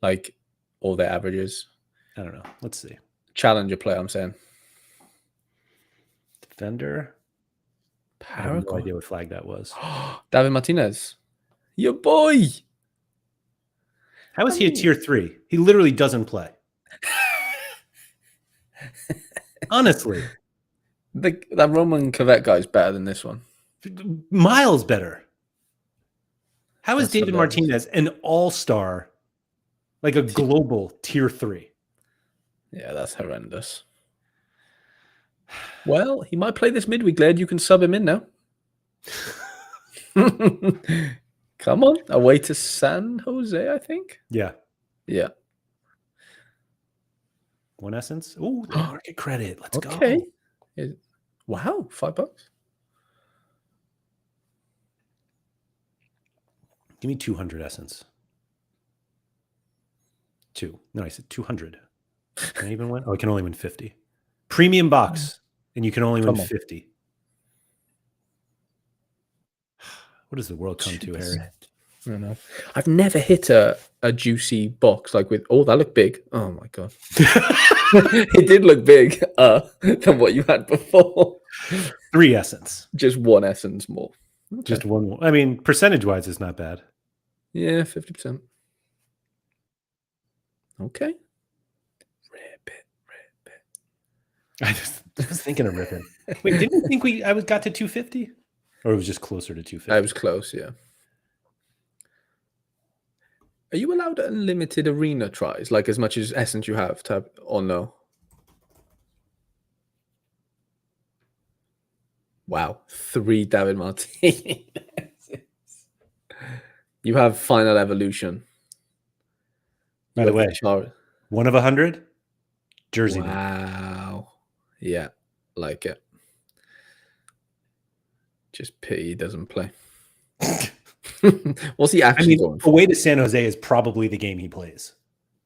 Like all their averages. I don't know. Let's see. Challenger player, I'm saying. Defender. I have no idea what flag that was. David Martinez. Your boy. How is he a tier 3? He literally doesn't play. Honestly. That Roman Kavit guy is better than this one. Miles better. How is David Martinez an all-star, like a global tier 3? Yeah, that's horrendous. Well, he might play this midweek, Laird. You can sub him in now. Come on. Away to San Jose, I think. Yeah. Yeah. 1 essence. Oh, the market credit. Let's go. Wow, $5. Give me 200 essence. 2. No, I said 200. Can I even win? Oh, I can only win 50. Premium box, and you can only win 50. What does the world come to, Harry? I don't know. I've never hit a juicy box like with. Oh, that looked big. Oh my god, it did look big than what you had before. 3 essence. Just 1 essence more. Okay. Just 1 more. I mean, percentage-wise, it's not bad. Yeah, 50%. Okay. Rip it. I was thinking of ripping. Wait, didn't you think I got to 250? Or it was just closer to 250? I was close, yeah. Are you allowed unlimited arena tries, like as much as essence you have, or no? Wow, 3 David Martinez. You have Final Evolution. By the way, 1 of 100? Jersey. Wow. Yeah, like it. Just pity he doesn't play. What's he actually going for? Away to San Jose is probably the game he plays.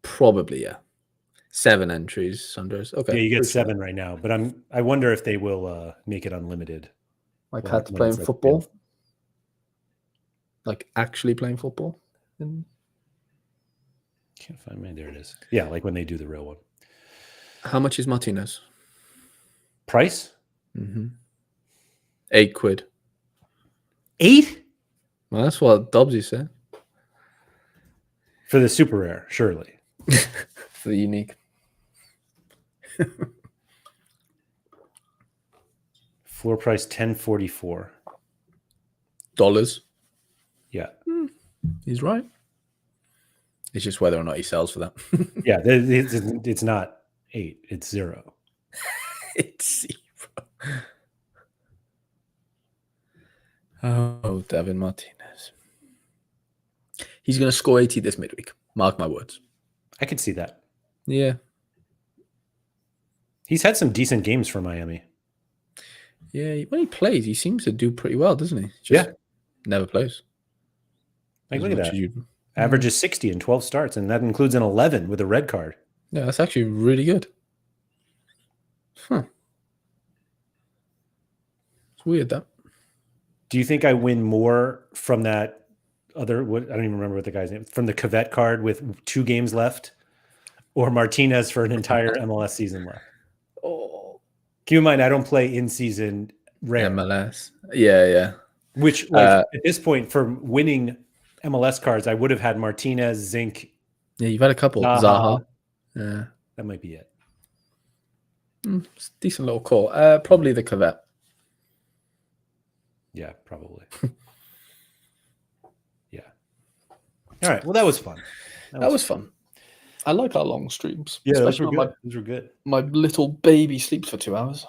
Probably, yeah. 7 entries, Sanders. Okay. Yeah, you get appreciate 7 right now, but I wonder if they will make it unlimited. Like when- had to when play in it's, like, football. built. Like actually playing football. Can't find me. There it is. Yeah, like when they do the real one. How much is Martinez? Price? 8 quid. 8 Well, that's what Dobbsy said. for the super rare, surely. For the unique. Floor price $10.44. Dollars. Yeah. He's right. It's just whether or not he sells for that. Yeah, it's not 8, it's 0. It's 0. Oh, Devin Martinez. He's going to score 80 this midweek. Mark my words. I could see that. Yeah. He's had some decent games for Miami. Yeah, when he plays, he seems to do pretty well, doesn't he? Just never plays. Like, As look at much that. as you- Averages 60 in 12 starts, and that includes an 11 with a red card. Yeah, that's actually really good. Huh. It's weird, that. Do you think I win more from that other? I don't even remember what the guy's name. From the Cavett card with 2 games left, or Martinez for an entire MLS season left? Oh, Keep in mind, I don't play in season rare, MLS. Yeah. which at this point for winning MLS cards, I would have had Martinez, Zink. Yeah, you've had a couple. Zaha. Yeah. That might be it. It's a decent little call. Probably the Cavett. Yeah, probably. Yeah. All right. Well, that was fun. That was fun. I like our long streams. Yeah, those especially were when good. Those were good. my little baby sleeps for 2 hours.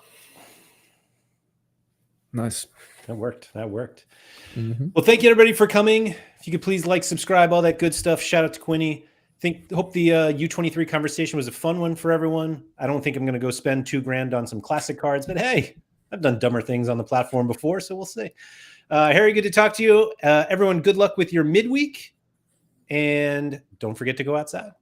Nice. That worked. Mm-hmm. Well, thank you everybody for coming. If you could please like, subscribe, all that good stuff. Shout out to Quinny. Hope the U23 conversation was a fun one for everyone. I don't think I'm going to go spend $2,000 on some classic cards, but hey, I've done dumber things on the platform before, so we'll see. Harry, good to talk to you. Everyone, good luck with your midweek, and don't forget to go outside.